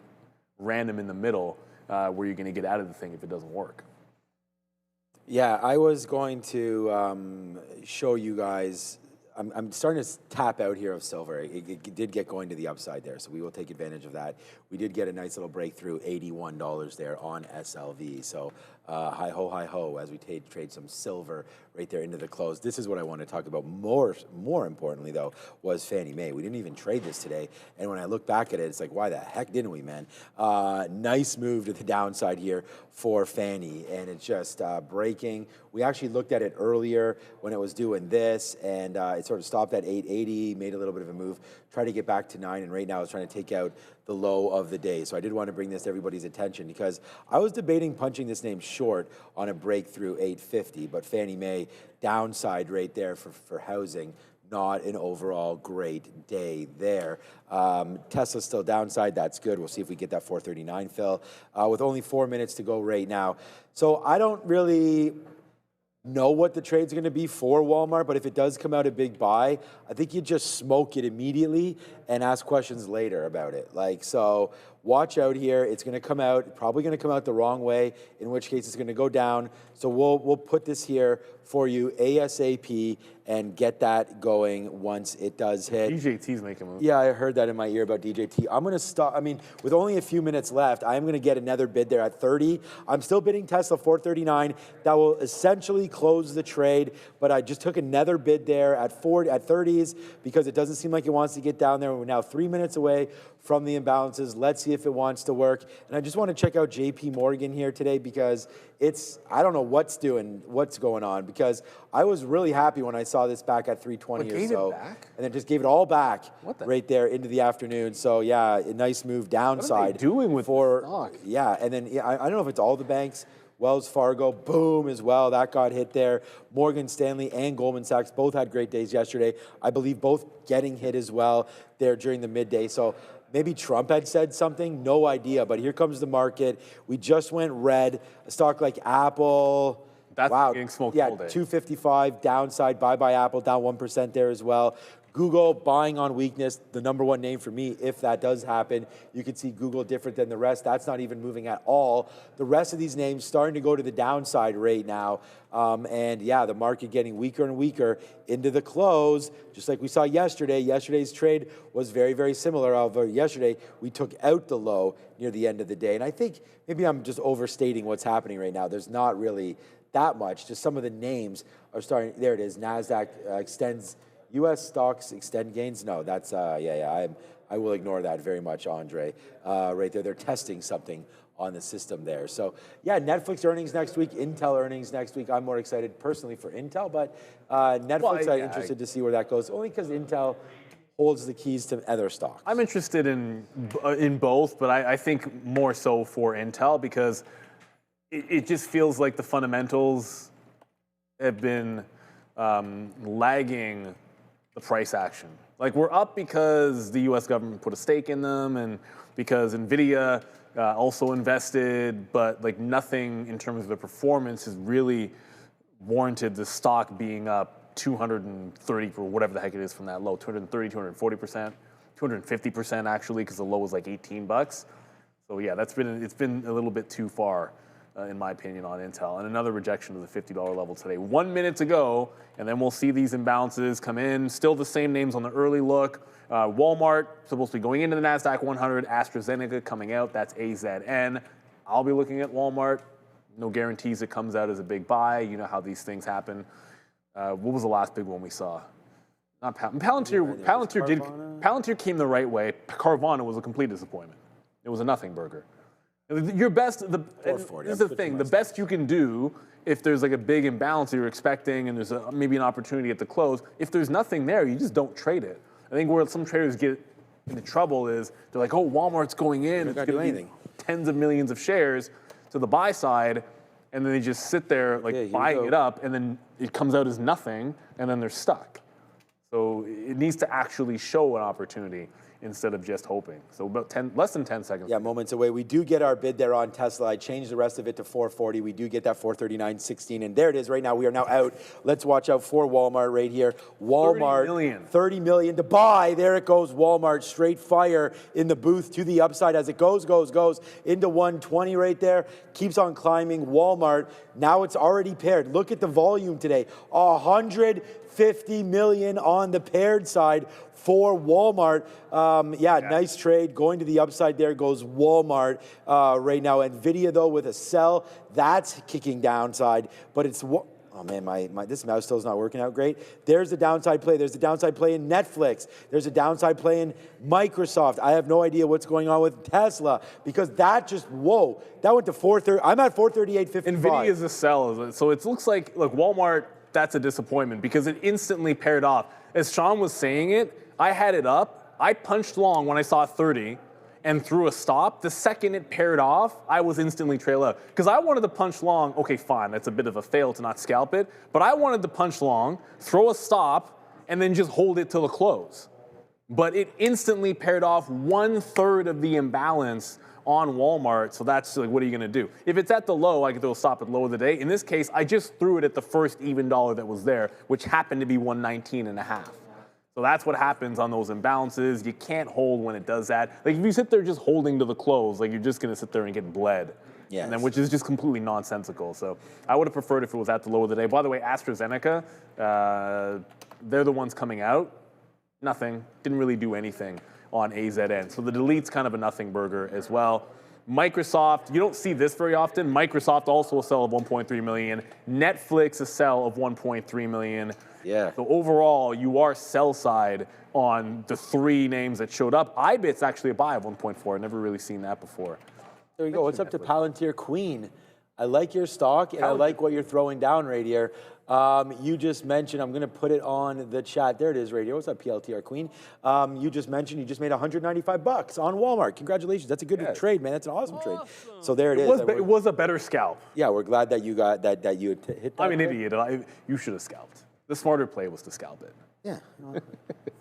random in the middle where you're going to get out of the thing if it doesn't work. Yeah, I was going to show you guys. I'm starting to tap out here of silver. It did get going to the upside there, so we will take advantage of that. We did get a nice little breakthrough, $81 there on SLV. So hi ho, as we trade some silver right there into the close. This is what I want to talk about more importantly, though, was Fannie Mae. We didn't even trade this today, and when I look back at it, it's like, why the heck didn't we, man? Nice move to the downside here for Fannie, and it's just breaking. We actually looked at it earlier when it was doing this, and it sort of stopped at 880, made a little bit of a move, tried to get back to 9, and right now it's trying to take out the low of the day. So I did want to bring this to everybody's attention because I was debating punching this name short on a breakthrough 850, but Fannie Mae downside right there for housing. Not an overall great day there. Tesla's still downside. That's good. We'll see if we get that 439 fill with only 4 minutes to go right now. So I don't really know what the trade's going to be for Walmart, but if it does come out a big buy, I think you just smoke it immediately and ask questions later about it. Like, so watch out here. It's going to come out, probably going to come out the wrong way, in which case it's going to go down. So we'll put this here for you ASAP and get that going once it does hit. DJT's making a move. Yeah, I heard that in my ear about DJT. I'm going to stop. I mean, with only a few minutes left, I'm going to get another bid there at 30. I'm still bidding Tesla 439. That will essentially close the trade, but I just took another bid there at 30s because it doesn't seem like it wants to get down there. We're now 3 minutes away from the imbalances. Let's see if it wants to work. And I just want to check out JP Morgan here today because I don't know what's going on because I was really happy when I saw this back at 320 or so. And then just gave it all back right there into the afternoon. So yeah, a nice move downside. What are they doing with the stock? Yeah, and then I don't know if it's all the banks. Wells Fargo, boom, as well. That got hit there. Morgan Stanley and Goldman Sachs both had great days yesterday. I believe both getting hit as well there during the midday. So maybe Trump had said something, no idea. But here comes the market. We just went red. A stock like Apple. That's getting smoked all day. 255 downside. Bye-bye Apple, down 1% there as well. Google buying on weakness, the #1 name for me, if that does happen. You can see Google different than the rest. That's not even moving at all. The rest of these names starting to go to the downside right now. And yeah, the market getting weaker and weaker into the close, just like we saw yesterday. Yesterday's trade was very, very similar. However, yesterday we took out the low near the end of the day. And I think maybe I'm just overstating what's happening right now. There's not really that much. Just some of the names are starting. There it is. Nasdaq extends. U.S. stocks extend gains. No, that's I will ignore that very much, Andre. Right there, they're testing something on the system there. So yeah, Netflix earnings next week, Intel earnings next week. I'm more excited personally for Intel, but Netflix, I'm interested to see where that goes. Only because Intel holds the keys to other stocks. I'm interested in both, but I think more so for Intel because it just feels like the fundamentals have been lagging the price action. Like we're up because the U.S. government put a stake in them and because Nvidia also invested, but like nothing in terms of the performance has really warranted the stock being up 230 or whatever the heck it is from that low, 230, 240%, 250% actually, because the low was like $18. So yeah, it's been a little bit too far. In my opinion, on Intel. And another rejection to the $50 level today. 1 minute to go, and then we'll see these imbalances come in. Still the same names on the early look. Walmart, supposed to be going into the Nasdaq 100. AstraZeneca coming out, that's AZN. I'll be looking at Walmart. No guarantees it comes out as a big buy. You know how these things happen. What was the last big one we saw? Not Palantir. Palantir came the right way. Carvana was a complete disappointment. It was a nothing burger. Your best, this is the thing, the best you can do if there's like a big imbalance that you're expecting and there's maybe an opportunity at the close, if there's nothing there, you just don't trade it. I think where some traders get into trouble is they're like, oh, Walmart's going in, it's going to be tens of millions of shares to the buy side, and then they just sit there like buying it up, and then it comes out as nothing, and then they're stuck. So it needs to actually show an opportunity instead of just hoping. So about less than 10 seconds. Yeah, moments away. We do get our bid there on Tesla. I changed the rest of it to 440. We do get that 439.16, and there it is right now. We are now out. Let's watch out for Walmart right here. Walmart, 30 million to buy. There it goes, Walmart. Straight fire in the booth to the upside as it goes into 120 right there. Keeps on climbing. Walmart, now it's already paired. Look at the volume today. 150 million on the paired side for Walmart. Nice trade. Going to the upside there goes Walmart right now. Nvidia, though, with a sell, that's kicking downside. But it's, oh man, this mouse still is not working out great. There's the downside play. There's the downside play in Netflix. There's a downside play in Microsoft. I have no idea what's going on with Tesla because that just, whoa, that went to 430. I'm at 438.55. Nvidia is a sell. So it looks like, look, Walmart, that's a disappointment because it instantly paired off. As Sean was saying it, I had it up. I punched long when I saw 30 and threw a stop. The second it paired off, I was instantly trail out. Because I wanted to punch long. Okay, fine, that's a bit of a fail to not scalp it. But I wanted to punch long, throw a stop, and then just hold it till the close. But it instantly paired off 1/3 of the imbalance on Walmart, so that's like, what are you going to do? If it's at the low, I could throw a stop at low of the day. In this case, I just threw it at the first even dollar that was there, which happened to be 119.5. So that's what happens on those imbalances. You can't hold when it does that. Like if you sit there just holding to the close, like you're just going to sit there and get bled. Yes. And then, which is just completely nonsensical. So I would have preferred if it was at the low of the day. By the way, AstraZeneca, they're the ones coming out. Nothing. Didn't really do anything on AZN. So the delete's kind of a nothing burger as well. Microsoft, you don't see this very often. Microsoft also a sell of 1.3 million. Netflix a sell of 1.3 million. Yeah. So overall, you are sell side on the three names that showed up. IBIT's actually a buy of 1.4. I've never really seen that before. There you go. What's up to Palantir Queen? I like your stock, and I like what you're throwing down right here. You just mentioned, I'm going to put it on the chat. There it is right here. What's up, PLTR Queen? You just mentioned you just made $195 on Walmart. Congratulations. That's a good trade, man. That's an awesome trade. So there it is. It was a better scalp. Yeah, we're glad that you got that you hit that. I'm an idiot. You should have scalped. The smarter play was to scalp it. Yeah.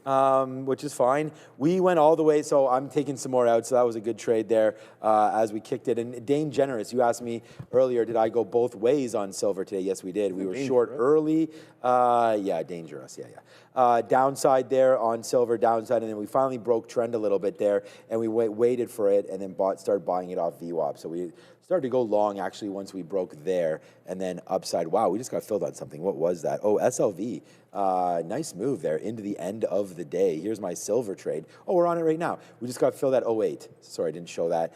which is fine. We went all the way, so I'm taking some more out, so that was a good trade there as we kicked it. And Dane Generous, you asked me earlier, did I go both ways on silver today? Yes, we did. We were short early. Yeah, dangerous, yeah. Downside there on silver, downside, and then we finally broke trend a little bit there, and we waited for it, and then started buying it off VWAP. So we started to go long, actually, once we broke there, and then upside. Wow, we just got filled on something. What was that? Oh, SLV. Nice move there into the end of the day. Here's my silver trade. Oh, we're on it right now. We just got filled at 08. Sorry, I didn't show that.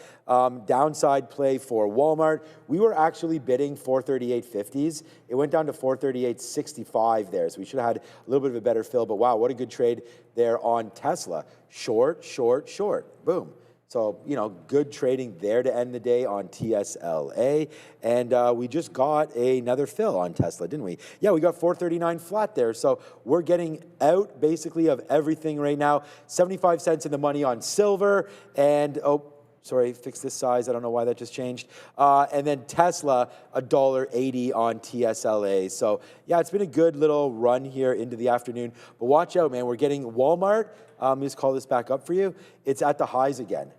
Downside play for Walmart. We were actually bidding 438.50s. It went down to 438.65 there, so we should have had a little bit of a better fill, but wow, what a good trade there on Tesla. Short, short, short. Boom. So, you know, good trading there to end the day on TSLA. And we just got another fill on Tesla, didn't we? Yeah, we got 439 flat there. So we're getting out basically of everything right now. 75 cents in the money on silver. And, oh, sorry, fix this size. I don't know why that just changed. And then Tesla, $1.80 on TSLA. So, yeah, it's been a good little run here into the afternoon. But watch out, man. We're getting Walmart. Let me just call this back up for you. It's at the highs again.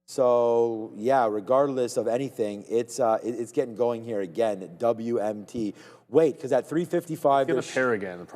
So, yeah, regardless of anything, it's getting going here again, WMT. Wait, because at 355, there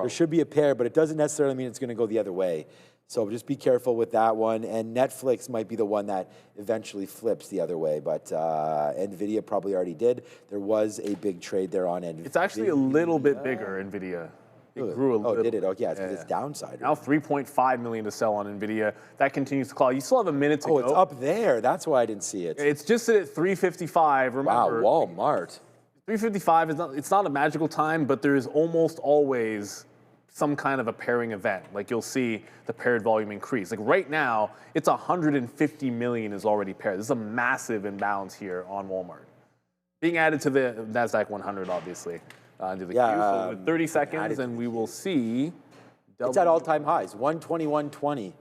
should be a pair, but it doesn't necessarily mean it's going to go the other way. So just be careful with that one. And Netflix might be the one that eventually flips the other way, but Nvidia probably already did. There was a big trade there on Nvidia. It's actually a little bit bigger, Nvidia. It grew a little. Oh, did it? Oh, yeah, it's because it's downside. Now 3.5 million to sell on Nvidia. That continues to claw. You still have a minute to go. Oh, it's up there. That's why I didn't see it. It's just at 355. Remember, wow, Walmart. 355 is it's not a magical time, but there is almost always some kind of a pairing event. Like you'll see the paired volume increase. Like right now, it's 150 million is already paired. This is a massive imbalance here on Walmart. Being added to the Nasdaq 100, obviously. Into the queue. So with 30 seconds, and we will see. It's at all-time highs, 121.20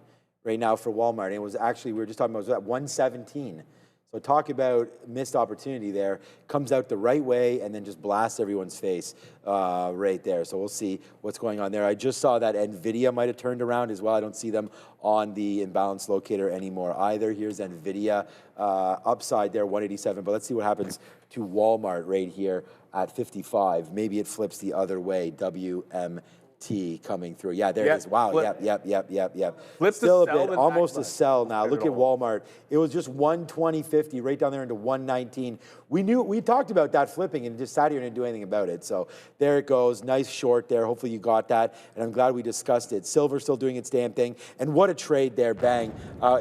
right now for Walmart. And it was actually, we were just talking about, it was at 117. So talk about missed opportunity there. Comes out the right way and then just blasts everyone's face right there. So we'll see what's going on there. I just saw that Nvidia might have turned around as well. I don't see them on the imbalance locator anymore either. Here's Nvidia upside there, 187. But let's see what happens to Walmart right here at 55. Maybe it flips the other way. WMT coming through. Yeah, there it is. Wow. Yep. Flips still a bit, almost a sell now. Look at Walmart. It was just 120.50 right down there into 119. We talked about that flipping and just sat here and didn't do anything about it. So there it goes. Nice short there. Hopefully you got that. And I'm glad we discussed it. Silver still doing its damn thing. And what a trade there. Bang.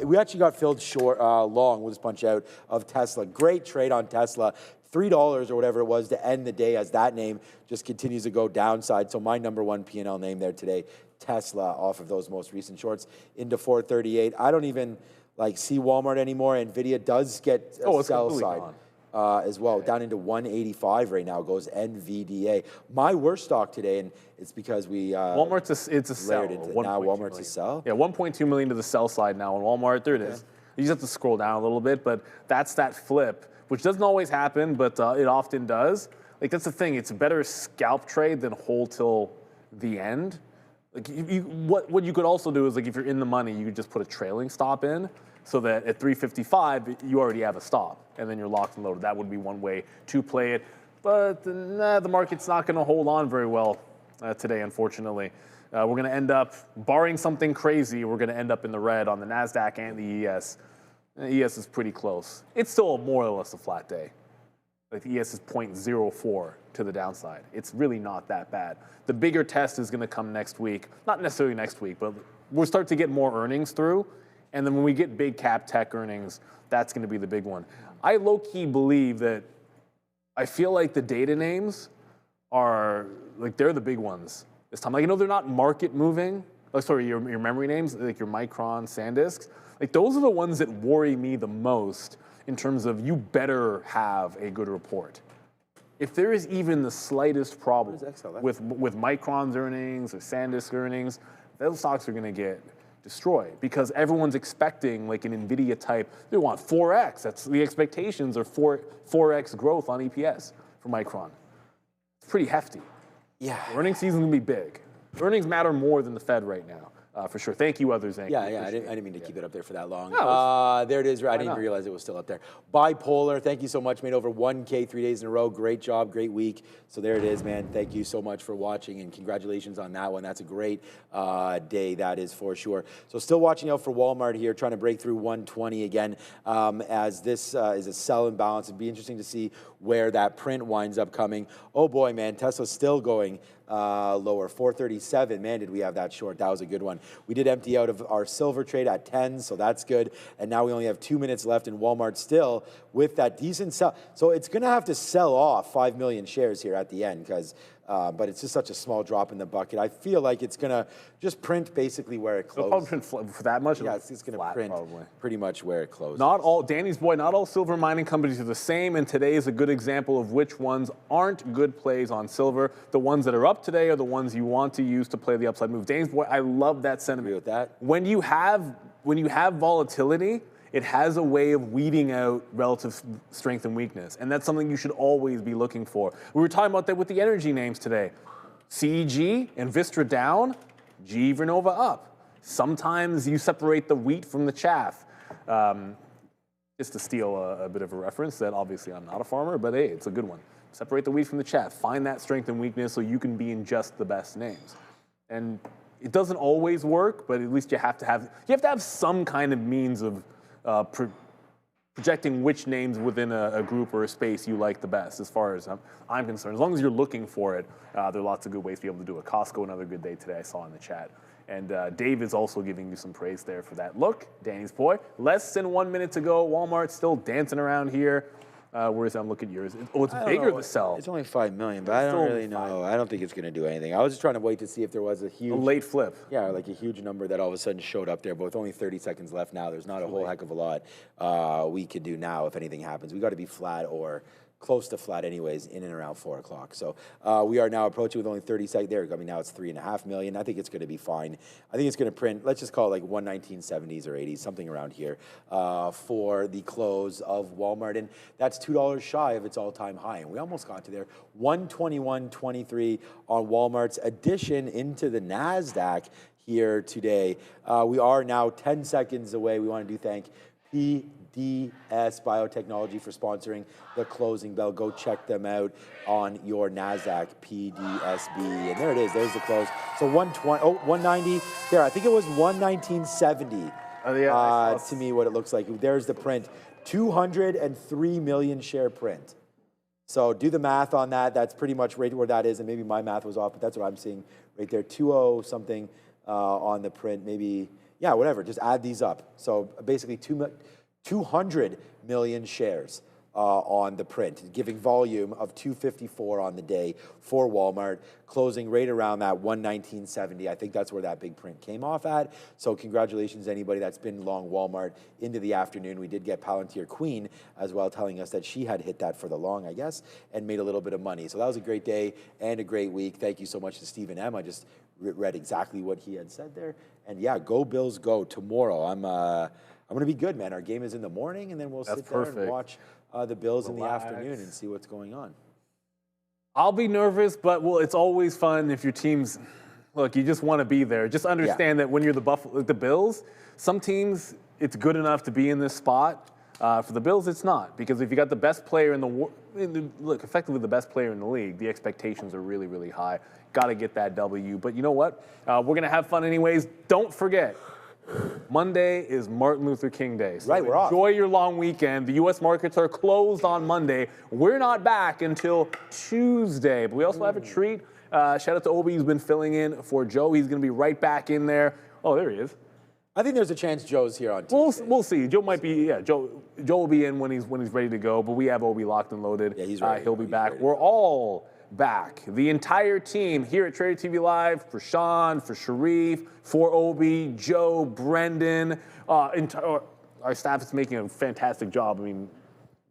We actually got filled short long. We'll just punch out of Tesla. Great trade on Tesla. $3 or whatever it was to end the day as that name just continues to go downside. So my number one P&L name there today, Tesla, off of those most recent shorts into 438. I don't even see Walmart anymore. Nvidia does get a sell side as well, down into 185 right now goes NVDA. My worst stock today, and it's because we Walmart's it's a sell. Now Walmart's a sell. Yeah, 1.2 million to the sell side now on Walmart. There it is. You just have to scroll down a little bit, but that's that flip, which doesn't always happen, but it often does. Like, that's the thing. It's a better scalp trade than hold till the end. Like, what you could also do is, like, if you're in the money, you could just put a trailing stop in so that at 355, you already have a stop, and then you're locked and loaded. That would be one way to play it. But the market's not going to hold on very well today, unfortunately. We're going to end up, barring something crazy, we're going to end up in the red on the NASDAQ and the ES. ES is pretty close. It's still more or less a flat day. Like the ES is 0.04 to the downside. It's really not that bad. The bigger test is going to come next week. Not necessarily next week, but we'll start to get more earnings through. And then when we get big cap tech earnings, that's going to be the big one. I low-key believe that I feel like the data names are, like, they're the big ones this time. Like, you know, they're not market moving. Oh, sorry, your memory names, like your Micron, SanDisks. Like, those are the ones that worry me the most in terms of you better have a good report. If there is even the slightest problem with Micron's earnings or SanDisk earnings, those stocks are going to get destroyed because everyone's expecting, like, an Nvidia type, they want 4x. That's the expectations are 4x growth on EPS for Micron. It's pretty hefty. Yeah. The earnings season will be big. Earnings matter more than the Fed right now. for sure. Thank you, others. Yeah, I didn't mean to keep it up there for that long. No, there it is. I didn't even realize it was still up there. Bipolar, thank you so much. Made over 1K 3 days in a row. Great job, great week. So there it is, man. Thank you so much for watching, and congratulations on that one. That's a great day, that is for sure. So still watching out for Walmart here, trying to break through 120 again, as this is a sell imbalance. It'd be interesting to see where that print winds up coming. Oh boy, man, Tesla's still going lower, 437. Man, did we have that short. That was a good one. We did empty out of our silver trade at 10, so that's good. And now we only have 2 minutes left in Walmart still with that decent sell. So it's going to have to sell off 5 million shares here at the end, because but it's just such a small drop in the bucket. I feel like it's going to just print basically where it closed. It'll probably print for that much? Yeah, it's going to print pretty much where it closed. Not all, Danny's boy, not all silver mining companies are the same, and today is a good example of which ones aren't good plays on silver. The ones that are up today are the ones you want to use to play the upside move. Danny's boy, I love that sentiment. Agree with that. When you have volatility, it has a way of weeding out relative strength and weakness, and that's something you should always be looking for. We were talking about that with the energy names today. CEG and Vistra down, GE Vernova up. Sometimes you separate the wheat from the chaff. Just to steal a bit of a reference that obviously I'm not a farmer, but hey, it's a good one. Separate the wheat from the chaff. Find that strength and weakness so you can be in just the best names. And it doesn't always work, but at least you have to have some kind of means of projecting which names within a group or a space you like the best, as far as I'm concerned. As long as you're looking for it, there are lots of good ways to be able to do it. Costco, another good day today, I saw in the chat. And Dave is also giving you some praise there for that look. Danny's boy. Less than 1 minute to go. Walmart still dancing around here. Whereas I'm looking at yours. It's bigger the sell. It's only 5 million, but I don't really know. I don't think it's going to do anything. I was just trying to wait to see if there was a late flip. Yeah, like a huge number that all of a sudden showed up there. But with only 30 seconds left now, there's not a whole heck of a lot we could do now if anything happens. We got to be flat or close to flat anyways, in and around 4 o'clock. So we are now approaching with only 30 seconds there. I mean, now it's 3.5 million. I think it's going to be fine. I think it's going to print, let's just call it like 119.70s or 80s, something around here for the close of Walmart. And that's $2 shy of its all-time high. And we almost got to there. 121.23 on Walmart's addition into the Nasdaq here today. We are now 10 seconds away. We want to thank PDS Biotechnology for sponsoring the closing bell. Go check them out on your Nasdaq, PDSB. And there it is. There's the close. So 190. There, I think it was 119.70 to me, what it looks like. There's the print. 203 million share print. So do the math on that. That's pretty much right where that is. And maybe my math was off, but that's what I'm seeing right there. 20 something on the print. Maybe, yeah, whatever. Just add these up. So basically 200 million shares on the print, giving volume of 254 on the day for Walmart, closing right around that 119.70. I think that's where that big print came off at. So congratulations to anybody that's been long Walmart into the afternoon. We did get Palantir Queen as well, telling us that she had hit that for the long, I guess, and made a little bit of money. So that was a great day and a great week. Thank you so much to Stephen M. I just read exactly what he had said there. And yeah, go Bills, go. Tomorrow, I'm going to be good, man. Our game is in the morning, and then we'll sit there and watch the Bills in the afternoon and see what's going on. I'll be nervous, but it's always fun if your team's, look, you just want to be there. Just understand that when you're the Bills, some teams, it's good enough to be in this spot. For the Bills, it's not, because if you got the best player effectively the best player in the league, the expectations are really, really high. Got to get that W. But you know what? We're going to have fun anyways. Don't forget, Monday is Martin Luther King Day. So we're off. Enjoy your long weekend. The U.S. markets are closed on Monday. We're not back until Tuesday, but we also have a treat. Shout out to Obi, who's been filling in for Joe. He's going to be right back in there. Oh, there he is. I think there's a chance Joe's here on Tuesday. We'll see. Joe might be, Joe will be in when he's ready to go, but we have Obi locked and loaded. Yeah, he's ready. He'll be back. We're all back. The entire team here at Trader TV Live, for Sean, for Sharif, for Obi, Joe, Brendan. Our staff is making a fantastic job. I mean,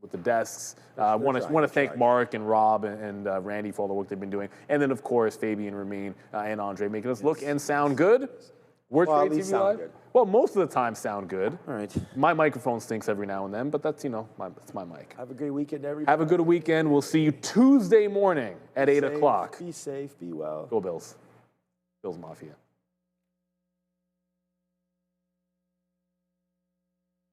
with the desks. I want to thank Mark and Rob and Randy for all the work they've been doing. And then, of course, Fabian, Ramin, and Andre making us look and sound good. We're Trader TV Live. Good. Well, most of the time sound good. All right. My microphone stinks every now and then, but that's, that's my mic. Have a great weekend, everybody. Have a good weekend. We'll see you Tuesday morning at 8 o'clock. Be safe, be well. Go Bills. Bills Mafia.